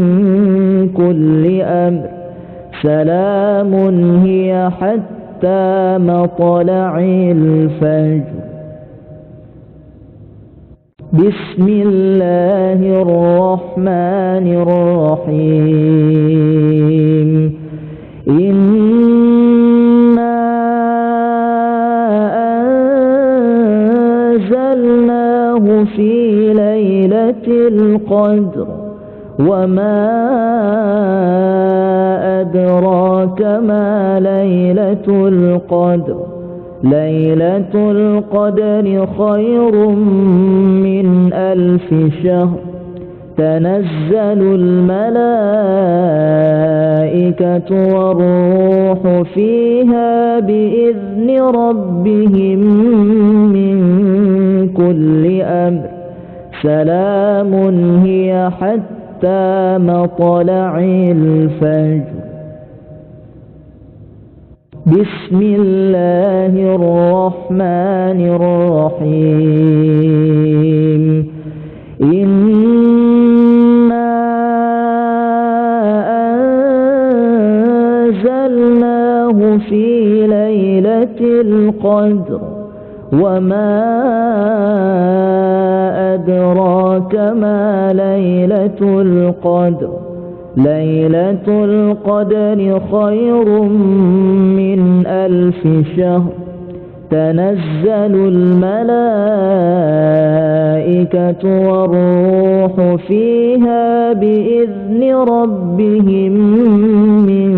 كل أمر سلام هي حتى مطلع الفجر. بسم الله الرحمن الرحيم. إنا أنزلناه في ليلة القدر وما أدراك ما ليلة القدر. ليلة القدر خير من 1000 شهر. تنزل الملائكة والروح فيها بإذن ربهم من كل أمر سلام هي حتى مطلع الفجر. بسم الله الرحمن الرحيم. إنا أنزلناه في ليلة القدر وما أدراك ما ليلة القدر. ليلة القدر خير من 1000 شهر. تنزل الملائكة والروح فيها بإذن ربهم من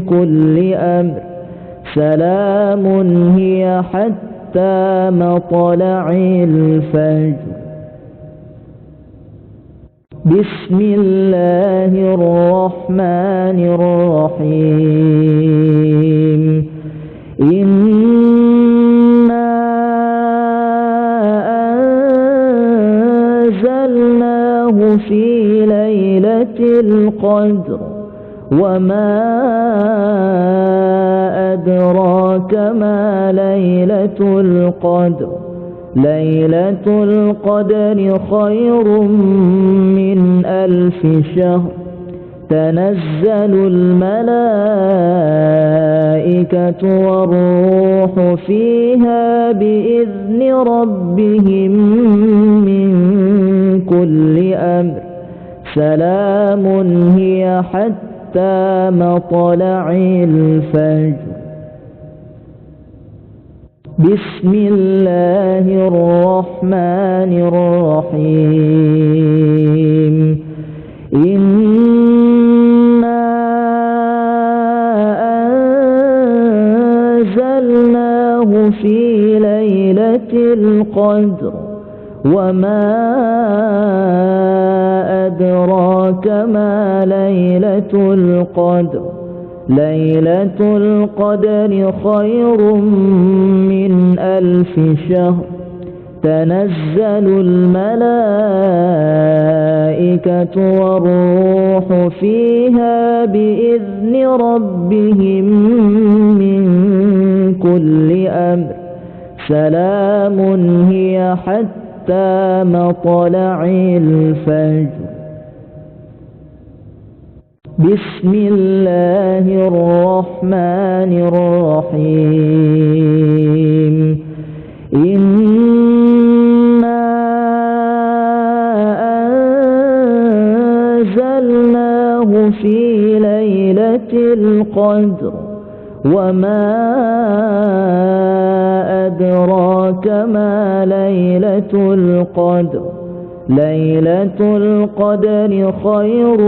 كل أمر سلام هي حتى مطلع الفجر. بسم الله الرحمن الرحيم. إنا أنزلناه في ليلة القدر وما أدراك ما ليلة القدر. ليلة القدر خير من 1000 شهر. تنزل الملائكة والروح فيها بإذن ربهم من كل أمر سلام هي حتى مطلع الفجر. بسم الله الرحمن الرحيم. إنا أنزلناه في ليلة القدر وما أدراك ما ليلة القدر. ليلة القدر خير من 1000 شهر. تنزل الملائكة والروح فيها بإذن ربهم من كل أمر سلام هي حتى مطلع الفجر. بسم الله الرحمن الرحيم. إنا ليلة القدر وما أدراك ما ليلة القدر ليلة القدر خير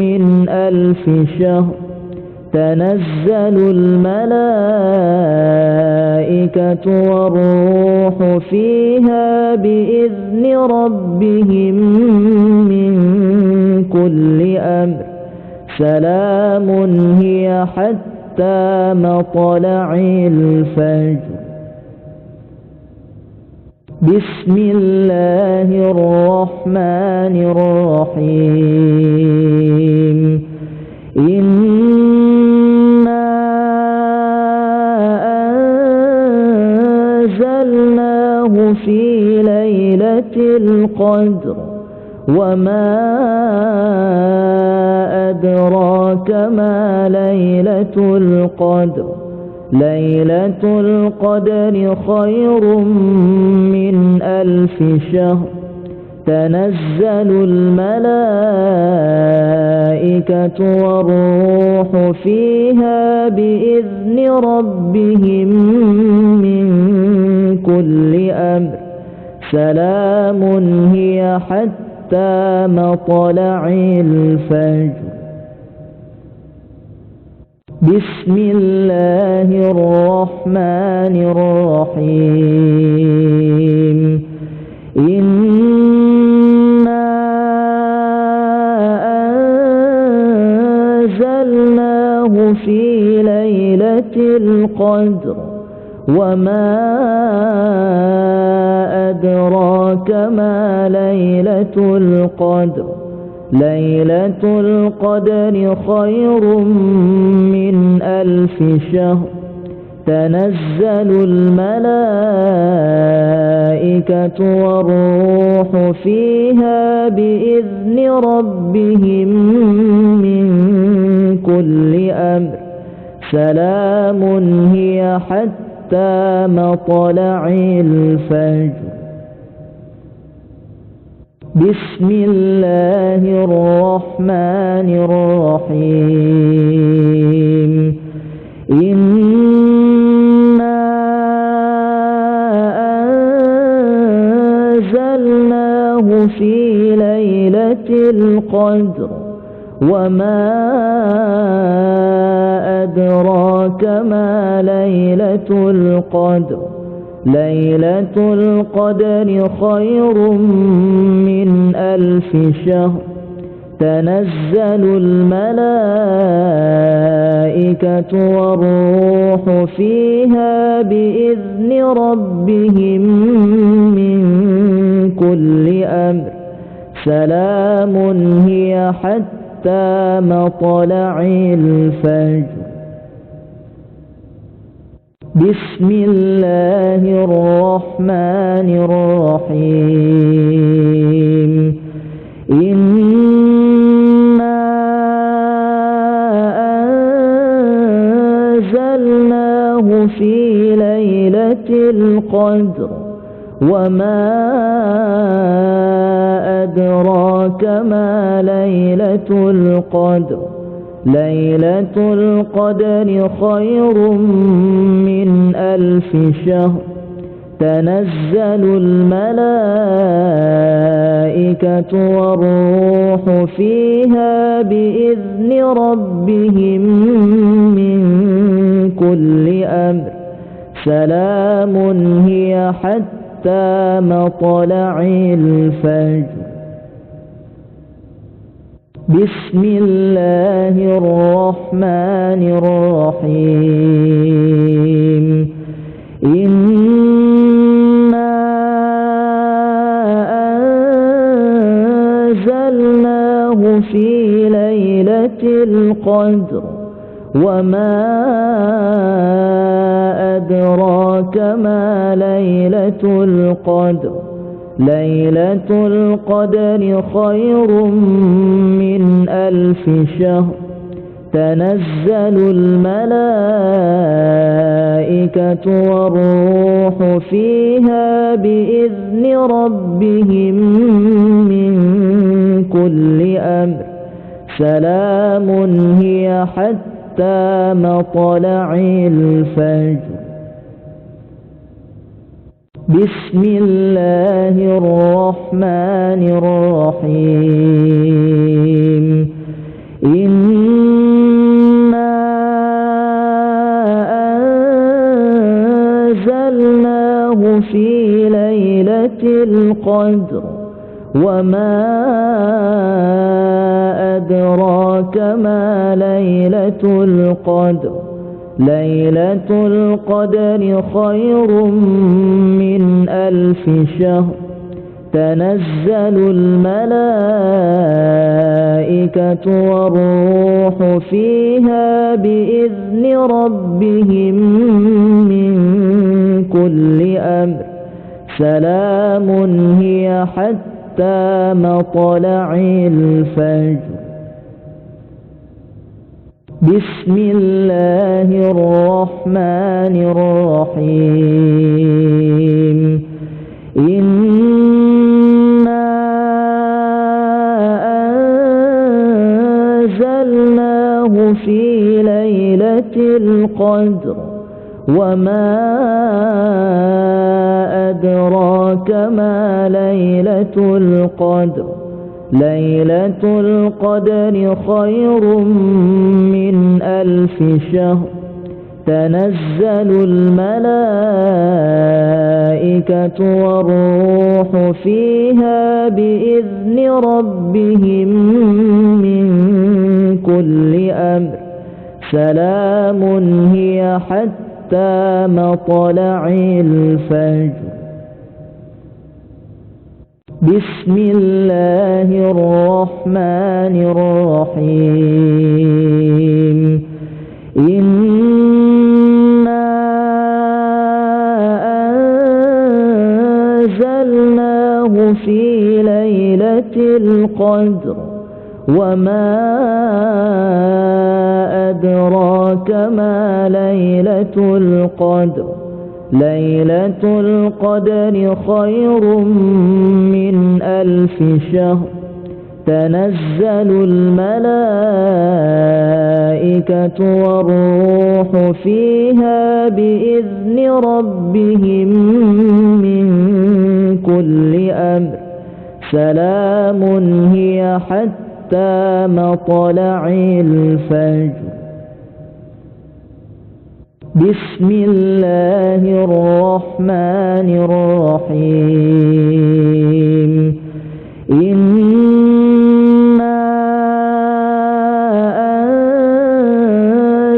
من 1000 شهر تنزل الملائكة والروح فيها بإذن ربهم من كل أمر سلام هي حتى مطلع الفجر. بسم الله الرحمن الرحيم. إنا أنزلناه في ليلة القدر وما أدراك ما ليلة القدر ليلة القدر خير من 1000 شهر تنزل الملائكة والروح فيها بإذن ربهم من كل أمر سلام هي حتى مطلع الفجر. بسم الله الرحمن الرحيم. إنا أنزلناه في ليلة القدر وما أدراك ما ليلة القدر ليلة القدر خير من 1000 شهر تنزل الملائكة والروح فيها بإذن ربهم من كل أمر سلام هي حتى مطلع الفجر. بسم الله الرحمن الرحيم. إنا أنزلناه في ليلة القدر وما أدراك ما ليلة القدر ليلة القدر خير من 1000 شهر تنزل الملائكة والروح فيها بإذن ربهم من كل أمر سلام هي حتى مطلع الفجر. بسم الله الرحمن الرحيم. إنا أنزلناه في ليلة القدر وما أدراك ما ليلة القدر ليلة القدر خير من 1000 شهر تنزل الملائكة والروح فيها بإذن ربهم من كل أمر سلام هي حتى مطلع الفجر. بسم الله الرحمن الرحيم. إنا أنزلناه في ليلة القدر وما أدراك ما ليلة القدر ليلة القدر خير من 1000 شهر تنزل الملائكة والروح فيها بإذن ربهم من كل أمر سلام هي حتى مطلع الفجر. بسم الله الرحمن الرحيم. إنا أنزلناه في ليلة القدر وما أدراك ما ليلة القدر. ليلة القدر خير من 1000 شهر. تنزل الملائكة والروح فيها بإذن ربهم من كل أمر. سلام هي حتى مطلع الفجر. بسم الله الرحمن الرحيم. إنا أنزلناه في ليلة القدر وما أدراك ما ليلة القدر. ليلة القدر خير من 1000 شهر. تنزل الملائكة والروح فيها بإذن ربهم من كل أمر. سلام هي حتى مطلع الفجر. بسم الله الرحمن الرحيم. إنا أنزلناه في ليلة القدر وما أدراك ما ليلة القدر. ليلة القدر خير من 1000 شهر. تنزل الملائكة والروح فيها بإذن ربهم من كل أمر. سلام هي حتى مطلع الفجر. بسم الله الرحمن الرحيم. إنا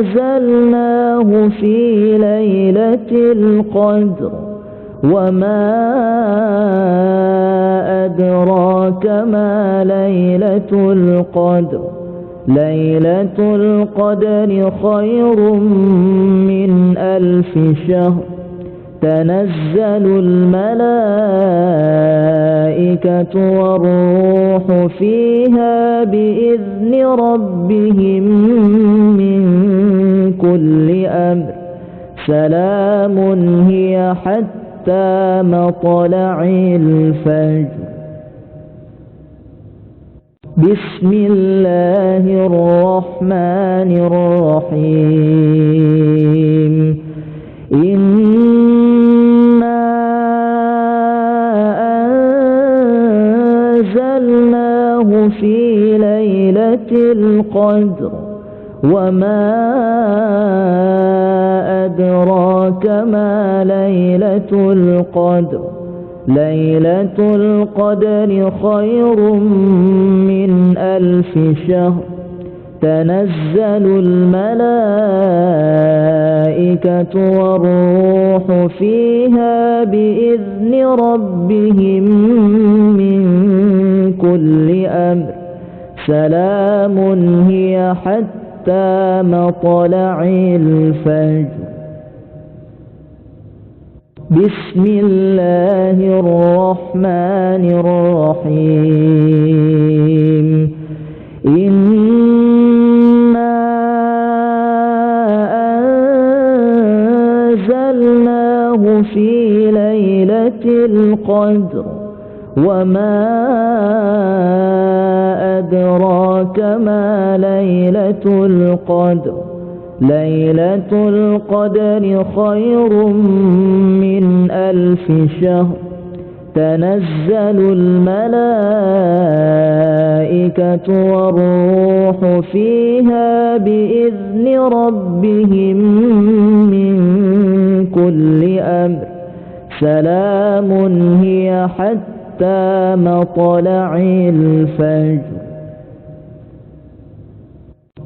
أنزلناه في ليلة القدر وما أدراك ما ليلة القدر. ليلة القدر خير من 1000 شهر. تنزل الملائكة والروح فيها بإذن ربهم من كل أمر. سلام هي حتى مطلع الفجر. بسم الله الرحمن الرحيم. إنا أنزلناه في ليلة القدر وما أدراك ما ليلة القدر. ليلة القدر خير من 1000 شهر. تنزل الملائكة والروح فيها بإذن ربهم من كل أمر. سلام هي حتى مطلع الفجر. بسم الله الرحمن الرحيم. إنا أنزلناه في ليلة القدر وما أدراك ما ليلة القدر ليلة القدر خير من 1000 شهر تنزل الملائكة والروح فيها بإذن ربهم من كل أمر سلام هي حتى مطلع الفجر.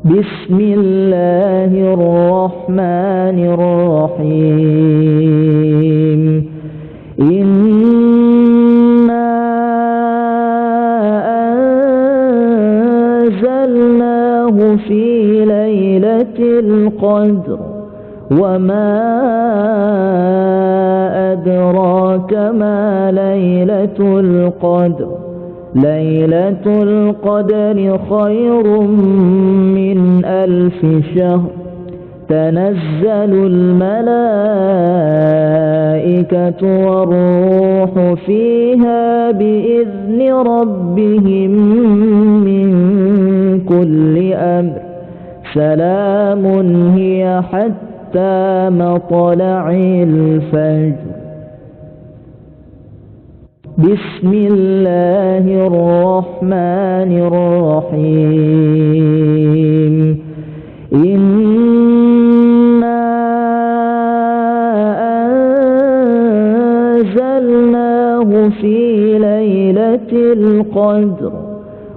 بسم الله الرحمن الرحيم. إنا أنزلناه في ليلة القدر وما أدراك ما ليلة القدر ليلة القدر خير من 1000 شهر تنزل الملائكة والروح فيها بإذن ربهم من كل أمر سلام هي حتى مطلع الفجر. بسم الله الرحمن الرحيم. إنا أنزلناه في ليلة القدر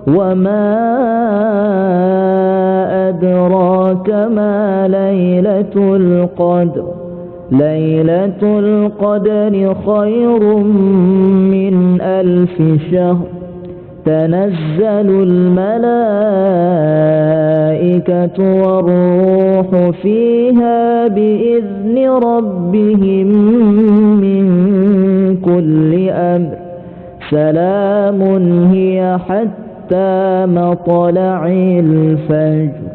وما أدراك ما ليلة القدر ليلة القدر خير من 1000 شهر تنزل الملائكة والروح فيها بإذن ربهم من كل أمر سلام هي حتى مطلع الفجر.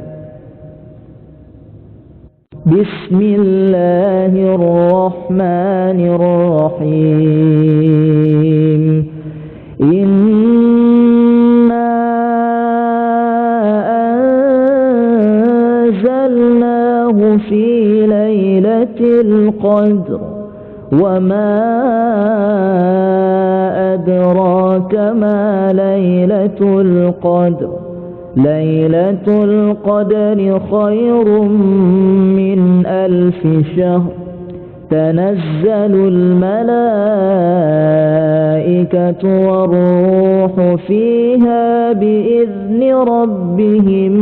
بسم الله الرحمن الرحيم. إنا أنزلناه في ليلة القدر وما أدراك ما ليلة القدر ليلة القدر خير من 1000 شهر تنزل الملائكة والروح فيها بإذن ربهم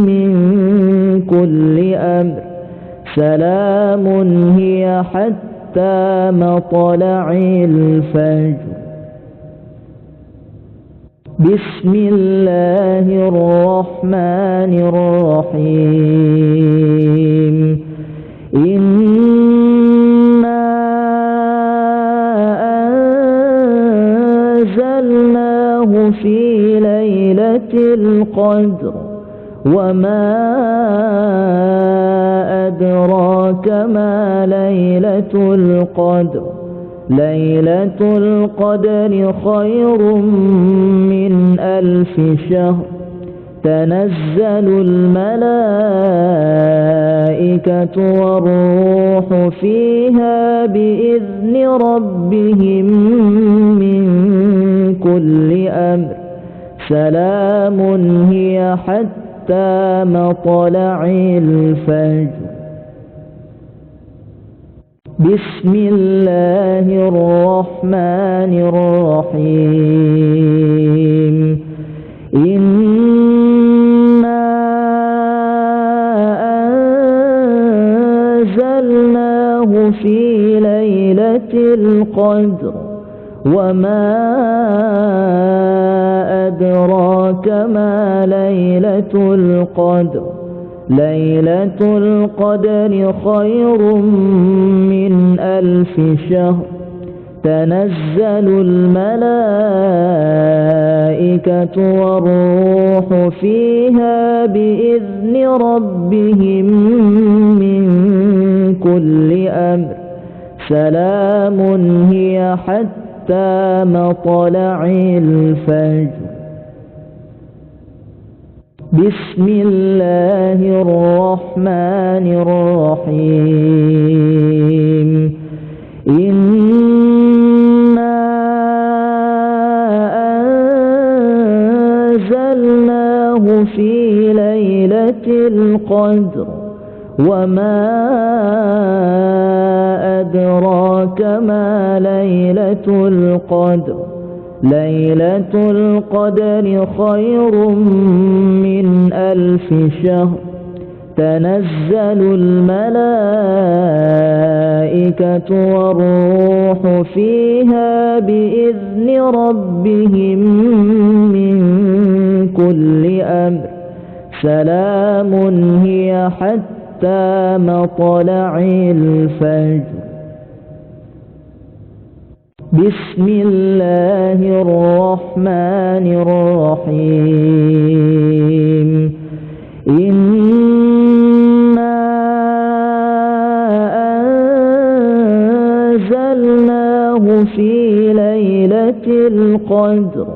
من كل أمر سلام هي حتى مطلع الفجر. بسم الله الرحمن الرحيم. إنا أنزلناه في ليلة القدر وما أدراك ما ليلة القدر ليلة القدر خير من 1000 شهر تنزل الملائكة والروح فيها بإذن ربهم من كل أمر سلام هي حتى مطلع الفجر. بسم الله الرحمن الرحيم. إنا أنزلناه في ليلة القدر وما أدراك ما ليلة القدر ليلة القدر خير من 1000 شهر تنزل الملائكة والروح فيها بإذن ربهم من كل أمر سلام هي حتى مطلع الفجر. بسم الله الرحمن الرحيم. إنا أنزلناه في ليلة القدر وما أدراك ما ليلة القدر ليلة القدر خير من 1000 شهر تنزل الملائكة والروح فيها بإذن ربهم من كل أمر سلام هي حتى مطلع الفجر. بسم الله الرحمن الرحيم إنا أنزلناه في ليلة القدر وما أدراك ما ليلة القدر ليلة القدر خير من 1000 شهر تنزل الملائكة والروح فيها بإذن ربهم من كل أمر سلام هي حتى مطلع الفجر بسم الله الرحمن الرحيم إنا أنزلناه في ليلة القدر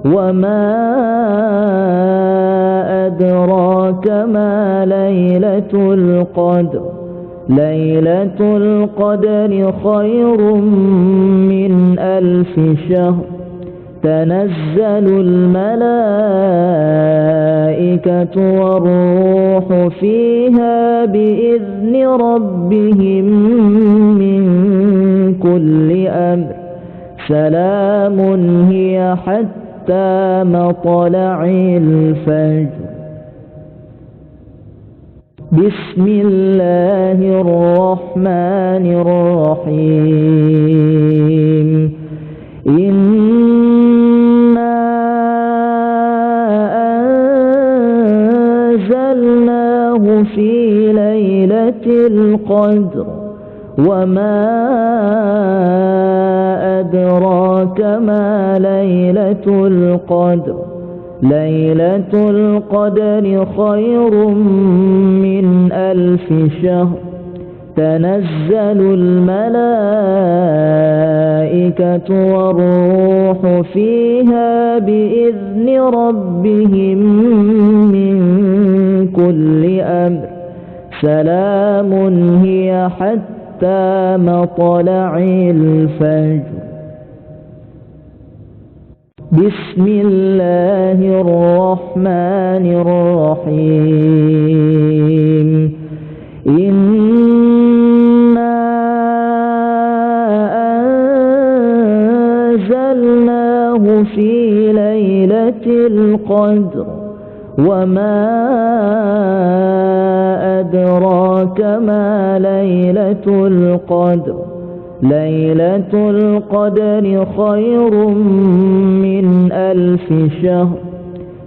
وما أدراك ما ليلة القدر ليلة القدر خير من 1000 شهر تنزل الملائكة والروح فيها بإذن ربهم من كل أمر سلام هي حتى مطلع الفجر بسم الله الرحمن الرحيم إنا أنزلناه في ليلة القدر وما أدراك ما ليلة القدر ليلة القدر خير من 1000 شهر تنزل الملائكة والروح فيها بإذن ربهم من كل أمر سلام هي حتى مطلع الفجر بسم الله الرحمن الرحيم إنا أنزلناه في ليلة القدر وما أدراك ما ليلة القدر ليلة القدر خير من 1000 شهر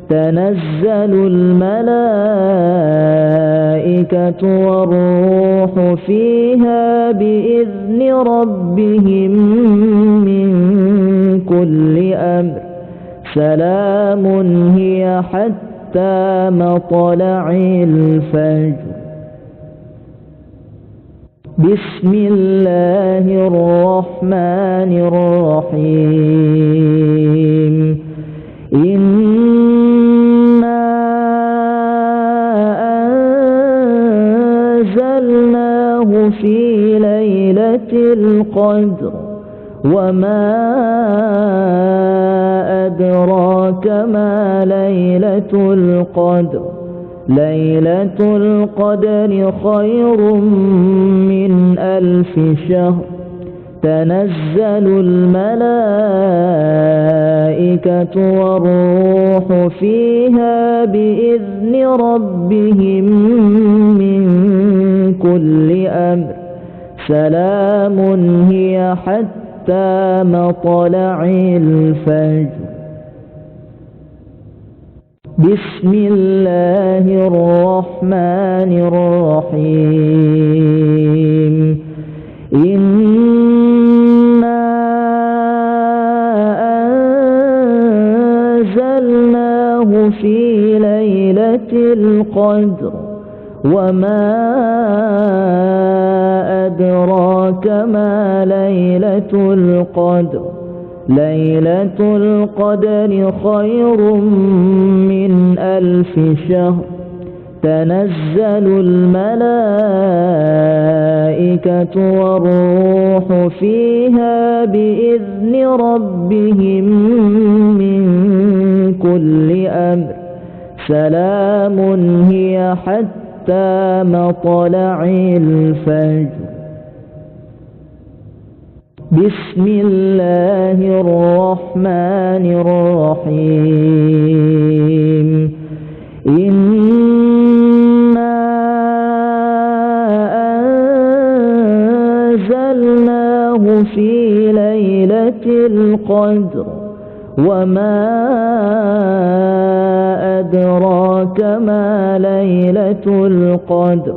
تنزل الملائكة والروح فيها بإذن ربهم من كل أمر سلام هي حتى مطلع الفجر بسم الله الرحمن الرحيم إنا أنزلناه في ليلة القدر وما أدراك ما ليلة القدر ليلة القدر خير من 1000 شهر تنزل الملائكة والروح فيها بإذن ربهم من كل أمر سلام هي حتى مطلع الفجر بسم الله الرحمن الرحيم إنا أنزلناه في ليلة القدر وما أدراك ما ليلة القدر ليلة القدر خير من 1000 شهر تنزل الملائكة والروح فيها بإذن ربهم من كل أمر سلام هي حتى مطلع الفجر. بسم الله الرحمن الرحيم. إنا أنزلناه في ليلة القدر وما أدراك ما ليلة القدر.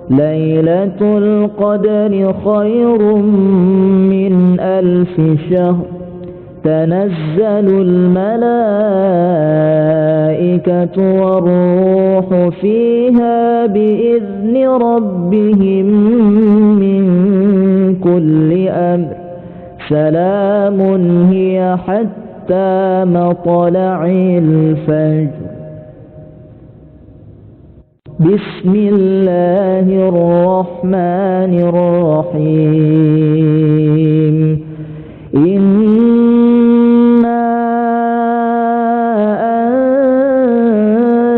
ليلة القدر خير من 1000 شهر تنزل الملائكة والروح فيها بإذن ربهم من كل أمر سلام هي حتى مطلع الفجر. بسم الله الرحمن الرحيم. إنا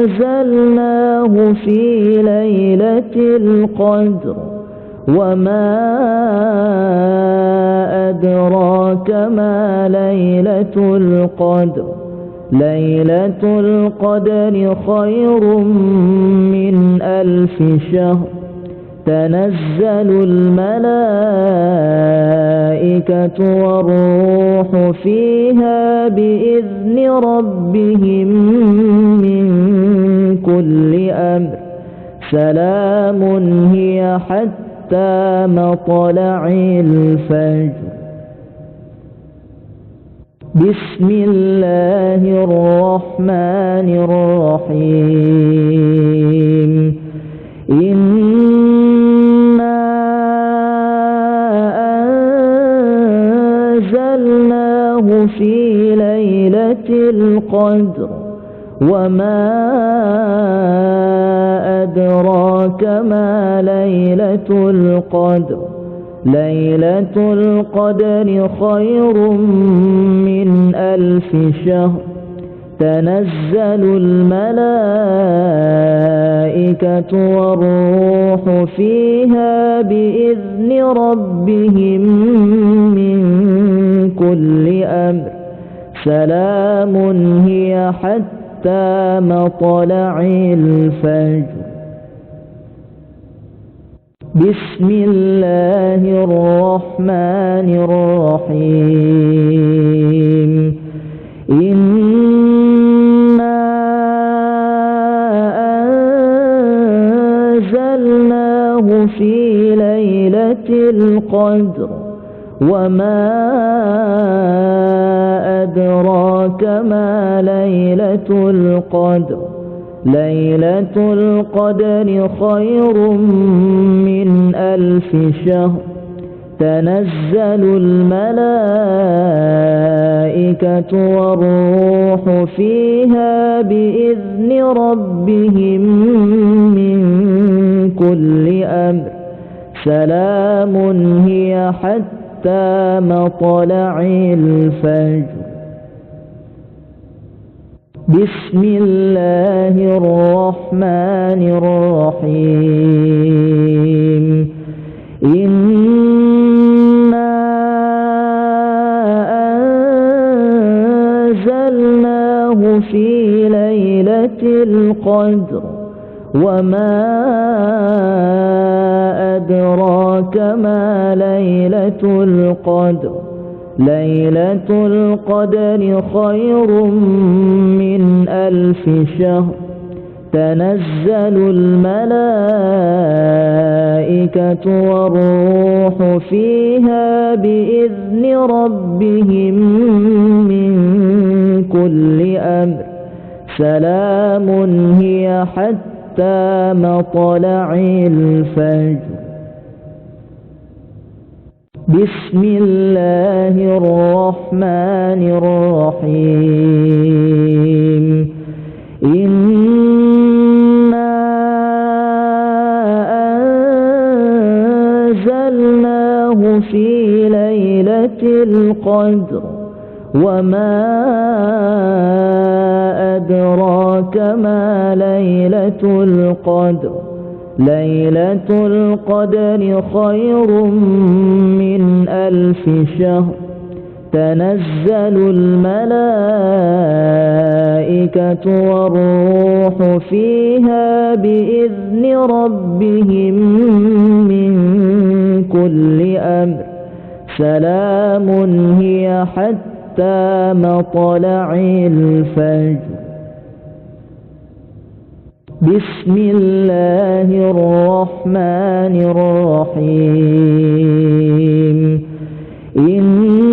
أنزلناه في ليلة القدر وما أدراك ما ليلة القدر. ليلة القدر خير من 1000 شهر تنزل الملائكة والروح فيها بإذن ربهم من كل أمر سلام هي حتى مطلع الفجر. بسم الله الرحمن الرحيم. إنا أنزلناه في ليلة القدر وما أدراك ما ليلة القدر. ليلة القدر خير من 1000 شهر تنزل الملائكة والروح فيها بإذن ربهم من كل أمر سلام هي حتى مطلع الفجر. بسم الله الرحمن الرحيم. إنا أنزلناه في ليلة القدر وما أدراك ما ليلة القدر. ليلة القدر خير من 1000 شهر تنزل الملائكة والروح فيها بإذن ربهم من كل أمر سلام هي حتى مطلع الفجر. بسم الله الرحمن الرحيم. إنا أنزلناه في ليلة القدر وما أدراك ما ليلة القدر. ليلة القدر خير من 1000 شهر تنزل الملائكة والروح فيها بإذن ربهم من كل أمر سلام هي حتى مطلع الفجر. بسم الله الرحمن الرحيم إنا أنزلناه في ليلة القدر وما أدراك ما ليلة القدر ليلة القدر خير من 1000 شهر تنزل الملائكة والروح فيها بإذن ربهم من كل أمر سلام هي حتى مطلع الفجر بسم الله الرحمن الرحيم إنا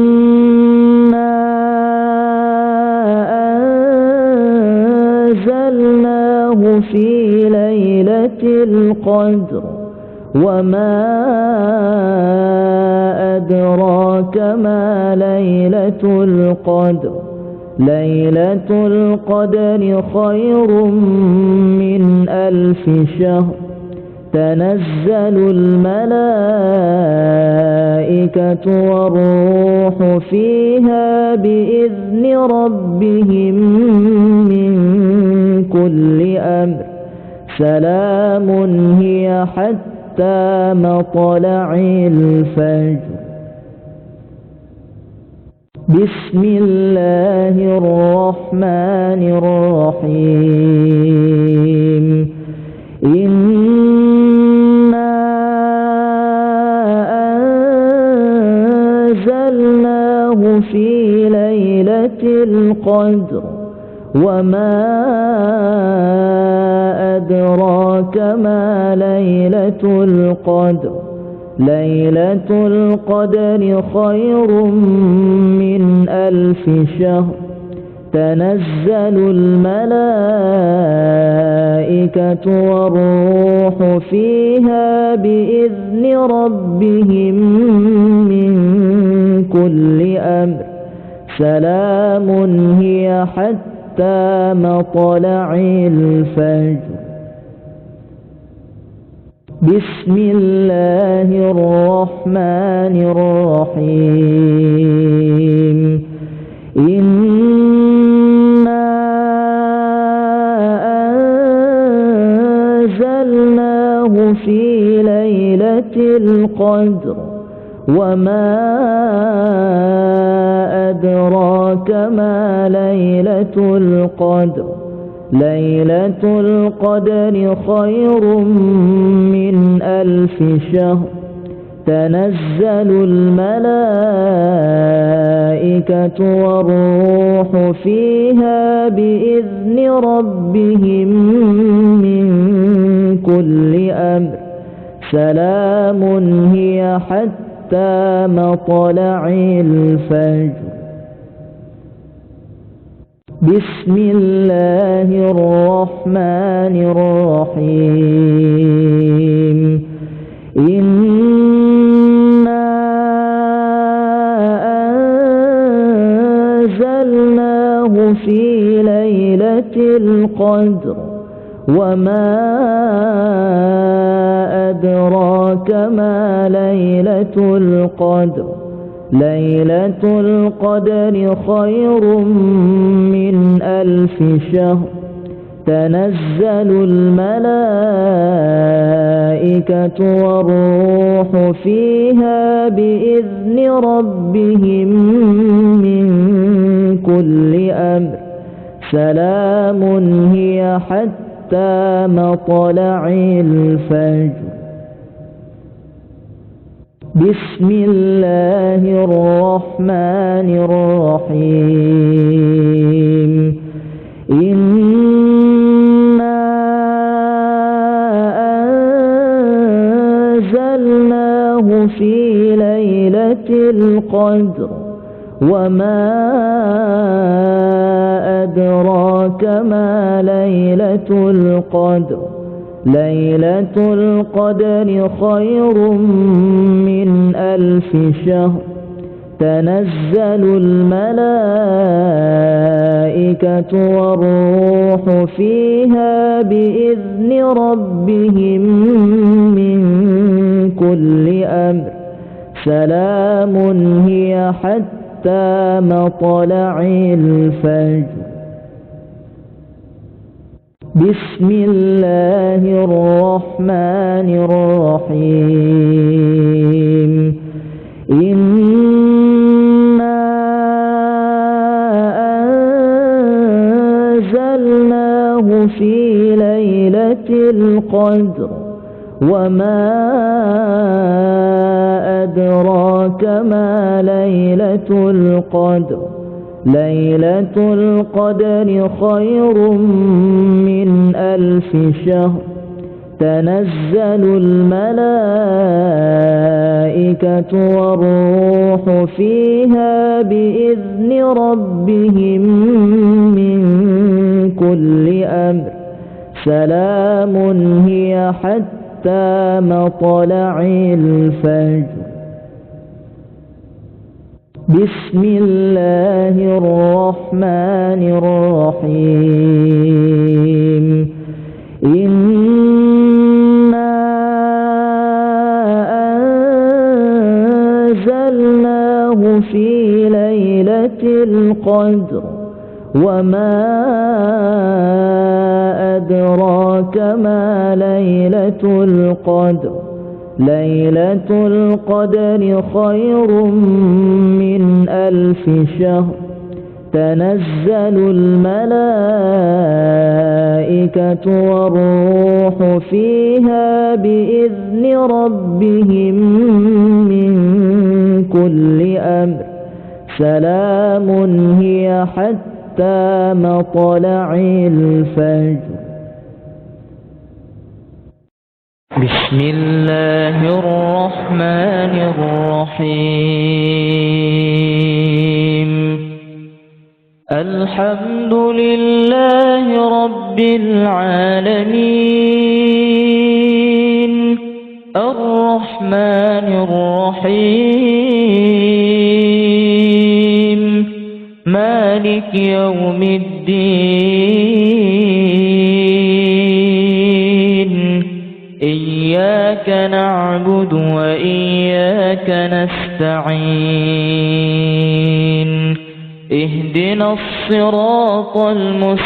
أنزلناه في ليلة القدر وما أدراك ما ليلة القدر ليلة القدر خير من 1000 شهر تنزل الملائكة والروح فيها بإذن ربهم من كل أمر سلام هي حتى مطلع الفجر بسم الله الرحمن الرحيم إنا أنزلناه في ليلة القدر وما أدراك ما ليلة القدر ليلة القدر خير من 1000 شهر تنزل الملائكة والروح فيها بإذن ربهم من كل أمر سلام هي حتى مطلع الفجر بسم الله الرحمن الرحيم إنا أنزلناه في ليلة القدر وما أدراك ما ليلة القدر ليلة القدر خير من 1000 شهر تنزل الملائكة والروح فيها بإذن ربهم من كل أمر سلام هي حتى مطلع الفجر بسم الله الرحمن الرحيم إنا أنزلناه في ليلة القدر وما أدراك ما ليلة القدر ليلة القدر خير من 1000 شهر تنزل الملائكة والروح فيها بإذن ربهم من كل أمر سلام هي حتى مطلع الفجر بسم الله الرحمن الرحيم إنا أنزلناه في ليلة القدر وما أدراك ما ليلة القدر ليلة القدر خير من 1000 شهر تنزل الملائكة والروح فيها بإذن ربهم من كل أمر سلام هي حتى مطلع الفجر. بسم الله الرحمن الرحيم. إنا أنزلناه في ليلة القدر وما أدراك ما ليلة القدر. ليلة القدر خير من 1000 شهر تنزل الملائكة والروح فيها بإذن ربهم من كل أمر سلام هي حتى مطلع الفجر. بسم الله الرحمن الرحيم. إنا أنزلناه في ليلة القدر وما أدراك ما ليلة القدر. ليلة القدر خير من 1000 شهر تنزل الملائكة والروح فيها بإذن ربهم من كل أمر سلام هي حتى مطلع الفجر. بسم الله الرحمن الرحيم. الحمد لله رب العالمين الرحمن الرحيم مالك يوم الدين. إياك نعبد وإياك نستعين. اهدنا الصراط المستقيم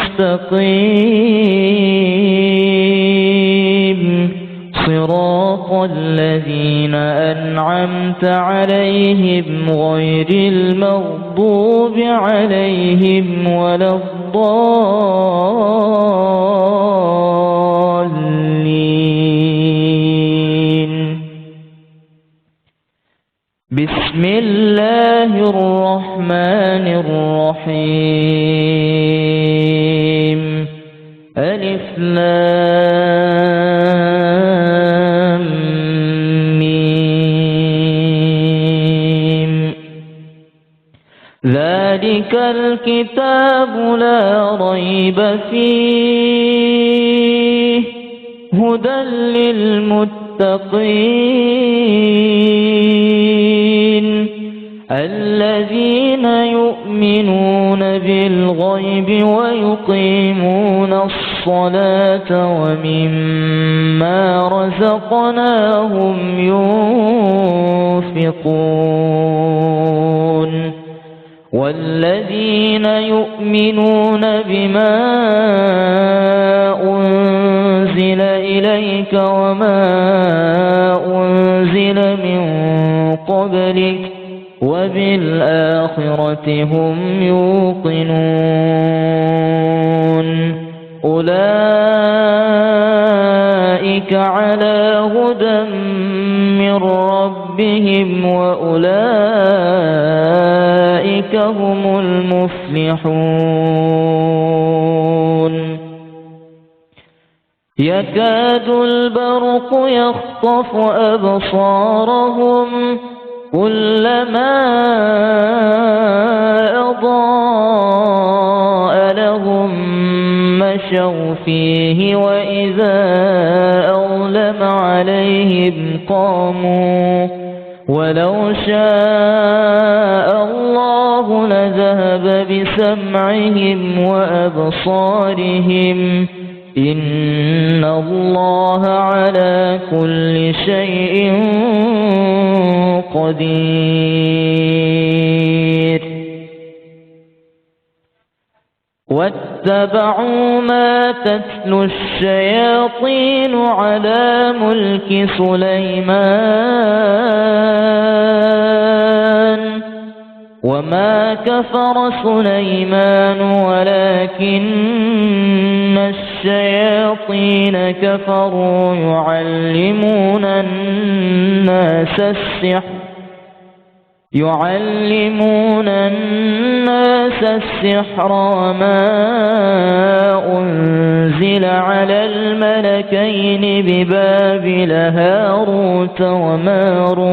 صراط الذين أنعمت عليهم غير المغضوب عليهم ولا الضالين. بسم الله الرحمن الرحيم. ألف لام ميم. ذلك الكتاب لا ريب فيه هدى للمتقين الذين يؤمنون بالغيب ويقيمون الصلاة ومما رزقناهم ينفقون والذين يؤمنون بما أنزل إليك وما أنزل من قبلك وبالآخرة هم يوقنون أولئك على هدى من ربهم وأولئك هم المفلحون. يكاد البرق يخطف أبصارهم كلما أضاء لهم مشوا فيه وإذا أظلم عليهم قاموا ولو شاء الله لذهب بسمعهم وأبصارهم إن الله على كل شيء قدير واتبعوا ما تتلو الشياطين على ملك سليمان وما كفر سليمان ولكن الشياطين كفروا يعلمون الناس السحر وما أنزل على الملكين ببابل هاروت وماروت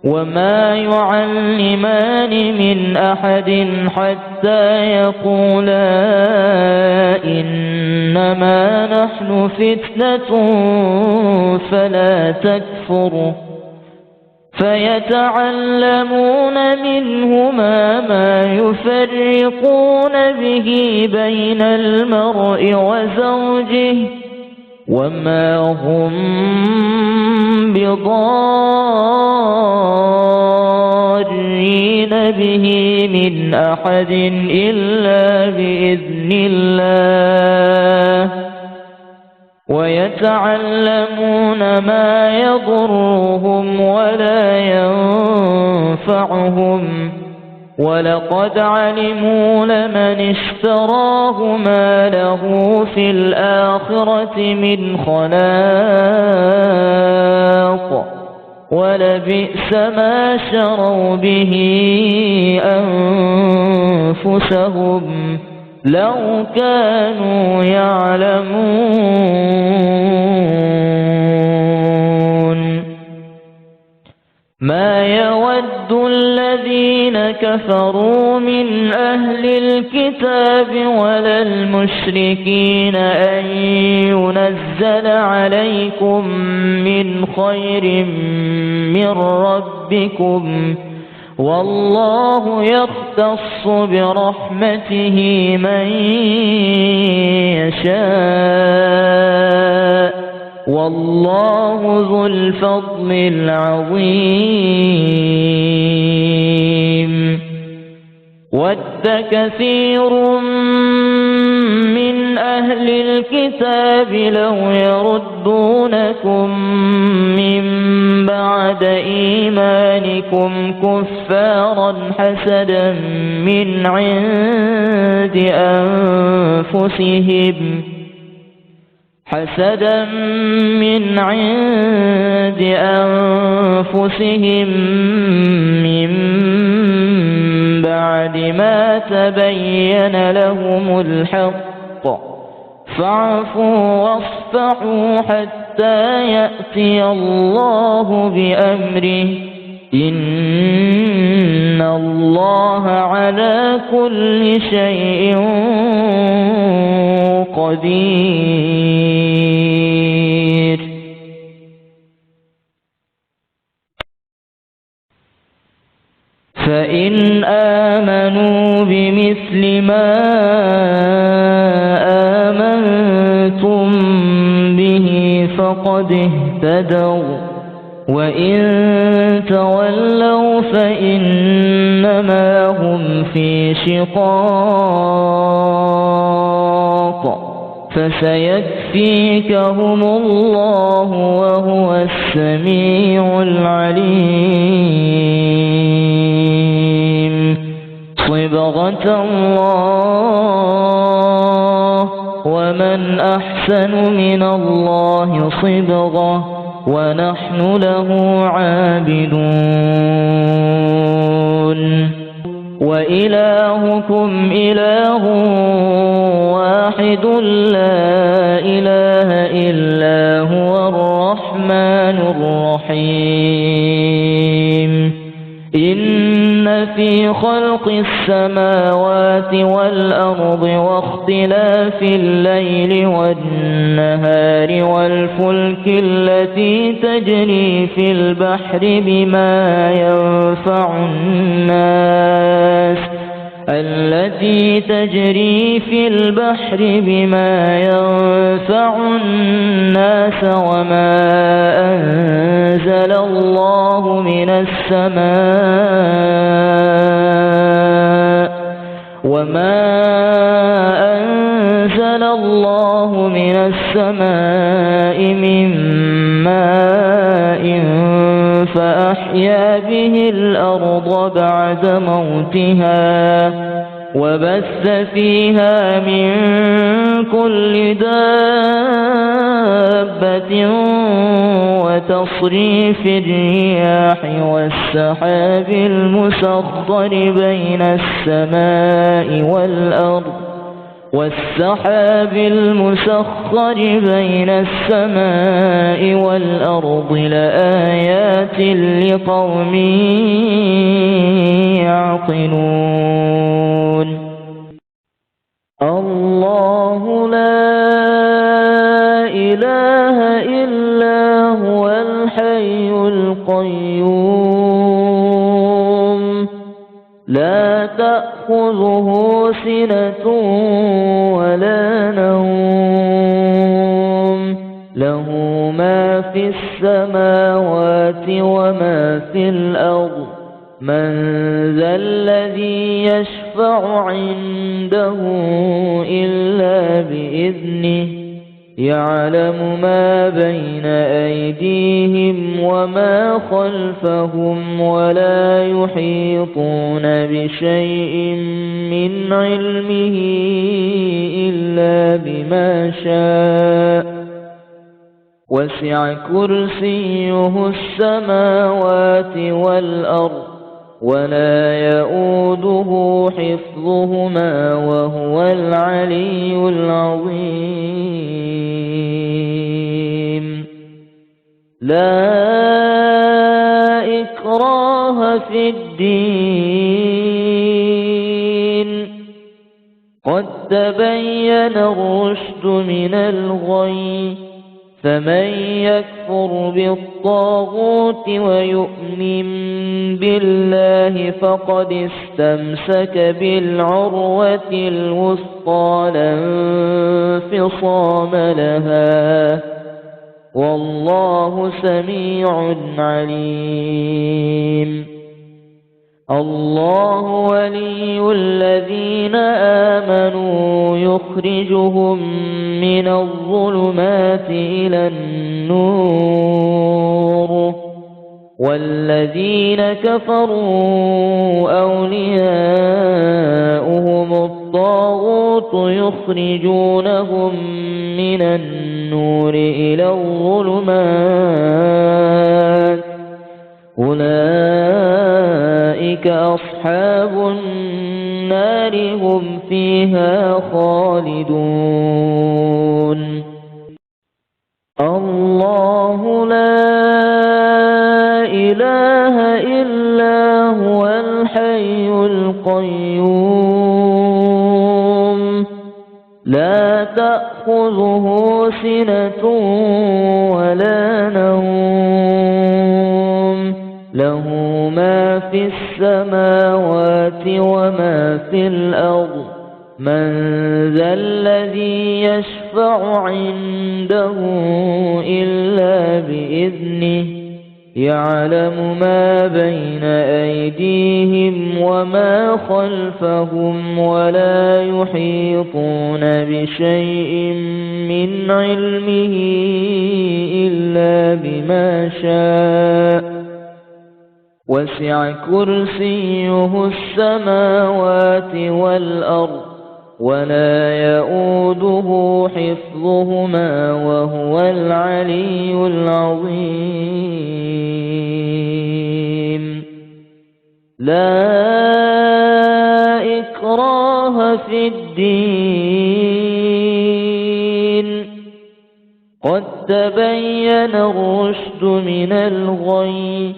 وما يعلمان من أحد حتى يقولا إنما نحن فتنة فلا تكفر فيتعلمون منهما ما يفرقون به بين المرء وزوجه وما هم بضارين به من أحد إلا بإذن الله ويتعلمون ما يضرهم ولا ينفعهم ولقد علموا لمن اشتراه ما له في الآخرة من خلاق ولبئس ما شروا به أنفسهم لو كانوا يعلمون ما يود الذين كفروا من أهل الكتاب ولا المشركين أن ينزل عليكم من خير من ربكم والله يختص برحمته من يشاء والله ذو الفضل العظيم ود كثير من أهل الكتاب لو يردونكم من بعد إيمانكم كفارا حسدا من عند أنفسهم من بعد ما تبين لهم الحق فاعفوا واصفحوا حتى يأتي الله بأمره إن الله على كل شيء قدير فإن آمنوا بمثل ما آمنتم به فقد اهتدوا وإن تولوا فإنما هم في شقاق فسيكفيكهم الله وهو السميع العليم صبغة الله ومن أحسن من الله صبغة ونحن له عابدون وإلهكم إله واحد لا إله إلا هو الرحمن الرحيم إن في خلق السماوات والأرض واختلاف الليل والنهار والفلك التي تجري في البحر بما ينفع الناس وما أنزل الله من السماء من ماء فأحيا به الأرض بعد موتها وبث فيها من كل دابة وتصريف الرياح والسحاب المسخر بين السماء والأرض لآيات لقوم يعقلون الله لا إله إلا هو الحي القيوم لا تأخذه سنة ولا نوم له ما في السماوات وما في الأرض من ذا الذي يشفع عنده إلا بإذنه يعلم ما بين أيديهم وما خلفهم ولا يحيطون بشيء من علمه إلا بما شاء وسع كرسيه السماوات والأرض ولا يؤوده حفظهما وهو العلي العظيم لا إكراه في الدين قد تبين الرشد من الغي فمن يكفر بالطاغوت ويؤمن بالله فقد استمسك بالعروة الوثقى لا انفصام لها والله سميع عليم الله ولي الذين آمنوا يخرجهم من الظلمات إلى النور والذين كفروا أولياؤهم الطاغوت يخرجونهم من النور إلى الظلمات أولئك أصحاب النار هم فيها خالدون الله لا إله إلا هو الحي القيوم لا تأخذه سنة ولا نوم له ما في السماوات وما في الأرض من ذا الذي يشفع عنده إلا بإذنه يعلم ما بين أيديهم وما خلفهم ولا يحيطون بشيء من علمه إلا بما شاء وسع كرسيه السماوات والأرض ولا يؤوده حفظهما وهو العلي العظيم لا إكراه في الدين قد تبين الرشد من الغي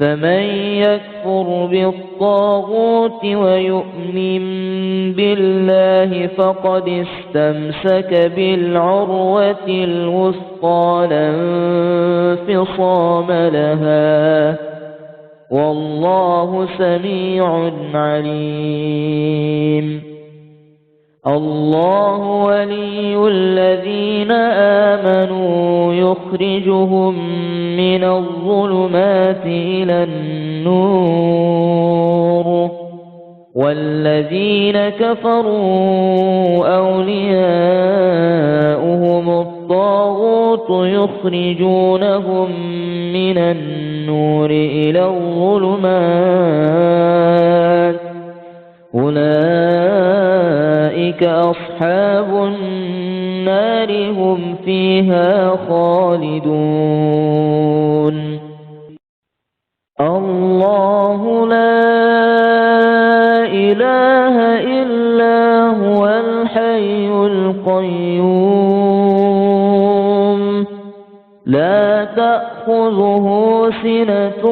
فمن يكفر بالطاغوت ويؤمن بالله فقد استمسك بالعروة الوثقى لا انفصام لها، والله سميع عليم. الله ولي الذين آمنوا يخرجهم من الظلمات إلى النور، والذين كفروا أولياؤهم الطاغوت يخرجونهم من النور إلى الظلمات، أولئك أصحاب النار هم فيها خالدون. الله لا إله إلا هو الحي القيوم، لا تأخذه سنة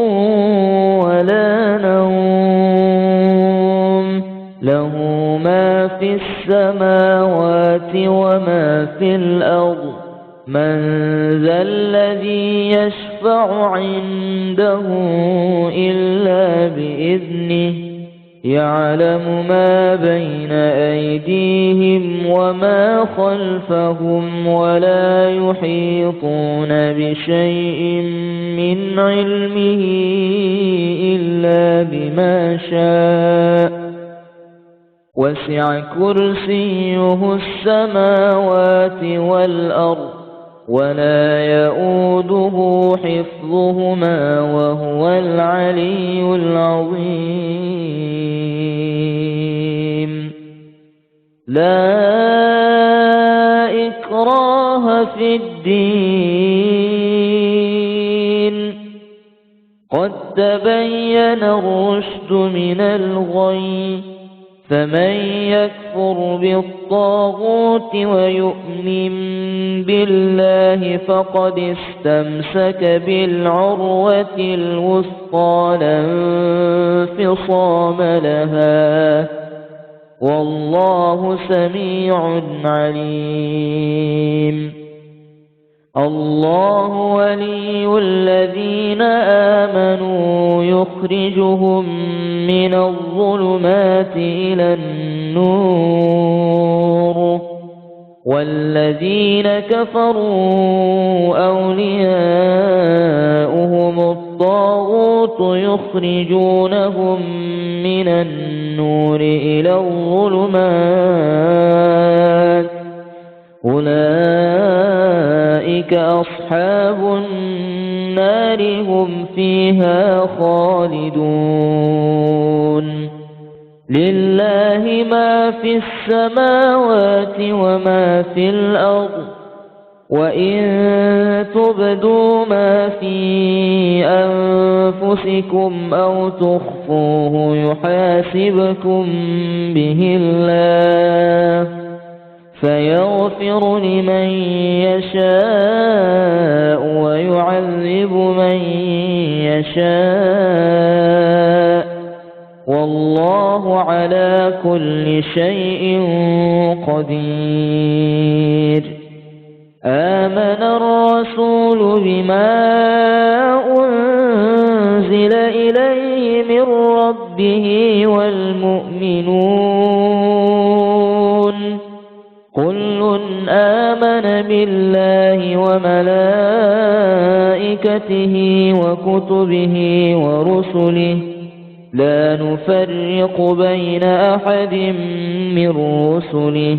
ولا نوم، له ما في السماوات وما في الأرض، من ذا الذي يشفع عنده إلا بإذنه، يعلم ما بين أيديهم وما خلفهم، ولا يحيطون بشيء من علمه إلا بما شاء، وسع كرسيه السماوات والأرض، ولا يؤوده حفظهما وهو العلي العظيم. لا إكراه في الدين، قد تبين الرشد من الغي، فمن يكفر بالطاغوت ويؤمن بالله فقد استمسك بالعروة الوثقى لا انفصام لها، والله سميع عليم. الله ولي الذين آمنوا يخرجهم من الظلمات إلى النور، والذين كفروا أولياؤهم الطاغوت يخرجونهم من النور إلى الظلمات، أولئك أصحاب النار هم فيها خالدون. لله ما في السماوات وما في الأرض، وإن تبدوا ما في أنفسكم أو تخفوه يحاسبكم به الله، فيغفر لمن يشاء ويعذب من يشاء، والله على كل شيء قدير. آمن الرسول بما أنزل إليه من ربه والمؤمنون، كل آمن بالله وملائكته وكتبه ورسله، لا نفرق بين أحد من رسله،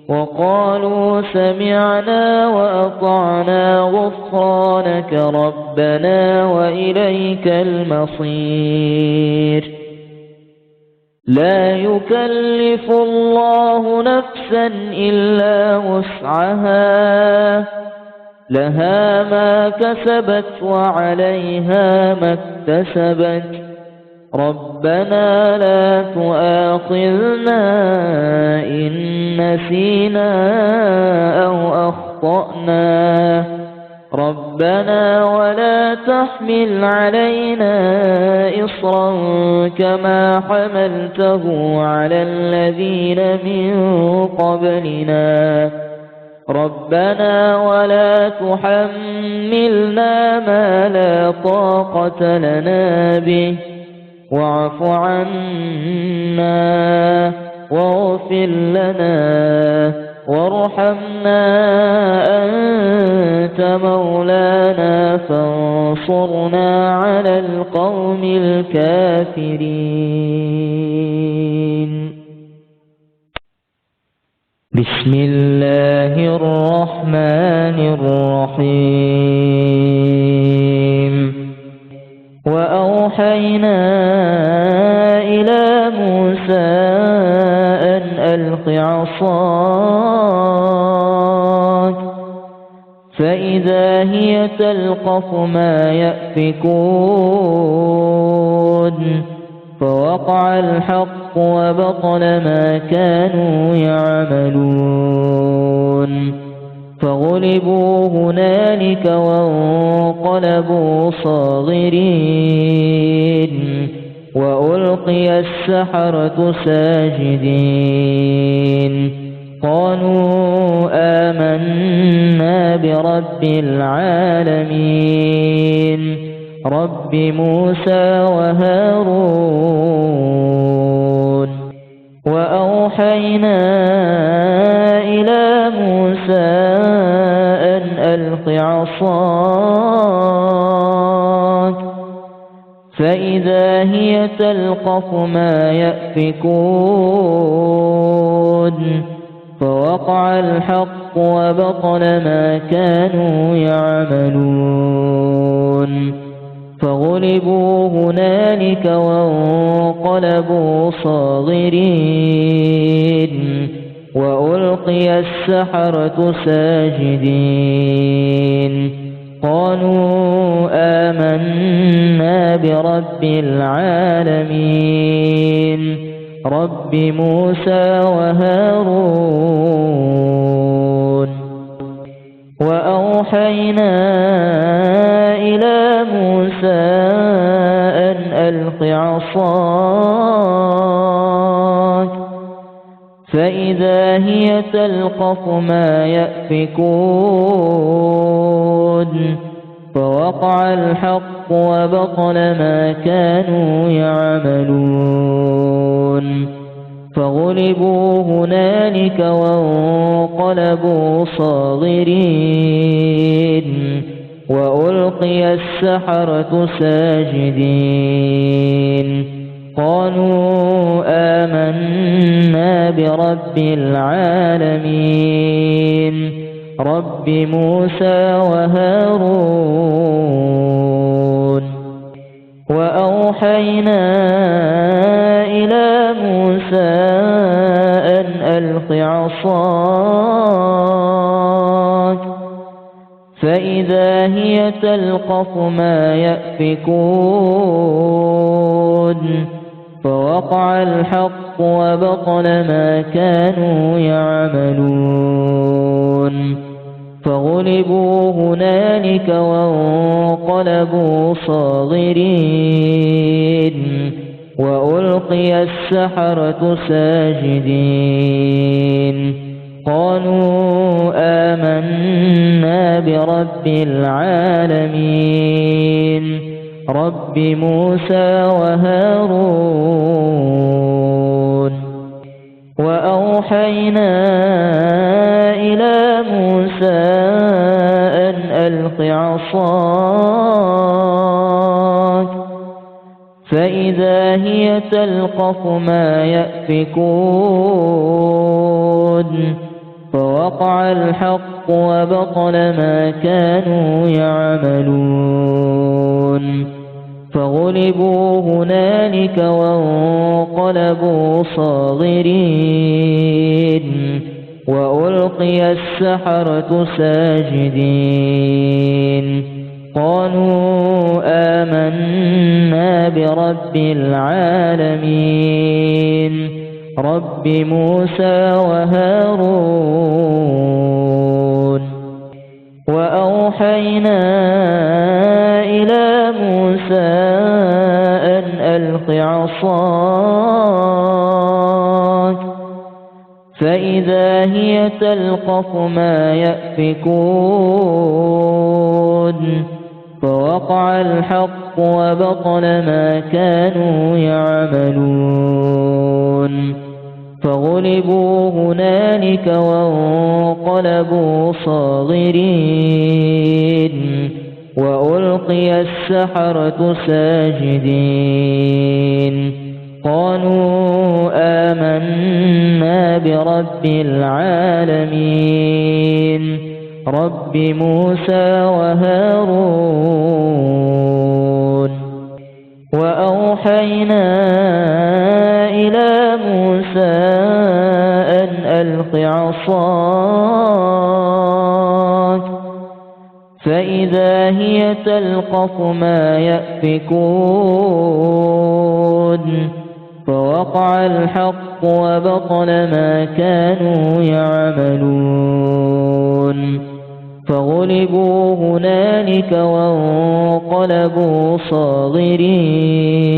وقالوا سمعنا وأطعنا غفرانك ربنا وإليك المصير. لا يكلف الله نفسا إلا وسعها، لها ما كسبت وعليها ما اكتسبت، ربنا لا تؤاخذنا إن نسينا أو أخطأنا، ربنا ولا تحمل علينا إصرا كما حملته على الذين من قبلنا ربنا ولا تحملنا ما لا طاقة لنا به واعف عنا واغفر لنا وارحمنا أنت مولانا فانصرنا على القوم الكافرين. بسم الله الرحمن الرحيم. وأوحينا إلى موسى أن ألق عصاك فإذا هي تلقف ما يأفكون فوقع الحق وبطل ما كانوا يعملون فغلبوا هنالك وانقلبوا صاغرين وألقي السحرة ساجدين قالوا آمنا برب العالمين رب موسى وهارون. وأوحينا إلى موسى أن ألق عصاك فإذا هي تلقف ما يأفكون فوقع الحق وبطل ما كانوا يعملون فغلبوا هنالك وانقلبوا صاغرين وألقي السحرة ساجدين قالوا آمنا برب العالمين رب موسى وهارون. وأوحينا إلى موسى أن ألق عصاك فإذا هي تلقف ما يأفكون فوقع الحق وبطل ما كانوا يعملون فغلبوا هنالك وانقلبوا صاغرين وألقي السحرة ساجدين قالوا آمنا برب العالمين رب موسى وهارون. وأوحينا إلى موسى أن ألق عصاك فإذا هي تلقف ما يأفكون فوقع الحق وبطل ما كانوا يعملون فغلبوا هنالك وانقلبوا صاغرين وألقي السحرة ساجدين قالوا آمنا برب العالمين رب موسى وهارون. وأوحينا إلى موسى أن ألق عصاك فإذا هي تلقف ما يأفكون فوقع الحق وبطل ما كانوا يعملون فغلبوا هنالك وانقلبوا صاغرين وألقي السحرة ساجدين قالوا آمنا برب العالمين رب موسى وهارون. وأوحينا إلى موسى أن ألق عصاك فإذا هي تلقف ما يأفكون فوقع الحق وبطل ما كانوا يعملون فغلبوا هنالك وانقلبوا صاغرين وألقي السحرة ساجدين قالوا آمنا برب العالمين رب موسى وهارون وأوحينا إلى موسى أن ألق عصاك فإذا هي تلقف ما يأفكون فوقع الحق وبطل ما كانوا يعملون فغلبوا هنالك وانقلبوا صاغرين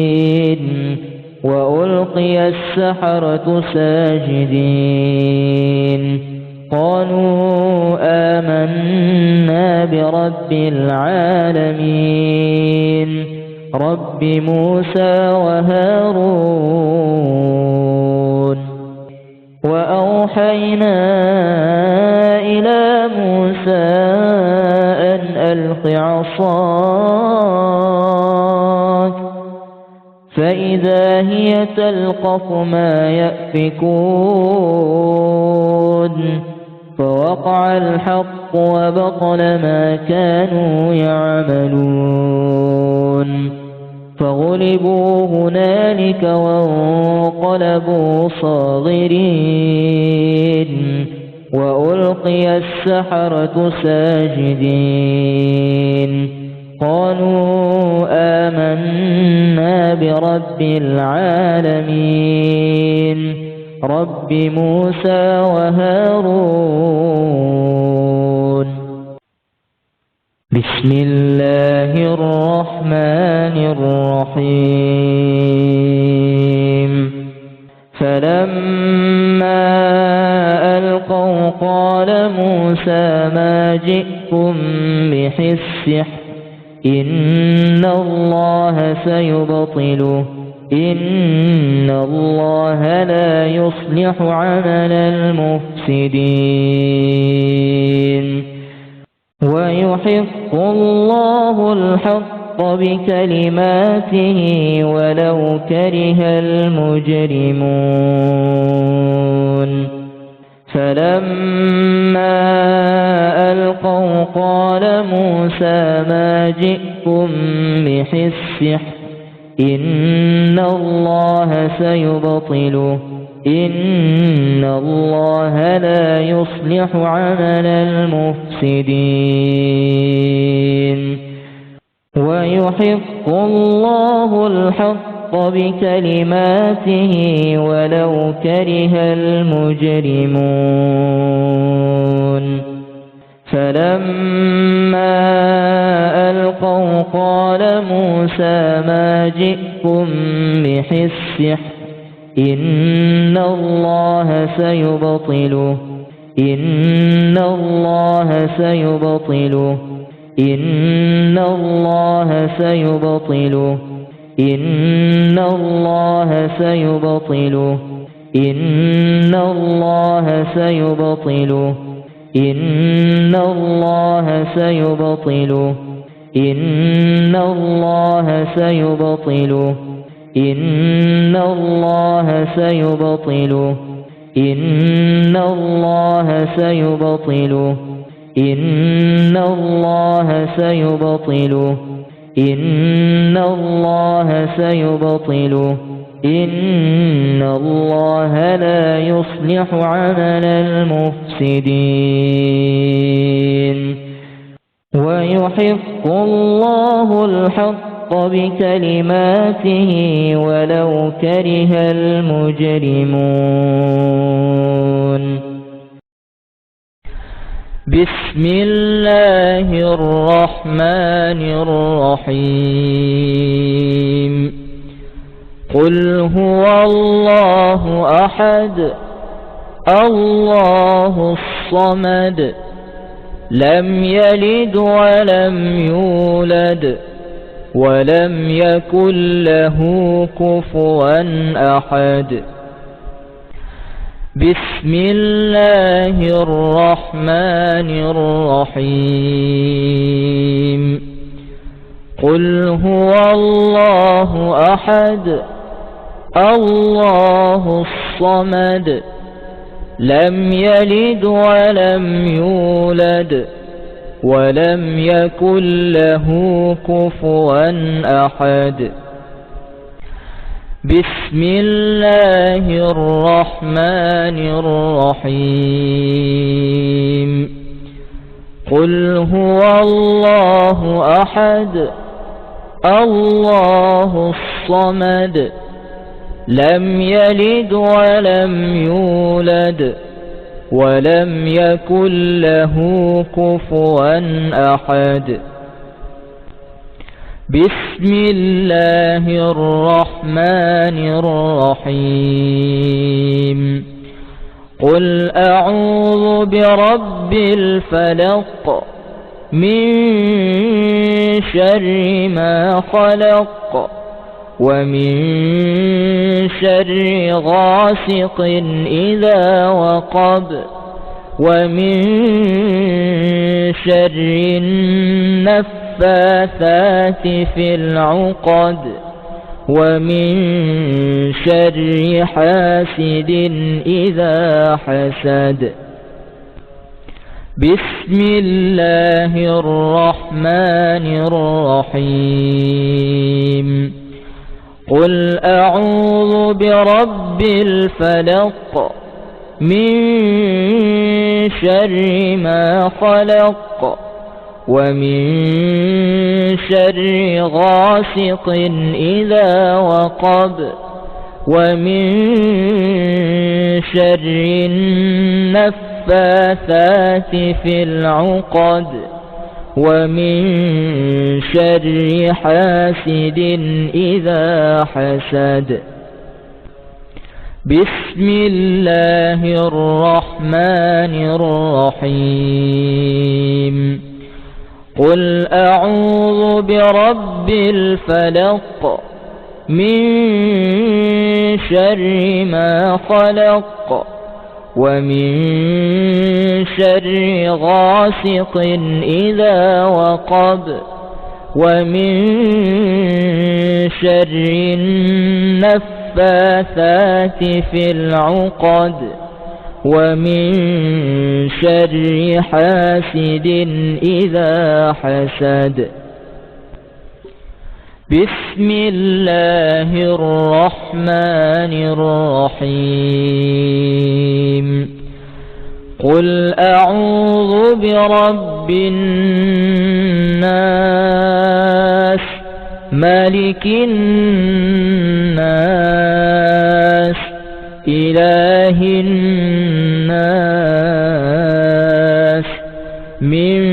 وألقي السحرة ساجدين قالوا آمنا برب العالمين رب موسى وهارون وأوحينا إلى موسى أن ألق عصاك فإذا هي تلقف ما يأفكون فوقع الحق وبطل ما كانوا يعملون فغلبوا هنالك وانقلبوا صاغرين وألقي السحرة ساجدين قالوا آمنا برب العالمين رب موسى وهارون بسم الله الرحمن الرحيم فلما ألقوا قال موسى ما جئتم به السحر إن الله سيبطله إن الله لا يصلح عمل المفسدين ويحق الله الحق بكلماته ولو كره المجرمون فلما ألقوا قال موسى ما جئتم به السحر إن الله سيبطله إن الله لا يصلح عمل المفسدين ويحق الله الحق بكلماته ولو كره المجرمون فلما ألقوا قال موسى ما جئتم به السحر إن الله سيبطله إن الله سيبطله إن الله سيبطله إن الله سيبطله إن الله سيبطله إن الله سيبطله إن الله سيبطله إن الله سيبطله إن الله سيبطله إن الله سيبطله إن الله سيبطله إن الله لا يصلح عمل المفسدين ويحق الله الحق بكلماته ولو كره المجرمون بسم الله الرحمن الرحيم قل هو الله أحد الله الصمد لم يلد ولم يولد ولم يكن له كفوا أحد بسم الله الرحمن الرحيم قل هو الله أحد الله الصمد لم يلد ولم يولد ولم يكن له كفوا أحد بسم الله الرحمن الرحيم قل هو الله أحد الله الصمد لم يلد ولم يولد ولم يكن له كفوا أحد بسم الله الرحمن الرحيم قل أعوذ برب الفلق من شر ما خلق ومن شر غاسق إذا وقب ومن شر النفاثات في العقد ومن شر حاسد إذا حسد بسم الله الرحمن الرحيم قل أعوذ برب الفلق من شر ما خلق ومن شر غاسق إذا وقب ومن شر النفاثات في العقد ومن شر حاسد إذا حسد بسم الله الرحمن الرحيم قل أعوذ برب الفلق من شر ما خلق ومن شر غاسق إذا وقب ومن شر النفاثات في العقد ومن شر حاسد إذا حسد بسم الله الرحمن الرحيم قل أعوذ برب الناس مالك الناس إله الناس من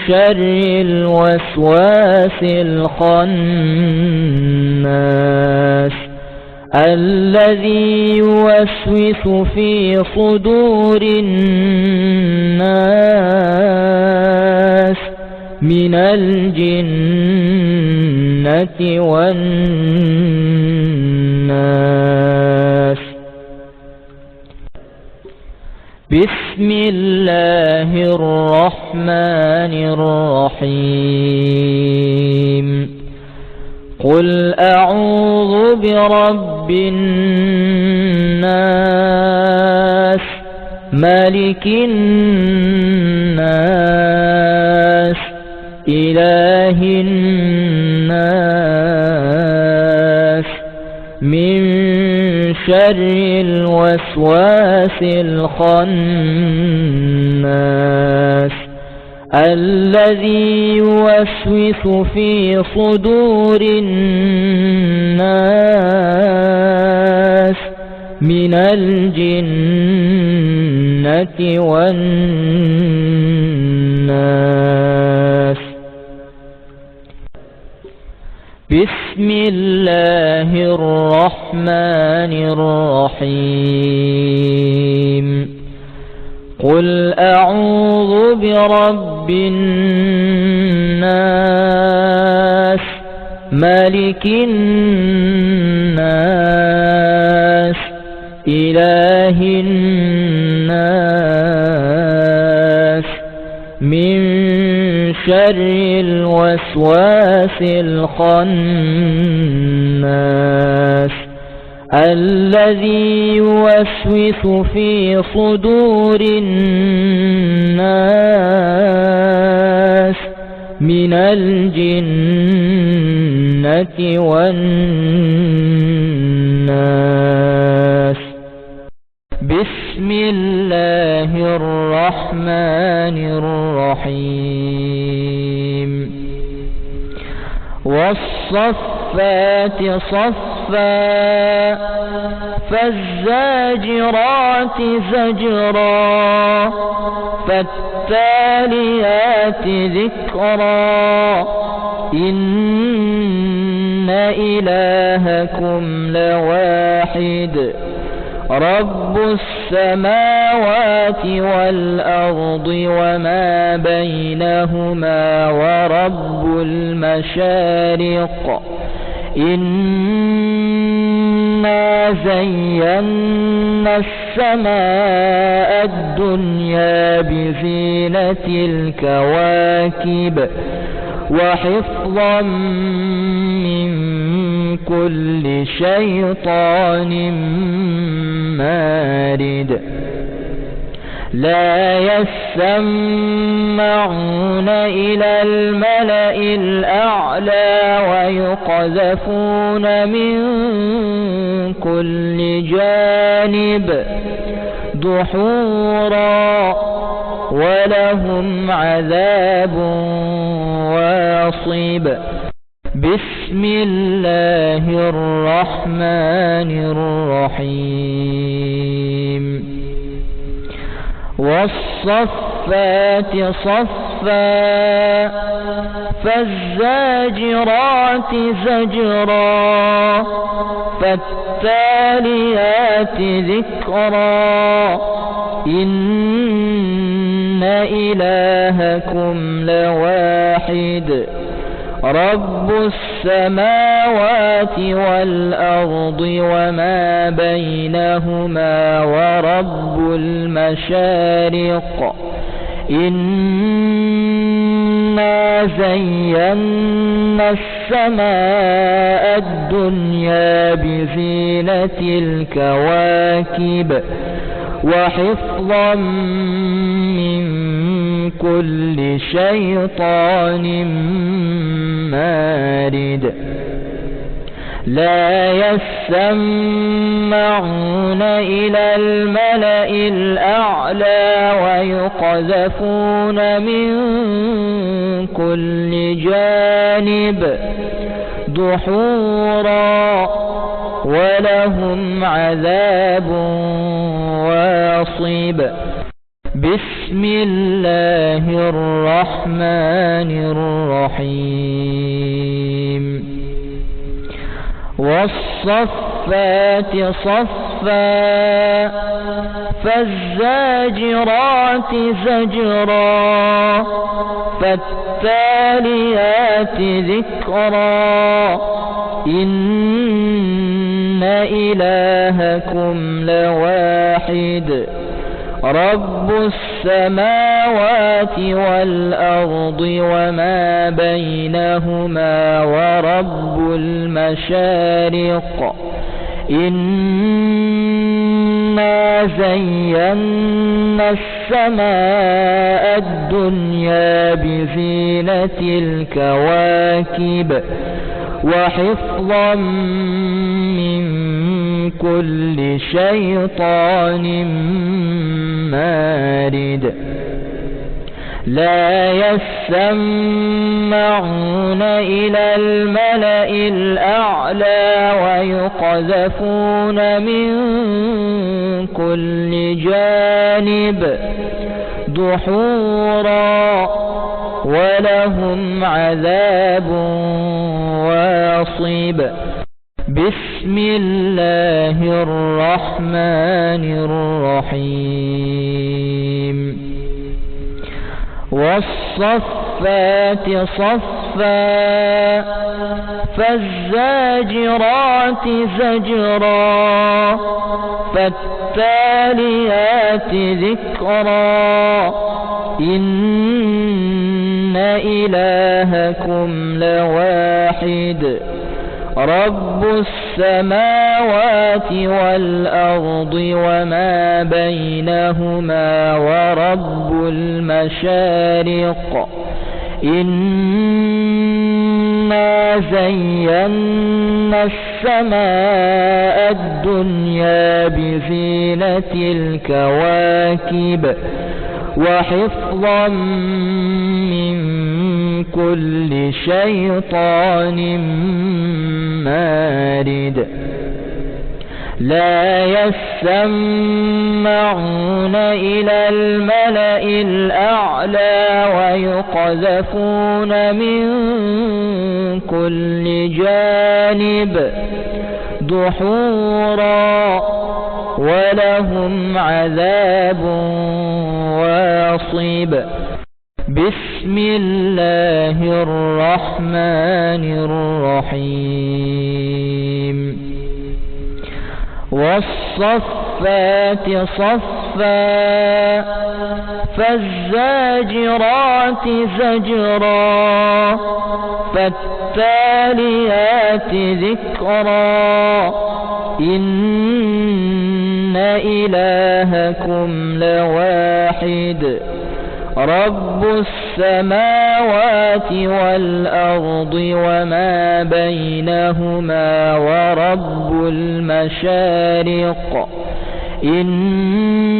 شر الوسواس الخناس الذي يوسوس في صدور الناس من الجنة والناس بسم الله الرحمن الرحيم قل أعوذ برب الناس مالك الناس إله الناس من شر الوسواس الخناس الذي يوسوس في صدور الناس من الجنة والناس. بسم الله الرحمن الرحيم. قل أعوذ برب الناس ملك الناس إله الناس من شر الوسواس الخناس الذي يوسوس في صدور الناس من الجنة والناس. بسم الله الرحمن الرحيم. والصفات صفا فالزاجرات زجرا فالتاليات ذكرا إن إلهكم لواحد رب السماوات والأرض وما بينهما ورب المشارق. إنا زينا السماء الدنيا بزينة الكواكب وحفظا من كل شيطان مارد. لا يسمعون إلى الملأ الأعلى ويقذفون من كل جانب دحورا ولهم عذاب واصب. بسم الله الرحمن الرحيم. والصفات صفا فالزاجرات زجرا فالتاليات ذكرا إن إلهكم لواحد رب السماوات والأرض وما بينهما ورب المشارق. إنا زينا السماء الدنيا بزينة الكواكب وحفظا من كل شيطان مارد. لا يسمعون إلى الملأ الأعلى ويقذفون من كل جانب دحورا ولهم عذاب واصب. بسم الله الرحمن الرحيم. والصفات صفا فالزاجرات زجرا فالتاليات ذكرا إن إلهكم لواحد رب السماوات والأرض وما بينهما ورب المشارق. إنا زينا السماء الدنيا بزينة الكواكب وحفظا من كل شيطان مارد. لا يسمعون إلى الملأ الأعلى ويقذفون من كل جانب دحورا ولهم عذاب واصب. بسم الله الرحمن الرحيم. والصفات صفا فالزاجرات زجرا فالتاليات ذكرا إن إلهكم لواحد رب السماوات والأرض وما بينهما ورب المشارق. إنا زينا السماء الدنيا بزينة الكواكب وحفظا من كل شيطان مارد. لا يسمعون إلى الملأ الأعلى ويقذفون من كل جانب دحورا ولهم عذاب واصب. بسم الله الرحمن الرحيم. والصفات صفا فالزاجرات زجرا فالتاليات ذكرا إن إلهكم لواحد رب السماوات والأرض وما بينهما ورب المشارق. إنا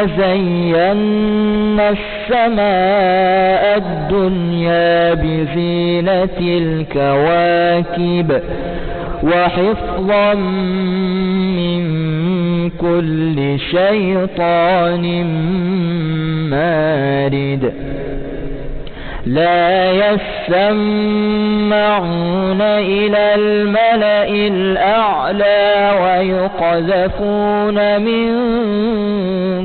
زينا السماء الدنيا بزينة الكواكب وحفظا من كل شيطان مارد. لا يسمعون إلى الملأ الأعلى ويقذفون من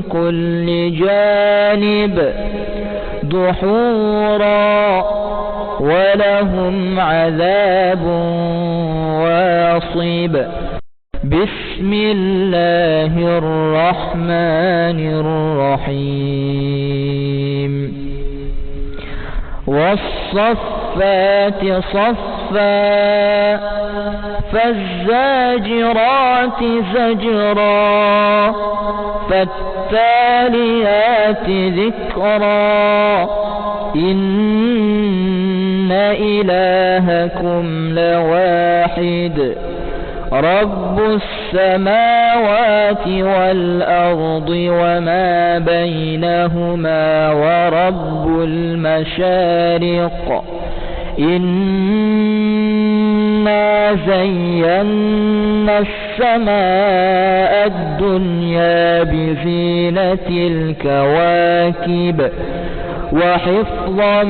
كل جانب دحورا ولهم عذاب واصب. بسم الله الرحمن الرحيم. والصفات صفا فالزاجرات زجرا فالتاليات ذكرا إن إلهكم لواحد رب السماوات والأرض وما بينهما ورب المشارق. إنا زينا السماء الدنيا بزينة الكواكب وحفظا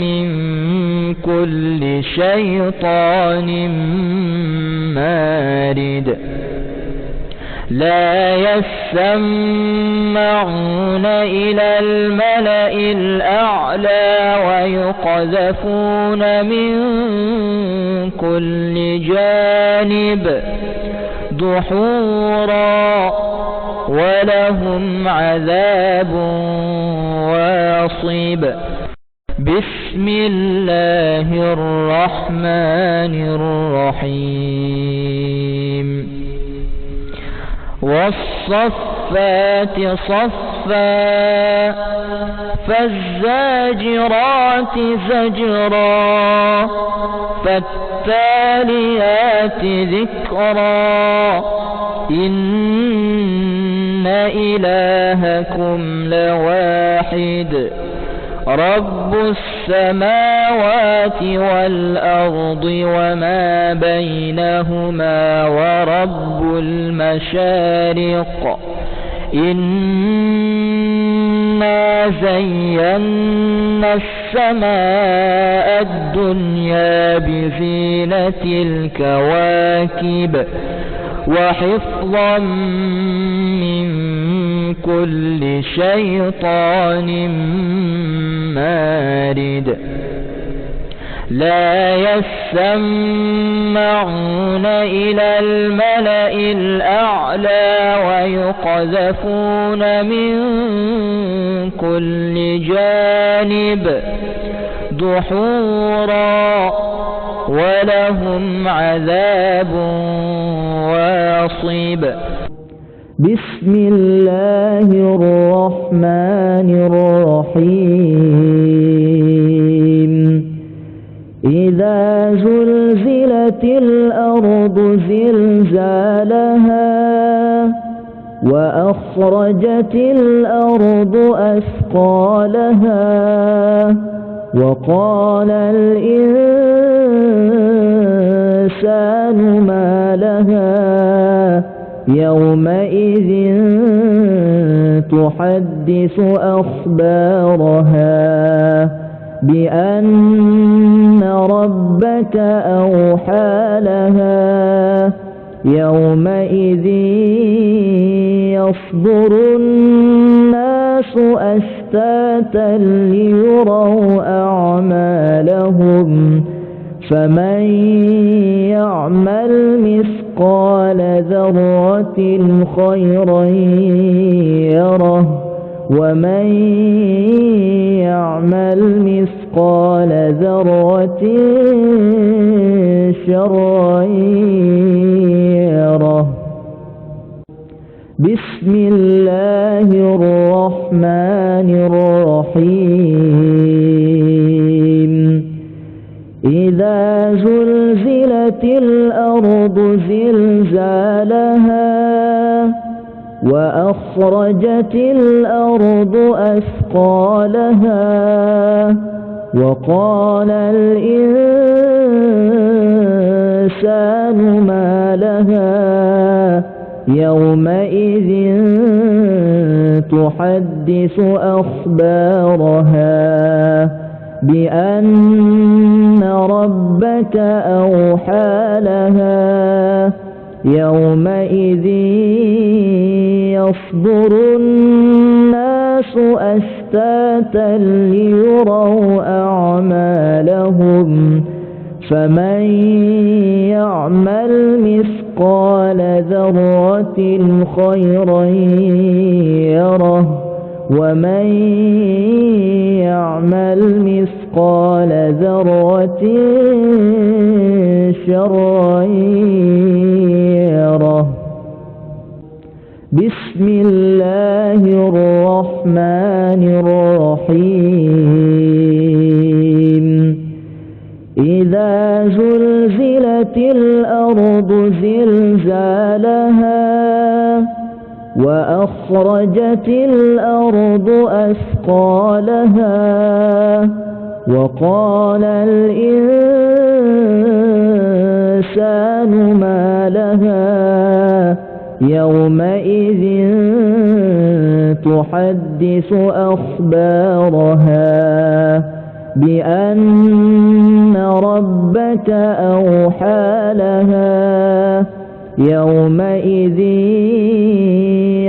من كل شيطان مارد. لا يسمعون إلى الملأ الأعلى ويقذفون من كل جانب دحورا ولهم عذاب واصب. بسم الله الرحمن الرحيم. والصفات صفا فالزاجرات زجرا فالتاليات ذكرا إن إلهكم لواحد رب السماوات والأرض وما بينهما ورب المشارق إنا زينا السماء الدنيا بزينة الكواكب وحفظا من كل شيطان مارد لا يسمعون إلى الملأ الأعلى ويقذفون من كل جانب دحورا ولهم عذاب واصب. بسم الله الرحمن الرحيم إذا زلزلت الأرض زلزالها وأخرجت الأرض أثقالها وقال الإنسان ما لها يومئذ تحدث أخبارها بأن ربك أوحى لها يومئذ يصدر الناس أشتاتا ليروا أعمالهم فمن يعمل مثقال ذرة خيرا يره ومن يعمل مثقال ذرة شرا يره. بسم الله الرحمن الرحيم إذا زلزلت الأرض زلزالها وأخرجت الأرض أثقالها وقال الإنسان ما لها يومئذ تحدث أخبارها بأن ربك أوحى لها يومئذ يصدر الناس أشتاتا ليروا أعمالهم فمن يعمل مثقال ذرة خيرا يره ومن يعمل مثقال ذرة شرا يره. بسم الله الرحمن الرحيم إذا زلزلت الأرض زلزالها وأخرجت الأرض أثقالها وقال الإنسان ما لها يومئذ تحدث أخبارها بأن ربك أوحى لها يومئذ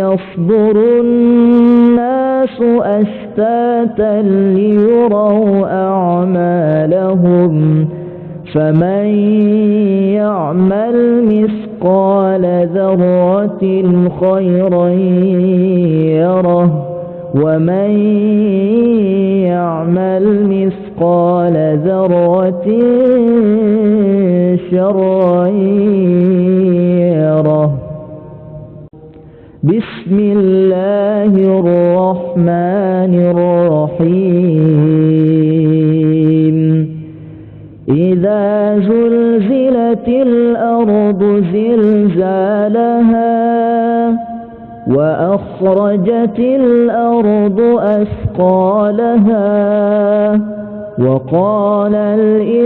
يصدر الناس أشتاتا ليروا أعمالهم فمن يعمل مثقال ذرة خيرا يره ومن يعمل مثقال ذرة شرا يره. بسم الله الرحمن الرحيم إذا زلزلت الأرض زلزالها وأخرجت الأرض أثقالها وقال الإنسان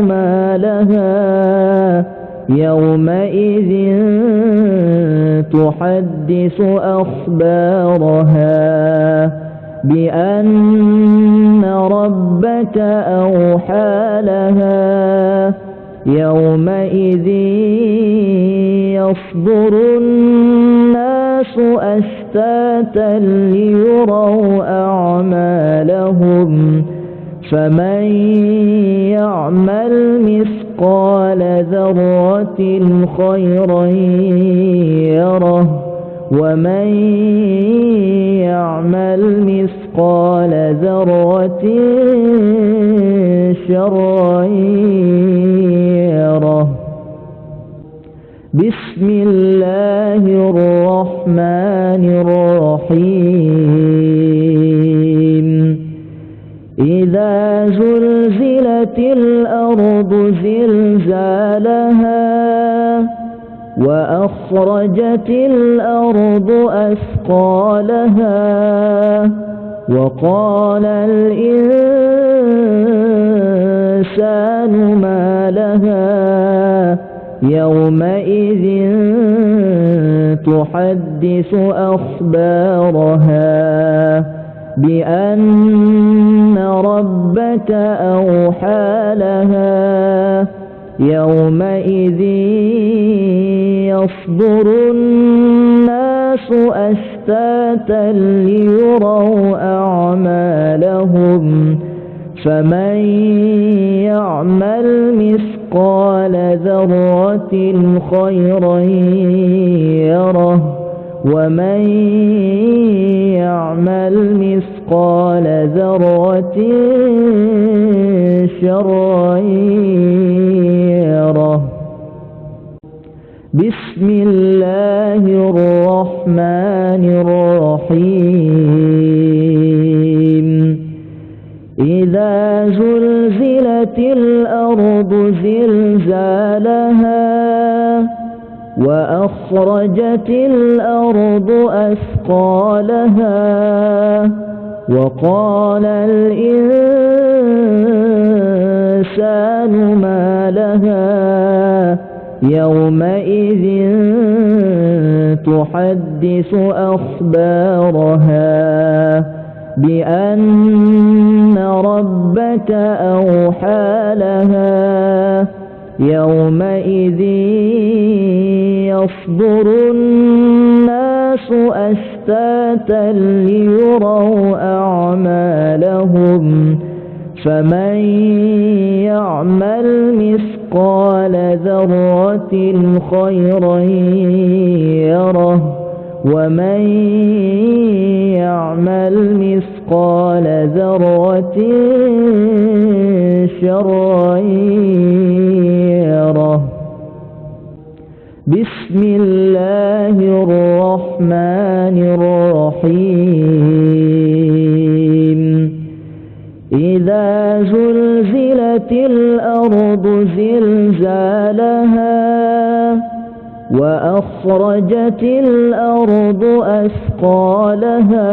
ما لها يومئذ تحدث أخبارها بأن ربك أوحى لها يومئذ يصدر الناس أشتاتا ليروا أعمالهم فمن يعمل مثقال ذرة خيرا يره ومن يعمل مثقال ذرة شرا يره. بسم الله الرحمن الرحيم. إذا زلزلت الأرض زلزالها وأخرجت الأرض أثقالها وقال الإنسان ما لها يومئذ تحدث أخبارها بأن ربك أوحى لها يومئذ يصدر الناس أشتاتا ليروا أعمالهم فمن يعمل مثقال ذرة خيرا يره ومن يعمل مثقال ذرة شرا يره. بسم الله الرحمن الرحيم. إذا زلزلت الأرض زلزالها وأخرجت الأرض أثقالها وقال الإنسان ما لها يومئذ تحدث أخبارها بأن ربك أوحى لها يومئذ يصدر الناس أشتاتا ليروا أعمالهم فمن يعمل مثقال ذرة خيرا يره ومن يعمل مثقال ذرة شرا يره. بسم الله الرحمن الرحيم. إذا زلزلت الأرض زلزالها وأخرجت الأرض أثقالها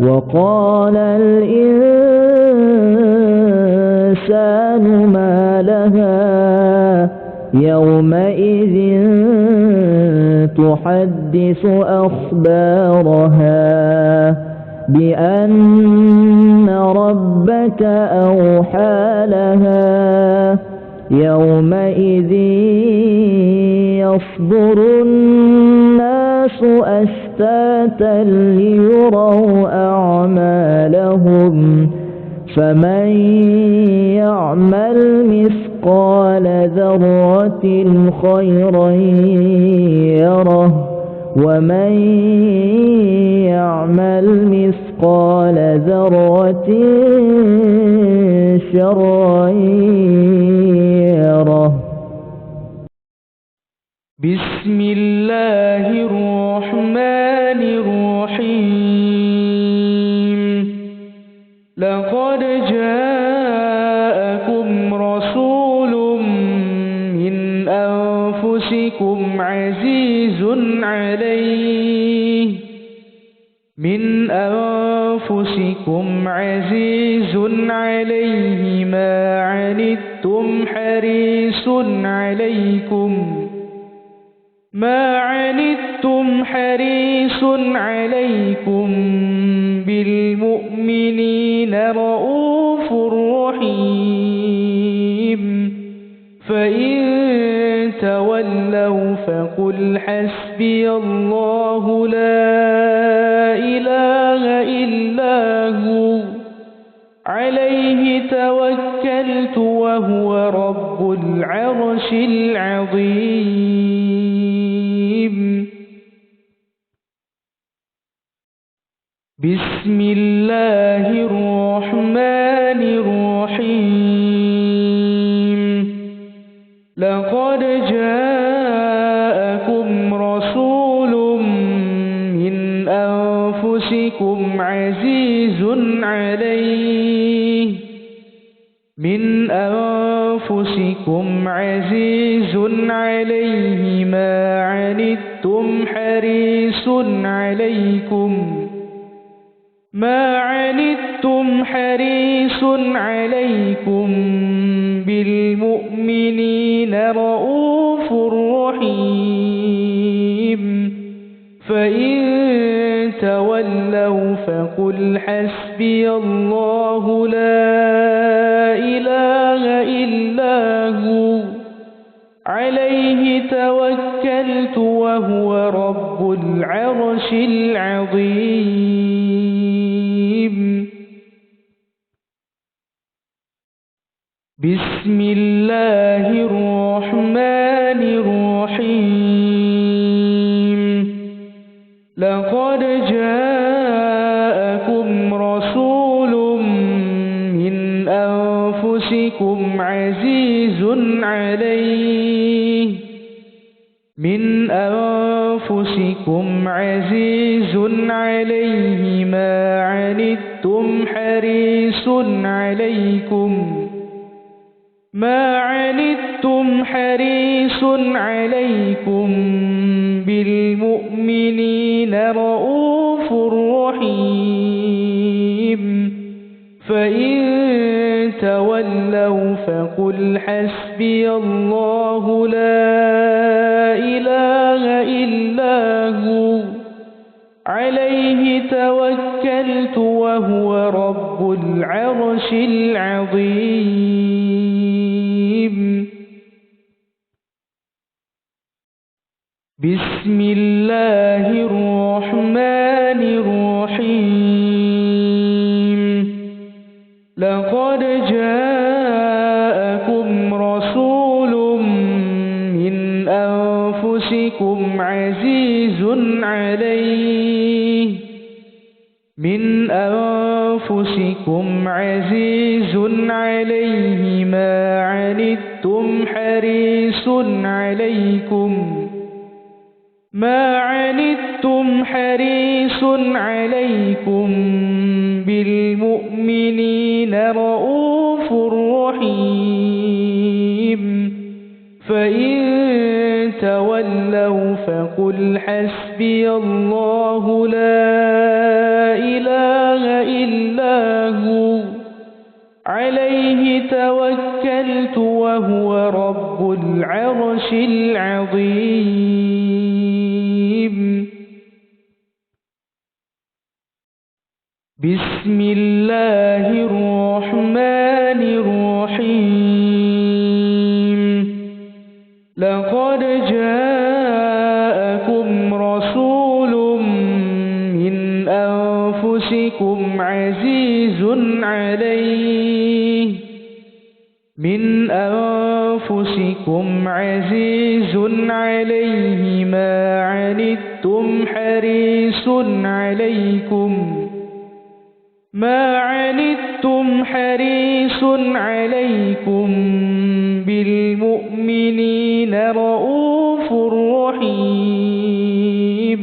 وقال الإنسان ما لها يومئذ تحدث أخبارها بأن ربك أوحى لها يومئذ يصدر الناس أشتاتا ليروا أعمالهم فمن يعمل مثقال ذرة خيرا يره ومن يعمل مثقال ذرة شرا يره. بسم الله الرحمن الرحيم. لقد جاءكم رسول من أنفسكم أنفسكم عزيز عليه ما عنتم حريص عليكم بالمؤمنين رؤوف رحيم فإن تولوا فقل حسبي الله لا إله إلا هو عليه توكلت وهو رب العرش العظيم. بسم الله الرحمن الرحيم. لقد جاءكم رسول من أنفسكم عزيز عليه ما عنتم حريص عليكم بالمؤمنين رؤوف رحيم فإن تولوا فقل حسبي الله لا إله إلا هو عليه توكلت وهو رب العرش العظيم. بسم الله الرحمن الرحيم. لقد جاءكم رسول من أنفسكم عزيز عليه ما عنتم حريص عليكم بالمؤمنين رؤوف رحيم فإن تولوا فقل حسبي الله لا إله إلا هو عليه توكلت وهو رب العرش العظيم. بسم الله الرحمن الرحيم. لقد جاءكم رسول من أنفسكم عزيز عليه ما عنتم حريص عليكم بالمؤمنين رؤوف رحيم فإن تولوا فقل حسبي الله لا إله إلا هو عليه توكلت وهو رب العرش العظيم. بسم الله الرحمن الرحيم. لقد جاءكم رسول من أنفسكم عزيز عليه ما عنتم حريص عليكم بالمؤمنين رؤوف رحيم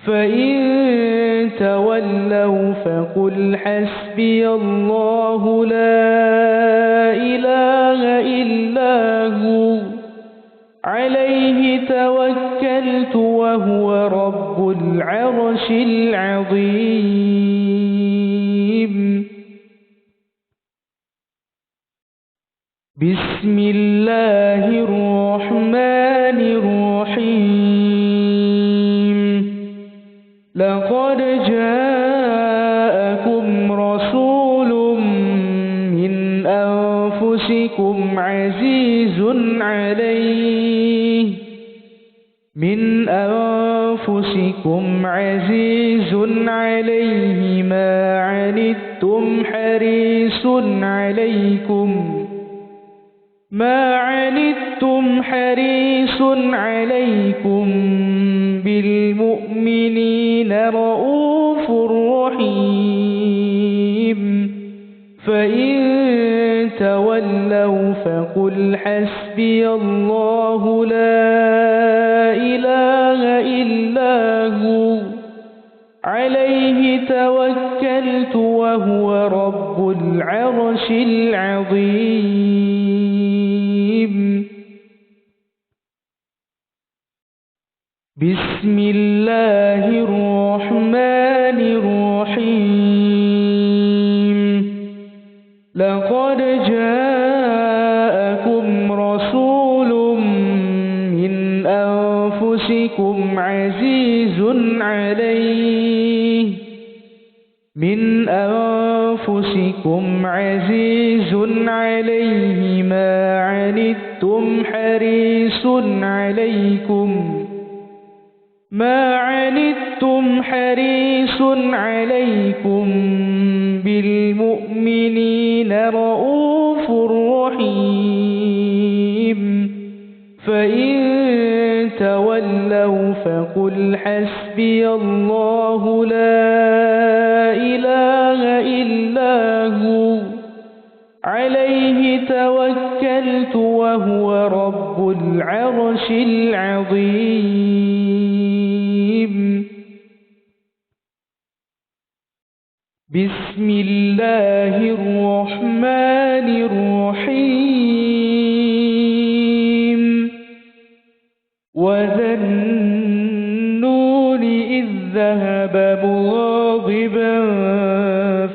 فإن تولوا فقل حسبي الله لا إله إلا هو عليه توكلت توكلت وهو رب العرش العظيم. بسم الله الرحمن الرحيم. لقد جاءكم رسول من أنفسكم عزيز عليه ما عنتم حريص عليكم بالمؤمنين رؤوف رحيم. فإن تولوا فقل حسبي الله لا إله إلا هو عليه توكلت وهو رب العرش العظيم. بسم الله الرحمن الرحيم. لقد جاءكم رسول من أنفسكم عزيز عليه ما عنتم حريص عليكم بالمؤمنين رؤوف رحيم. فإن تولوا فقل حسبي الله لا إله إلا هو عليه توكلت وهو رب العرش العظيم. بسم الله الرحمن الرحيم. وذا النون إذ ذهب مغاضبا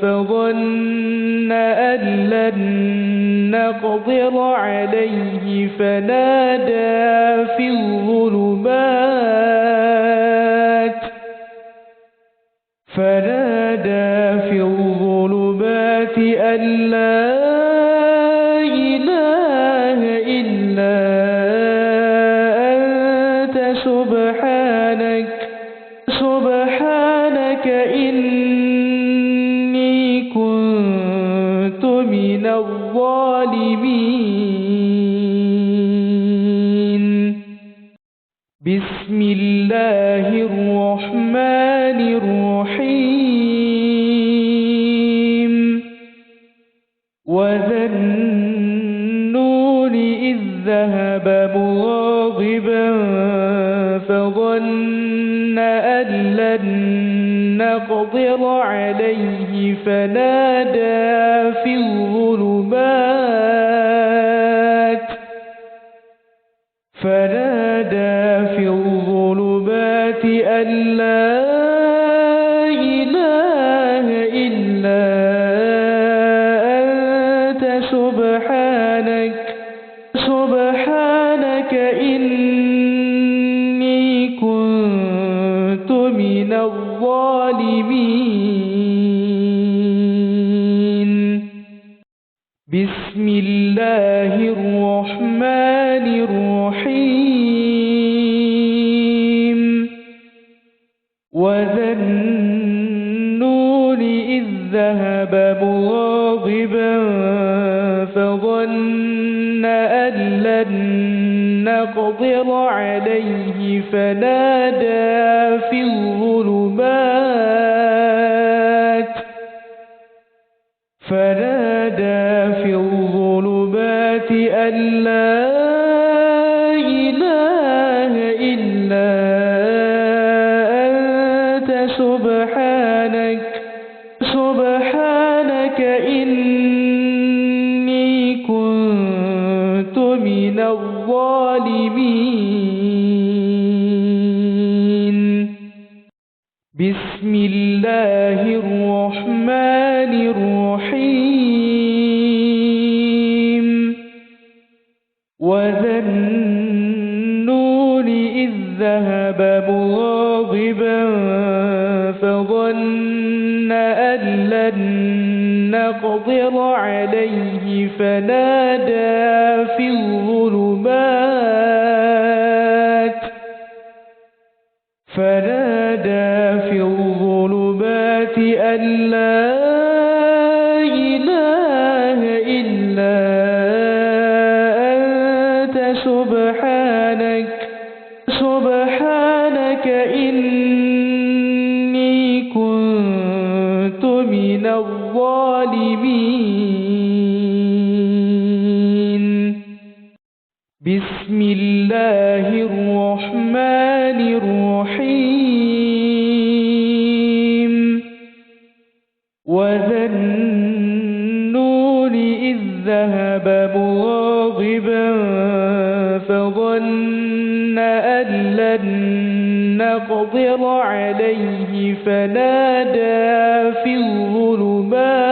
فظن أن لن نقدر عليه فنادى في الظلمات أن لا إله إلا أنت سبحانك إني كنت من الظالمين. بسم الله الرحمن الرحيم. وذا النون إذ ذهب مغاضبا فظن أن لن نقدر عليه فنادى في الظلمات أن لا إله إلا أنت سبحانك إني كنت من الظالمين. بسم الله الرحمن الرحيم. وذا النون إذ ذهب مغاضبا فظن أن لن نقدر عليه فنادى في الظلمات أن لا إله إلا أنت سبحانك إني كنت من الظالمين. الرحمن الرحيم وذا النون إذ ذهب مغاضبا فظن أن لن نقدر عليه فنادى في الظلمات أن لا إله إلا أنت سبحانك إني كنت من الظالمين. بسم الله الرحمن الرحيم وذا النون إذ ذهب مغاضبا فظن أن لن نقدر عليه فنادى في الظلمات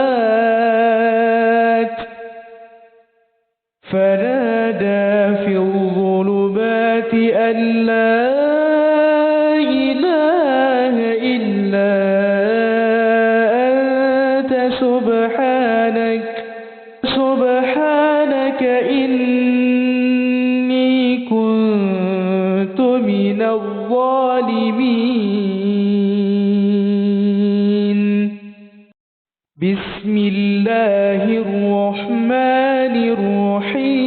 أن لا إله إلا أنت سبحانك إني كنت من الظالمين. بسم الله الرحمن الرحيم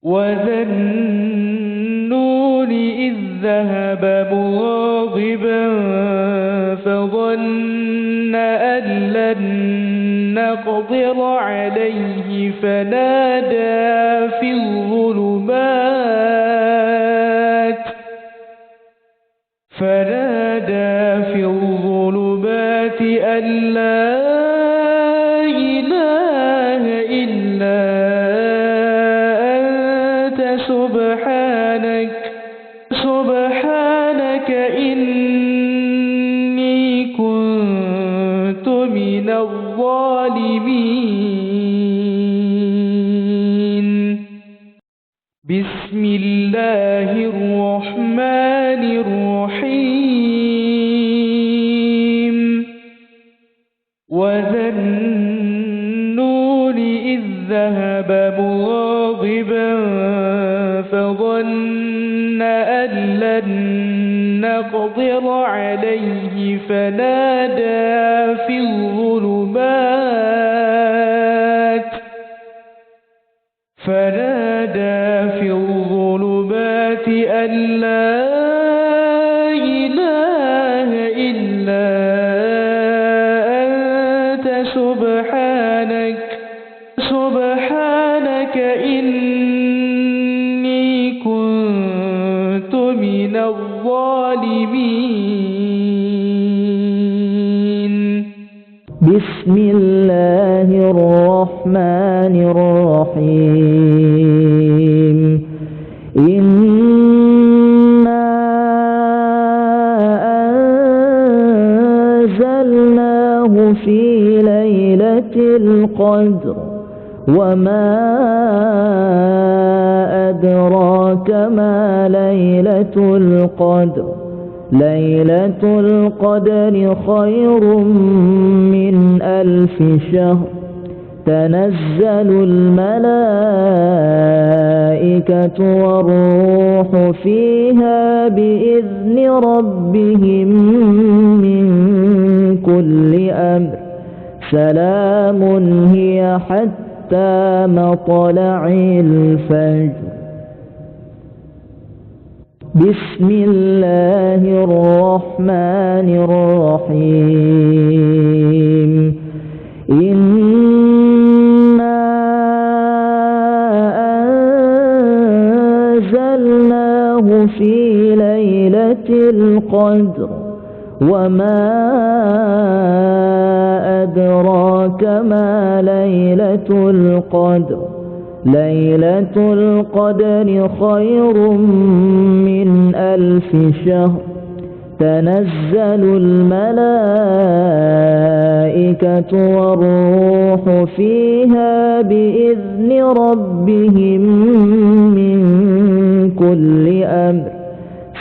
وذا النون إذ ذهب مغاضبا فظن أن لن نقدر عليه فنادى في الظلمات أن لا إله إلا أنت سبحانك إني كنت من الظالمين. بسم الله الرحمن الرحيم وذا النون إذ ذهب مغاضبا فظن أن لن نقدر عليه فنادى في الظلمات أن لا إله إلا أنت سبحانك إني كنت من الظالمين. بسم الله الرحمن الرحيم إنا أنزلناه في ليلة القدر وما أدراك ما ليلة القدر ليلة القدر خير من 1000 شهر تنزل الملائكة والروح فيها بإذن ربهم من كل أمر سلام هي حتى مطلع الفجر. بسم الله الرحمن الرحيم إنا أنزلناه في ليلة القدر وما أدراك ما ليلة القدر ليلة القدر خير من 1000 شهر تنزل الملائكة والروح فيها بإذن ربهم من كل أمر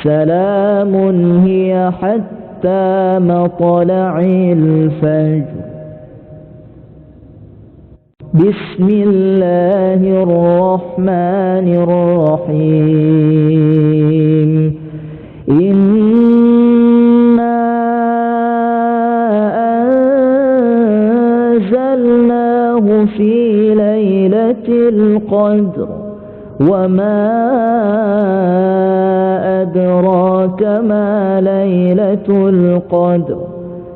سلام هي حتى مطلع الفجر. بسم الله الرحمن الرحيم. إنا أنزلناه في ليلة القدر وما أدراك ما ليلة القدر.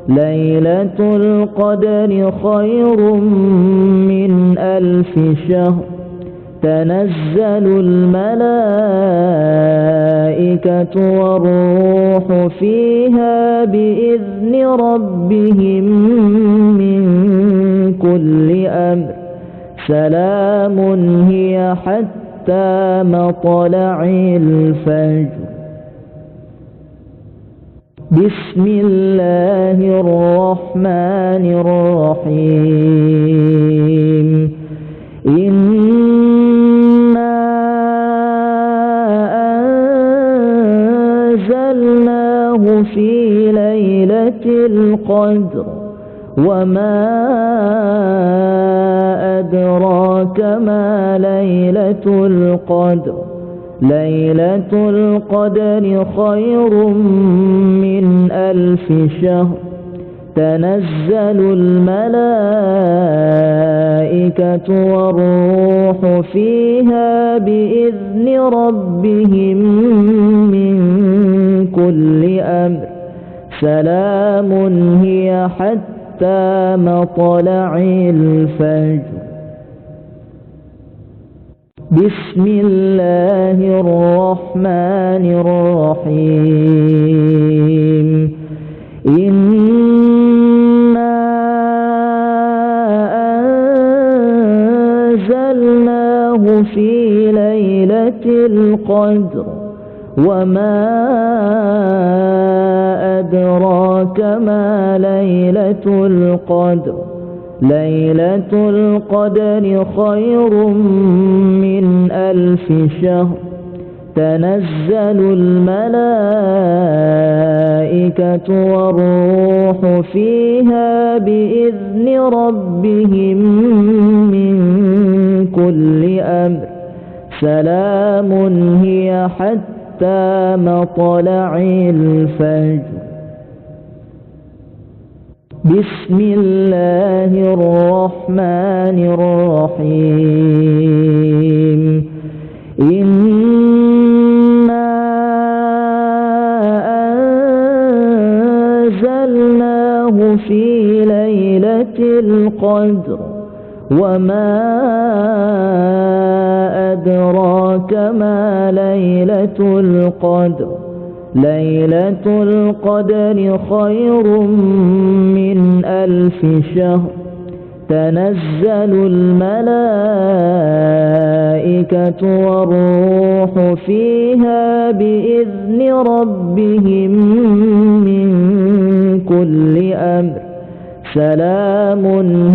ليلة القدر خير من 1000 شهر. تنزل الملائكة والروح فيها بإذن ربهم من كل أمر سلام هي حتى مطلع الفجر. بسم الله الرحمن الرحيم. إنا أنزلناه في ليلة القدر وما أدراك ما ليلة القدر. ليلة القدر خير من 1000 شهر. تنزل الملائكة والروح فيها بإذن ربهم من كل أمر سلام هي حتى مطلع الفجر. بسم الله الرحمن الرحيم. إنا أنزلناه في ليلة القدر وما أدراك ما ليلة القدر. ليلة القدر خير من 1000 شهر. تنزل الملائكة والروح فيها بإذن ربهم من كل أمر سلام هي حتى مطلع الفجر. بسم الله الرحمن الرحيم. إنا أنزلناه في ليلة القدر وما أدراك ما ليلة القدر. ليلة القدر خير من 1000 شهر. تنزل الملائكة والروح فيها بإذن ربهم من كل أمر سلام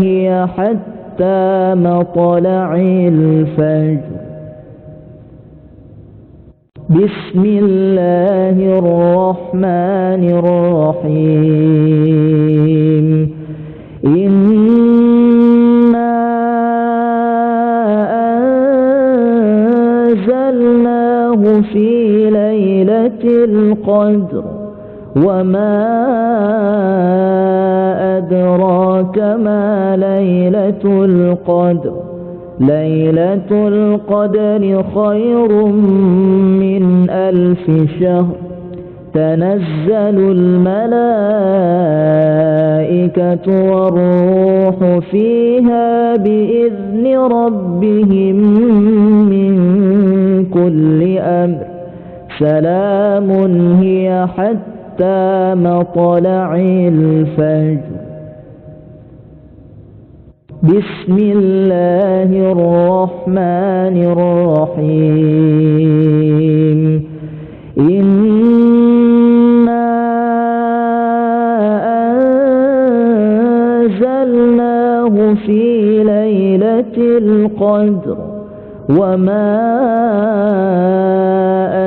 هي حتى مطلع الفجر. بسم الله الرحمن الرحيم. إنا أنزلناه في ليلة القدر وما أدراك ما ليلة القدر. ليلة القدر خير من 1000 شهر. تنزل الملائكة والروح فيها بإذن ربهم من كل أمر سلام هي حتى مطلع الفجر. بسم الله الرحمن الرحيم. إنا في ليلة القدر وما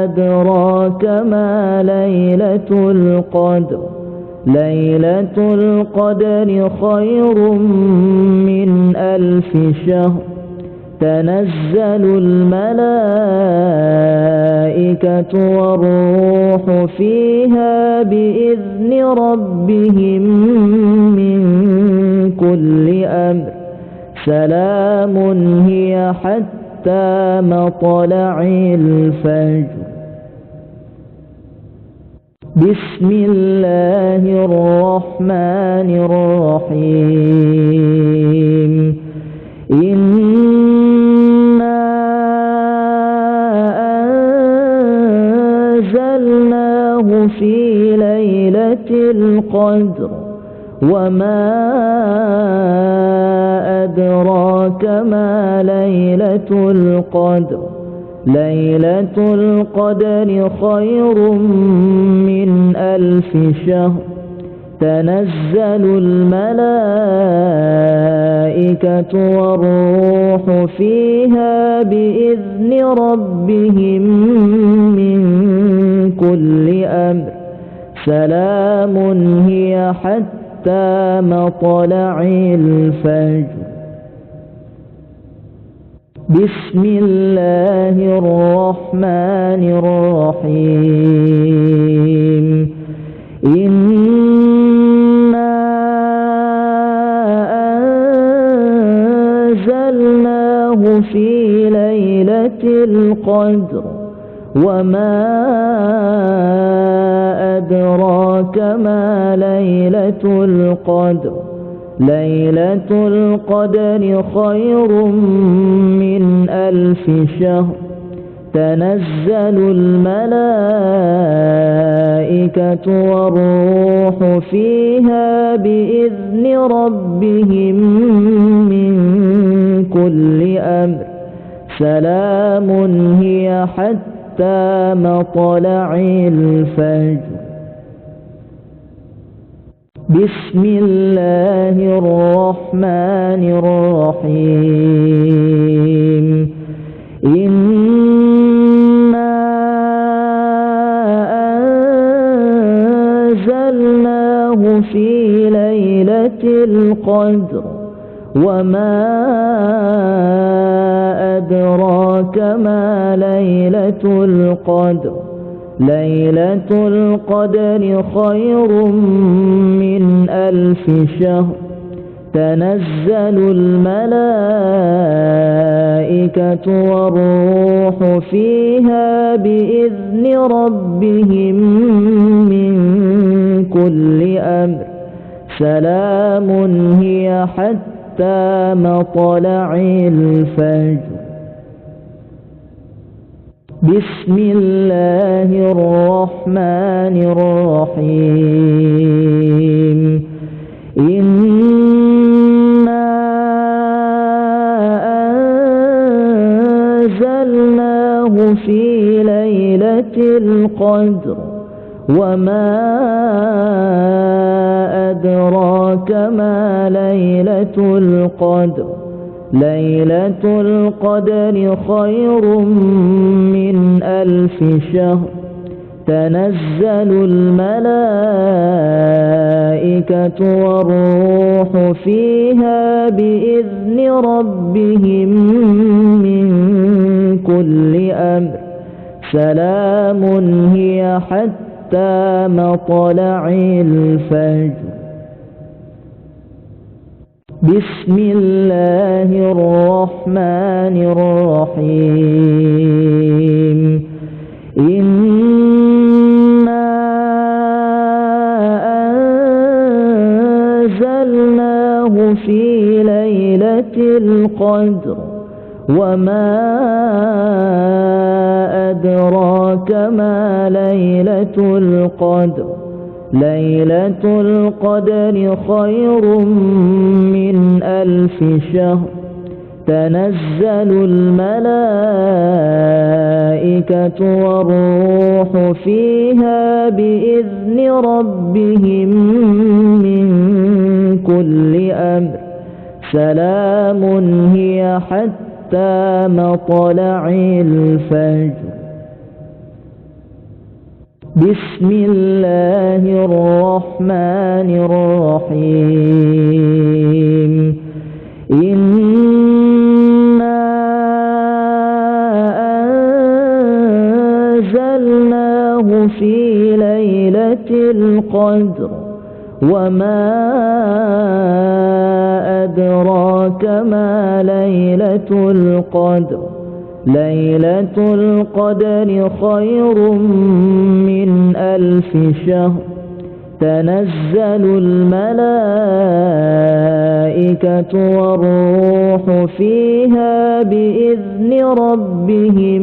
أدراك ما ليلة القدر ليلة القدر خير من 1000 شهر تنزل الملائكة والروح فيها بإذن ربهم من كل أمر سلام هي حتى مطلع الفجر. بسم الله الرحمن الرحيم. إنا أنزلناه في ليلة القدر وما أدراك ما ليلة القدر ليلة القدر خير من 1000 شهر تنزل الملائكة والروح فيها بإذن ربهم من كل أمر سلام هي حتى مطلع الفجر. بسم الله الرحمن الرحيم. إنا أنزلناه في ليلة القدر وما أدراك ما ليلة القدر ليلة القدر خير من 1000 شهر تنزل الملائكة والروح فيها بإذن ربهم من كل أمر سلام هي حتى مطلع الفجر. بسم الله الرحمن الرحيم. إنا أنزلناه في ليلة القدر وما أدراك ما ليلة القدر ليلة القدر خير من 1000 شهر تنزل الملائكة والروح فيها بإذن ربهم من كل أمر سلام هي حتى مطلع الفجر. بسم الله الرحمن الرحيم. إنا أنزلناه في ليلة القدر وما أدراك ما ليلة القدر ليلة القدر خير من 1000 شهر تنزل الملائكة والروح فيها بإذن ربهم من كل أمر سلام هي حتى مطلع الفجر. بسم الله الرحمن الرحيم. إنا أنزلناه في ليلة القدر وما أدراك ما ليلة القدر ليلة القدر خير من 1000 شهر تنزل الملائكة والروح فيها بإذن ربهم من كل أمر سلام هي حتى مطلع الفجر. بسم الله الرحمن الرحيم. إنا أنزلناه في ليلة القدر وما أدراك ما ليلة القدر. ليلة القدر خير من 1000 شهر. تنزل الملائكة والروح فيها بإذن ربهم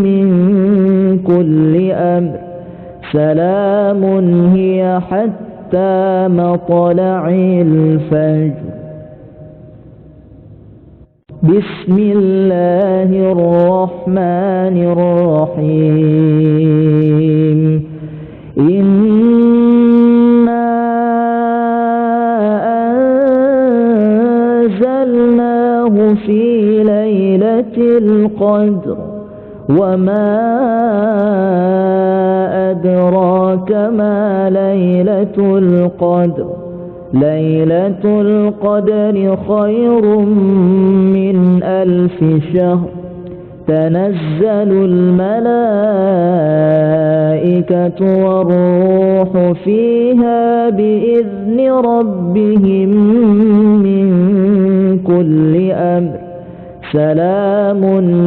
من كل أمر. سلام هي حتى مطلع الفجر. بسم الله الرحمن الرحيم. إنا أنزلناه في ليلة القدر وما أدراك ما ليلة القدر. ليلة القدر خير من 1000 شهر. تنزل الملائكة والروح فيها بإذن ربهم من كل أمر. سلام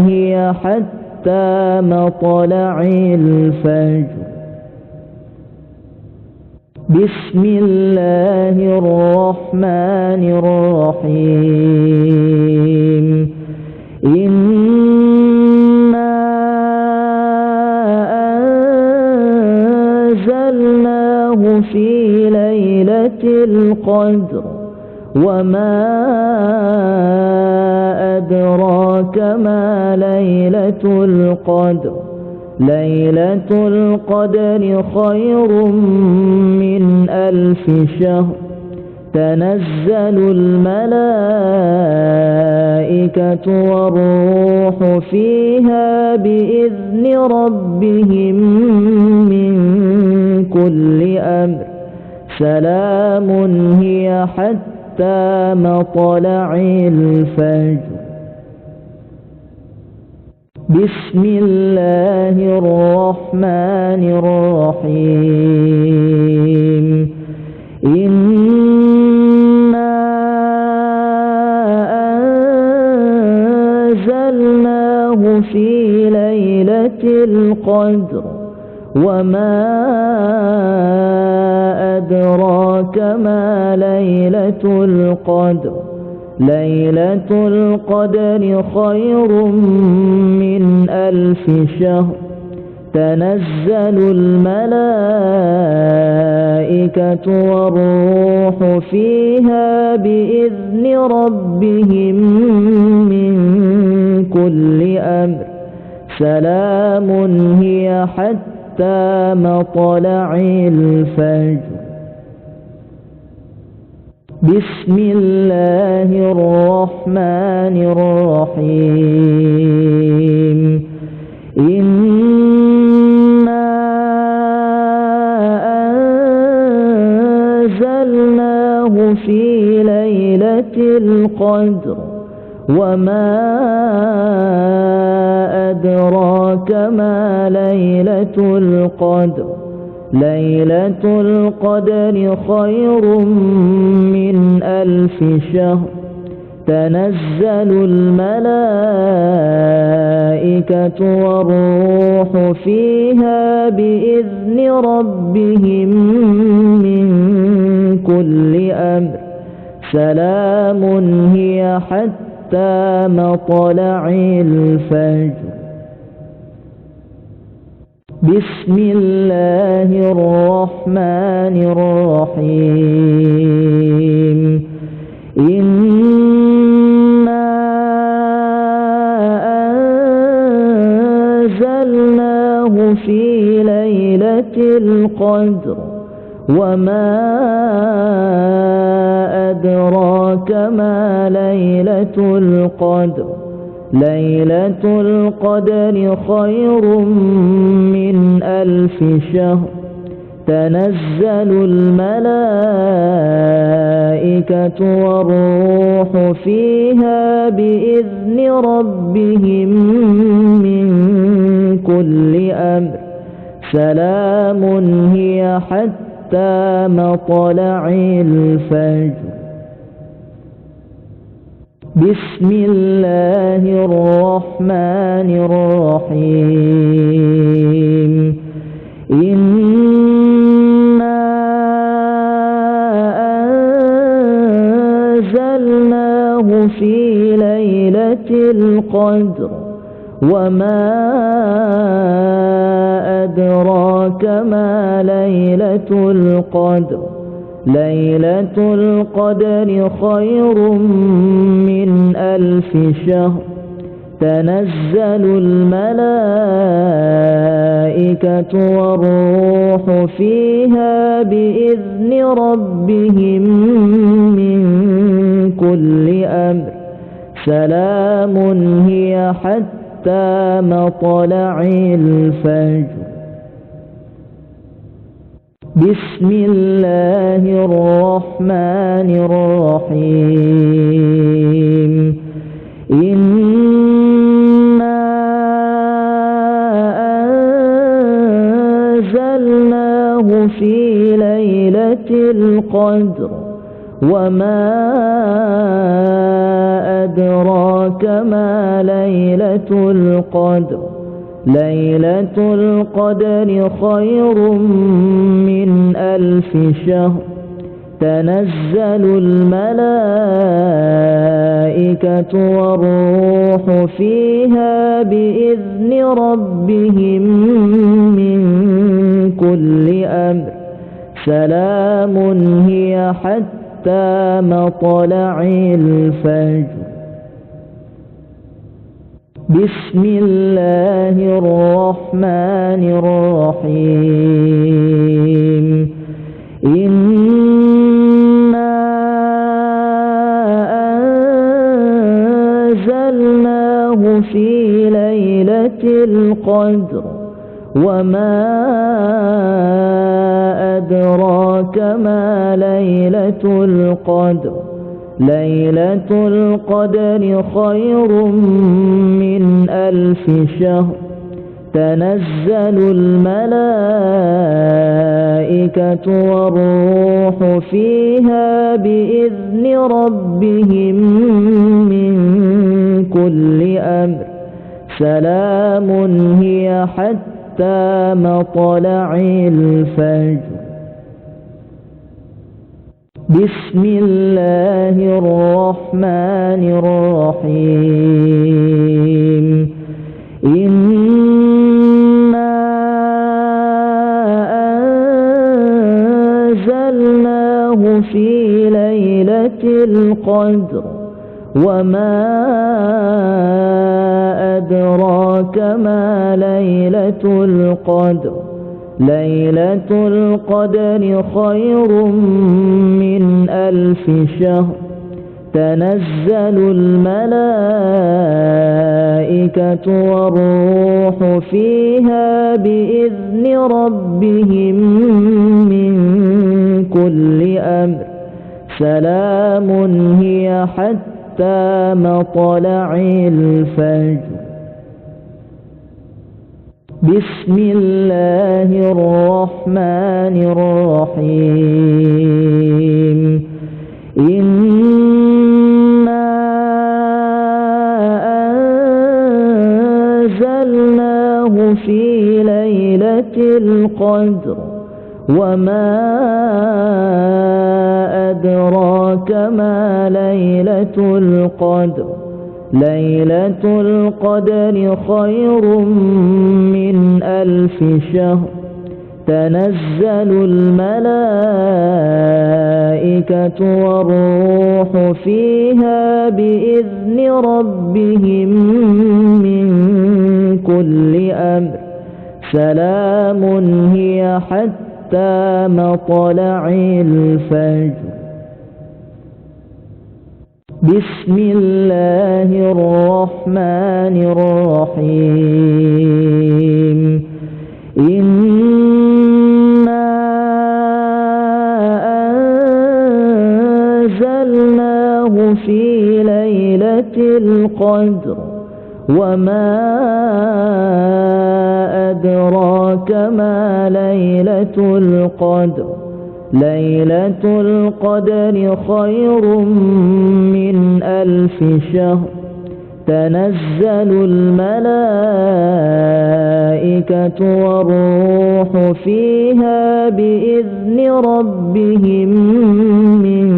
هي حتى مطلع الفجر. بسم الله الرحمن الرحيم. إنا أنزلناه في ليلة القدر وما أدراك ما ليلة القدر. ليلة القدر خير من 1000 شهر. تنزل الملائكة والروح فيها بإذن ربهم من كل أمر. سلام هي حتى مطلع الفجر. بسم الله الرحمن الرحيم. إنا أنزلناه في ليلة القدر وما أدراك ما ليلة القدر. ليلة القدر خير من 1000 شهر. تنزل الملائكة والروح فيها بإذن ربهم من كل أمر. سلام هي حتى مطلع الفجر. بسم الله الرحمن الرحيم. إنا أنزلناه في ليلة القدر وما أدراك ما ليلة القدر. ليلة القدر خير من 1000 شهر. تنزل الملائكة والروح فيها بإذن ربهم من كل أمر. سلام هي حتى مطلع الفجر. بسم الله الرحمن الرحيم. إنا أنزلناه في ليلة القدر وما أدراك ما ليلة القدر ليلة القدر خير من 1000 شهر تنزل الملائكة والروح فيها بإذن ربهم من كل أمر سلام هي حتى مطلع الفجر. بسم الله الرحمن الرحيم. إنا أنزلناه في ليلة القدر وما أدراك ما ليلة القدر ليلة القدر خير من 1000 شهر تنزل الملائكة والروح فيها بإذن ربهم من كل أمر سلام هي حتى مطلع الفجر. بسم الله الرحمن الرحيم. إنا أنزلناه في ليلة القدر وما أدراك ما ليلة القدر ليلة القدر خير من 1000 شهر تنزل الملائكة والروح فيها بإذن ربهم من كل أمر سلام هي حتى مطلع الفجر. بسم الله الرحمن الرحيم. إنا أنزلناه في ليلة القدر وما أدراك ما ليلة القدر ليلة القدر خير من 1000 شهر تنزل الملائكة والروح فيها بإذن ربهم من كل أمر سلام هي حتى مطلع الفجر. بسم الله الرحمن الرحيم. إنا أنزلناه في ليلة القدر وما أدراك ما ليلة القدر ليلة القدر خير من 1000 شهر تنزل الملائكة والروح فيها بإذن ربهم من كل أمر سلام هي حتى مطلع الفجر. بسم الله الرحمن الرحيم. إنا أنزلناه في ليلة القدر وما أدراك ما ليلة القدر ليلة القدر خير من 1000 شهر تنزل الملائكة والروح فيها بإذن ربهم من كل أمر سلام هي حتى مطلع الفجر. بسم الله الرحمن الرحيم إنا أنزلناه في ليلة القدر وما أدراك ما ليلة القدر ليلة القدر خير من 1000 شهر تنزل الملائكة والروح فيها بإذن ربهم من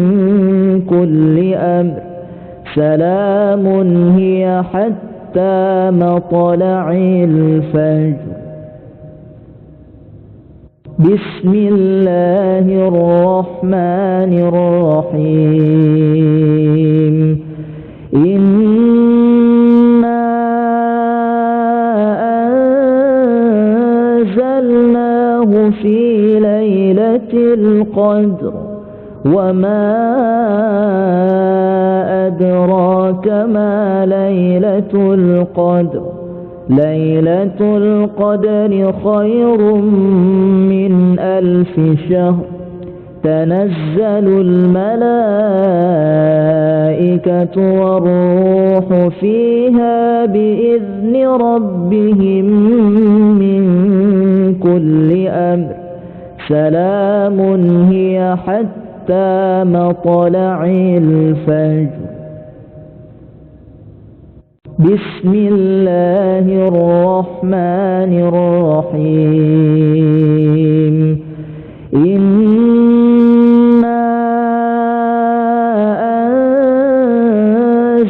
كل أمر سلام هي حتى مطلع الفجر بسم الله الرحمن الرحيم إنا أنزلناه في ليلة القدر وما أدراك ما ليلة القدر ليلة القدر خير من 1000 شهر تنزل الملائكة والروح فيها بإذن ربهم من كل أمر سلام هي حتى مطلع الفجر بسم الله الرحمن الرحيم إنا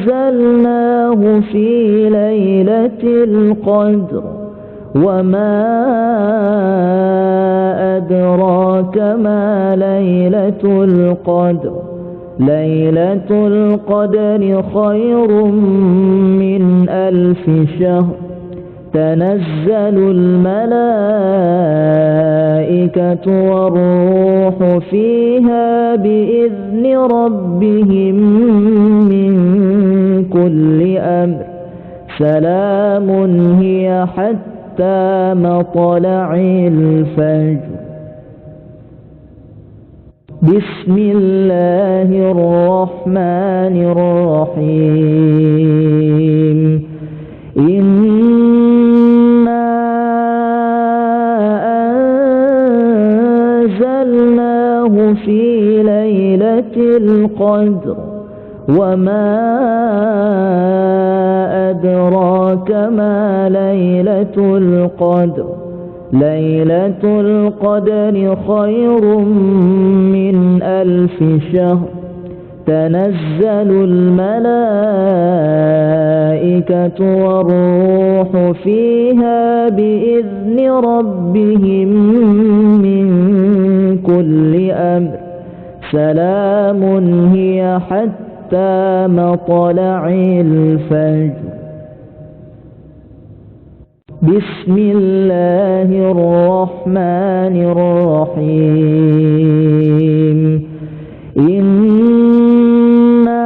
أنزلناه في ليلة القدر وما أدراك ما ليلة القدر ليلة القدر خير من 1000 شهر تنزل الملائكة والروح فيها بإذن ربهم من كل أمر سلام هي حتى مطلع الفجر بسم الله الرحمن الرحيم إنا أنزلناه في ليلة القدر وما أدراك ما ليلة القدر ليلة القدر خير من 1000 شهر تنزل الملائكة والروح فيها بإذن ربهم من كل أمر سلام هي حتى مطلع الفجر بسم الله الرحمن الرحيم إنا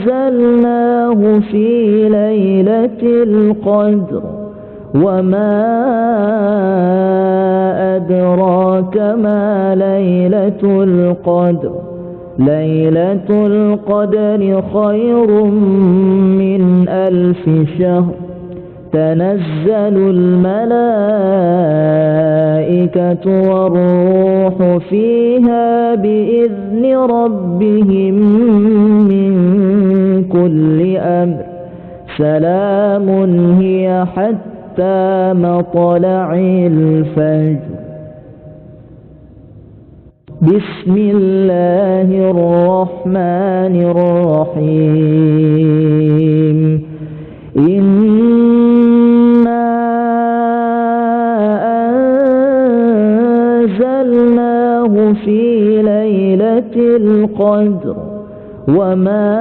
أنزلناه في ليلة القدر وما أدراك ما ليلة القدر ليلة القدر خير من 1000 شهر تنزل الملائكة والروح فيها بإذن ربهم من كل أمر سلام هي حتى مطلع الفجر بسم الله الرحمن الرحيم إنا أنزلناه في ليلة القدر وما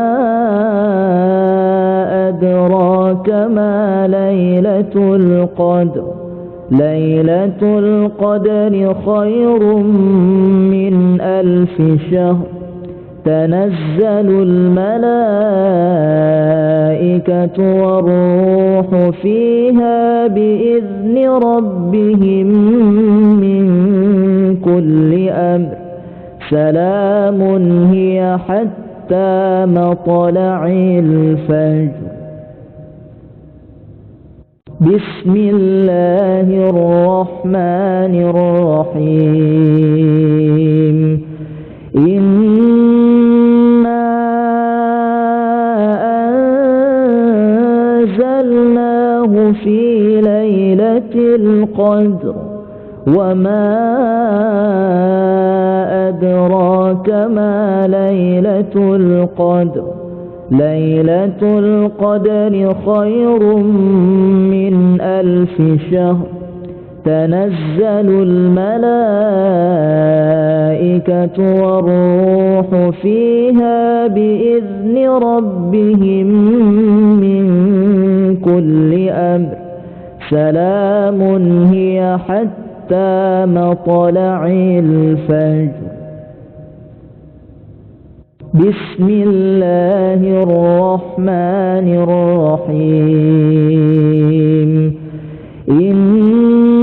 أدراك ما ليلة القدر ليلة القدر خير من 1000 شهر تنزل الملائكة والروح فيها بإذن ربهم من كل أمر سلام هي حتى مطلع الفجر. بسم الله الرحمن الرحيم. إنا أنزلناه في ليلة القدر وما أدراك ما ليلة القدر. ليلة القدر خير من 1000 شهر تنزل الملائكة والروح فيها بإذن ربهم من كل أمر سلام هي حتى مطلع الفجر. بسم الله الرحمن الرحيم. إنا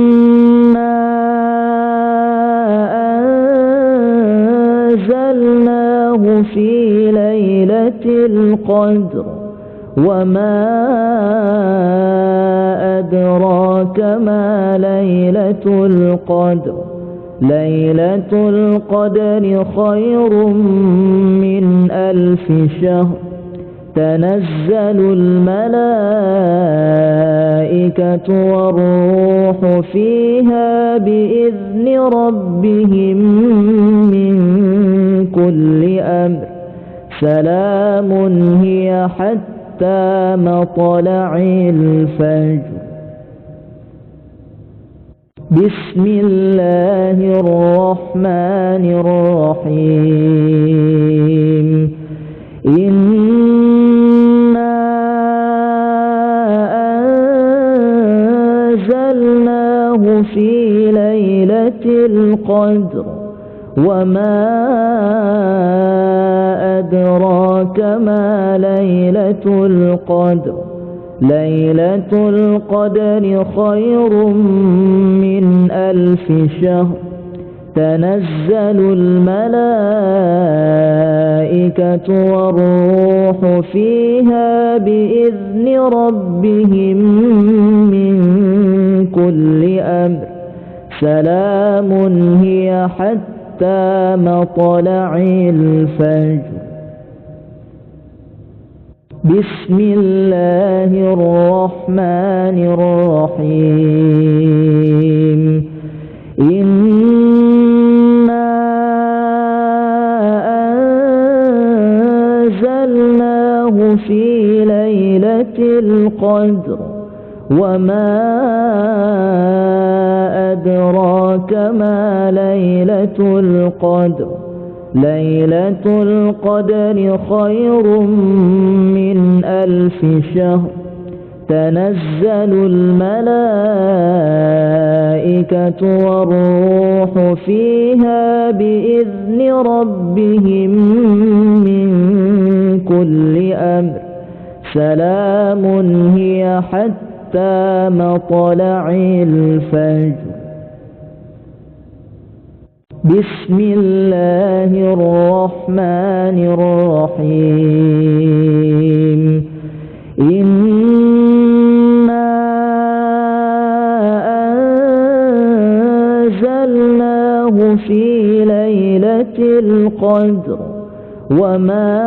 أنزلناه في ليلة القدر وما أدراك ما ليلة القدر. ليلة القدر خير من 1000 شهر تنزل الملائكة والروح فيها بإذن ربهم من كل أمر سلام هي حتى مطلع الفجر. بسم الله الرحمن الرحيم. إنا أنزلناه في ليلة القدر وما أدراك ما ليلة القدر. ليلة القدر خير من 1000 شهر تنزل الملائكة والروح فيها بإذن ربهم من كل أمر سلام هي حتى مطلع الفجر. بسم الله الرحمن الرحيم. إنا أنزلناه في ليلة القدر وما أدراك ما ليلة القدر. ليلة القدر خير من 1000 شهر تنزل الملائكة والروح فيها بإذن ربهم من كل أمر سلام هي حتى مطلع الفجر. بسم الله الرحمن الرحيم. إنا أنزلناه في ليلة القدر وما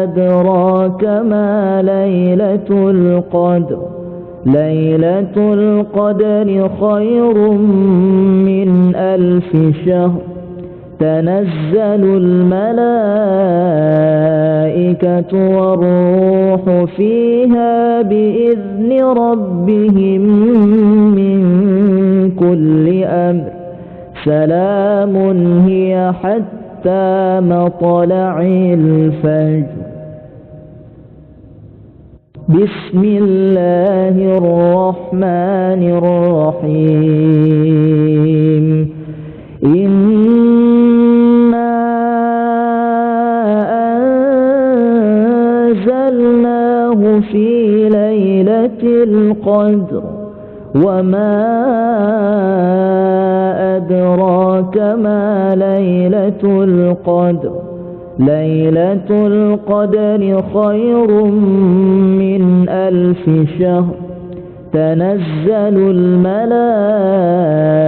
أدراك ما ليلة القدر. ليلة القدر خير من 1000 شهر تنزل الملائكة والروح فيها بإذن ربهم من كل أمر سلام هي حتى مطلع الفجر. بسم الله الرحمن الرحيم إنا أنزلناه في ليلة القدر وما أدراك ما ليلة القدر ليلة القدر خير من 1000 شهر تنزل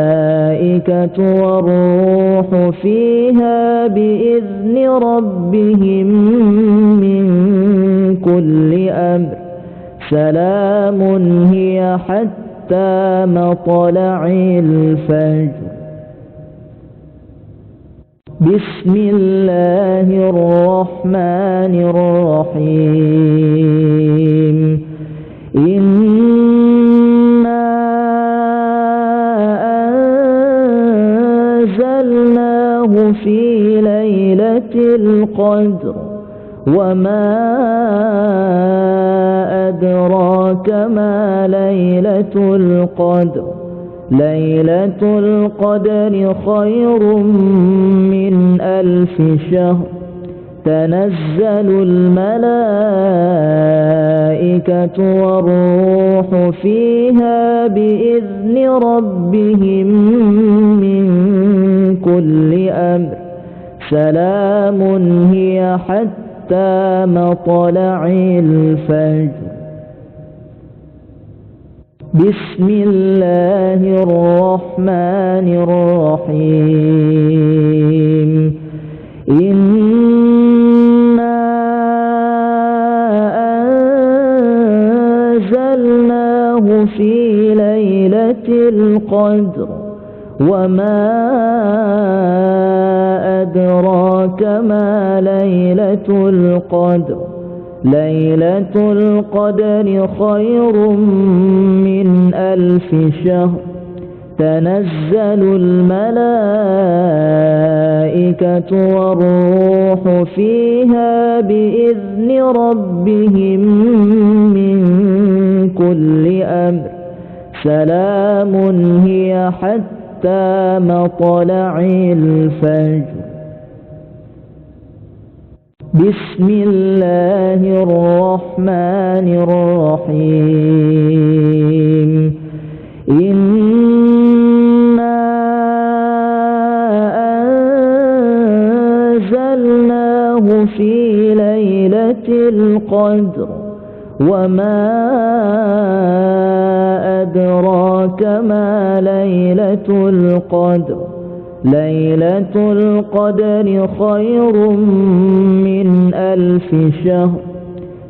الملائكة والروح فيها بإذن ربهم من كل أمر سلام هي حتى مطلع الفجر بسم الله الرحمن الرحيم إنا أنزلناه في ليلة القدر وما أدراك ما ليلة القدر ليلة القدر خير من 1000 شهر تنزل الملائكة والروح فيها بإذن ربهم من كل أمر سلام هي حتى مطلع الفجر بسم الله الرحمن الرحيم إنا أنزلناه في ليلة القدر وما أدراك ما ليلة القدر ليلة القدر خير من 1000 شهر تنزل الملائكة والروح فيها بإذن ربهم من كل أمر سلام هي حتى مطلع الفجر بسم الله الرحمن الرحيم إنا أنزلناه في ليلة القدر وما أدراك ما ليلة القدر ليلة القدر خير من 1000 شهر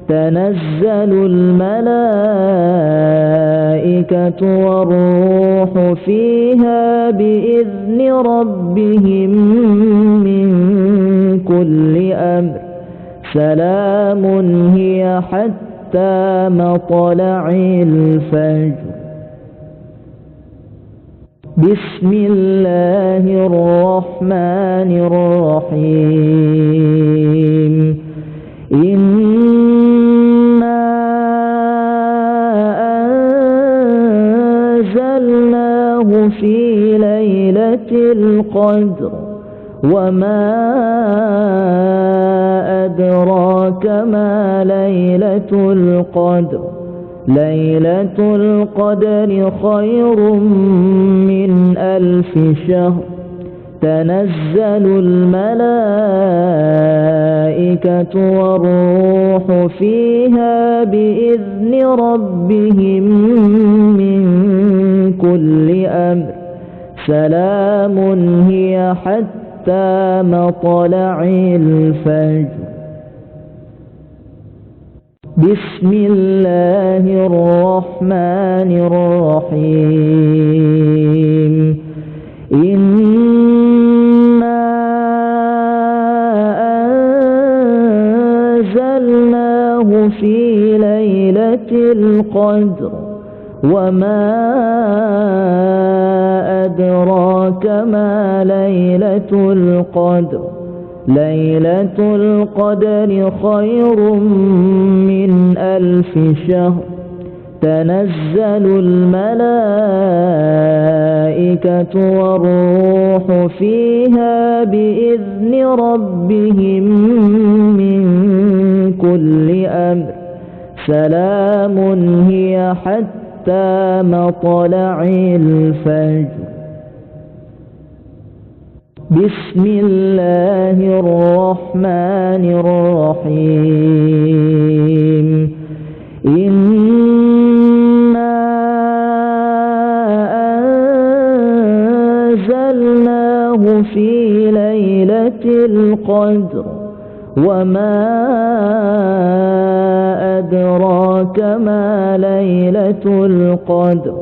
تنزل الملائكة والروح فيها بإذن ربهم من كل أمر سلام هي حتى مطلع الفجر بسم الله الرحمن الرحيم إنا أنزلناه في ليلة القدر وما أدراك ما ليلة القدر ليلة القدر خير من 1000 شهر تنزل الملائكة والروح فيها بإذن ربهم من كل أمر سلام هي حتى مطلع الفجر بسم الله الرحمن الرحيم إنا أنزلناه في ليلة القدر وما أدراك ما ليلة القدر ليلة القدر خير من 1000 شهر تنزل الملائكة والروح فيها بإذن ربهم من كل أمر سلام هي حتى مطلع الفجر. بسم الله الرحمن الرحيم. إنا أنزلناه في ليلة القدر وما أدراك ما ليلة القدر.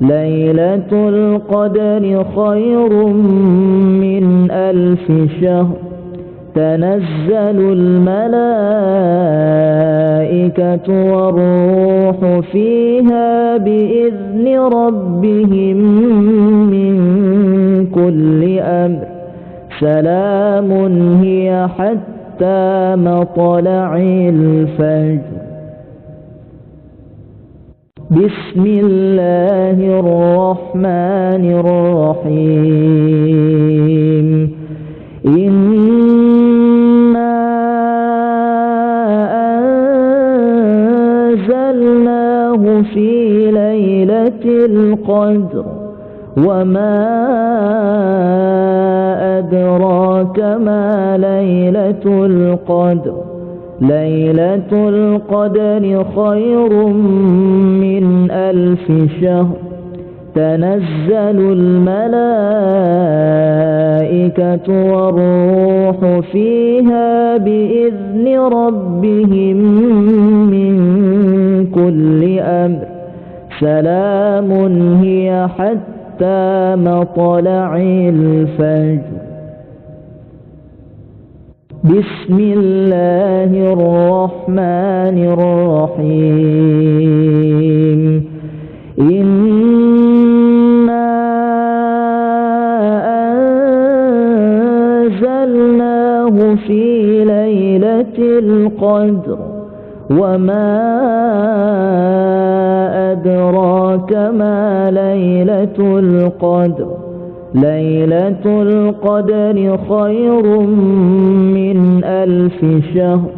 ليلة القدر خير من 1000 شهر تنزل الملائكة والروح فيها بإذن ربهم من كل أمر سلام هي حتى مطلع الفجر. بسم الله الرحمن الرحيم. إنا أنزلناه في ليلة القدر وما أدراك ما ليلة القدر. ليلة القدر خير من 1000 شهر تنزل الملائكة والروح فيها بإذن ربهم من كل أمر سلام هي حتى مطلع الفجر. بسم الله الرحمن الرحيم. إنا أنزلناه في ليلة القدر وما أدراك ما ليلة القدر. ليلة القدر خير من 1000 شهر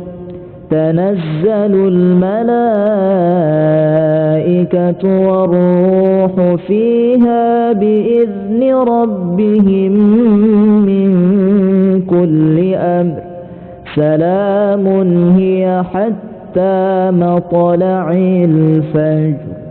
تنزل الملائكة والروح فيها بإذن ربهم من كل أمر سلام هي حتى مطلع الفجر.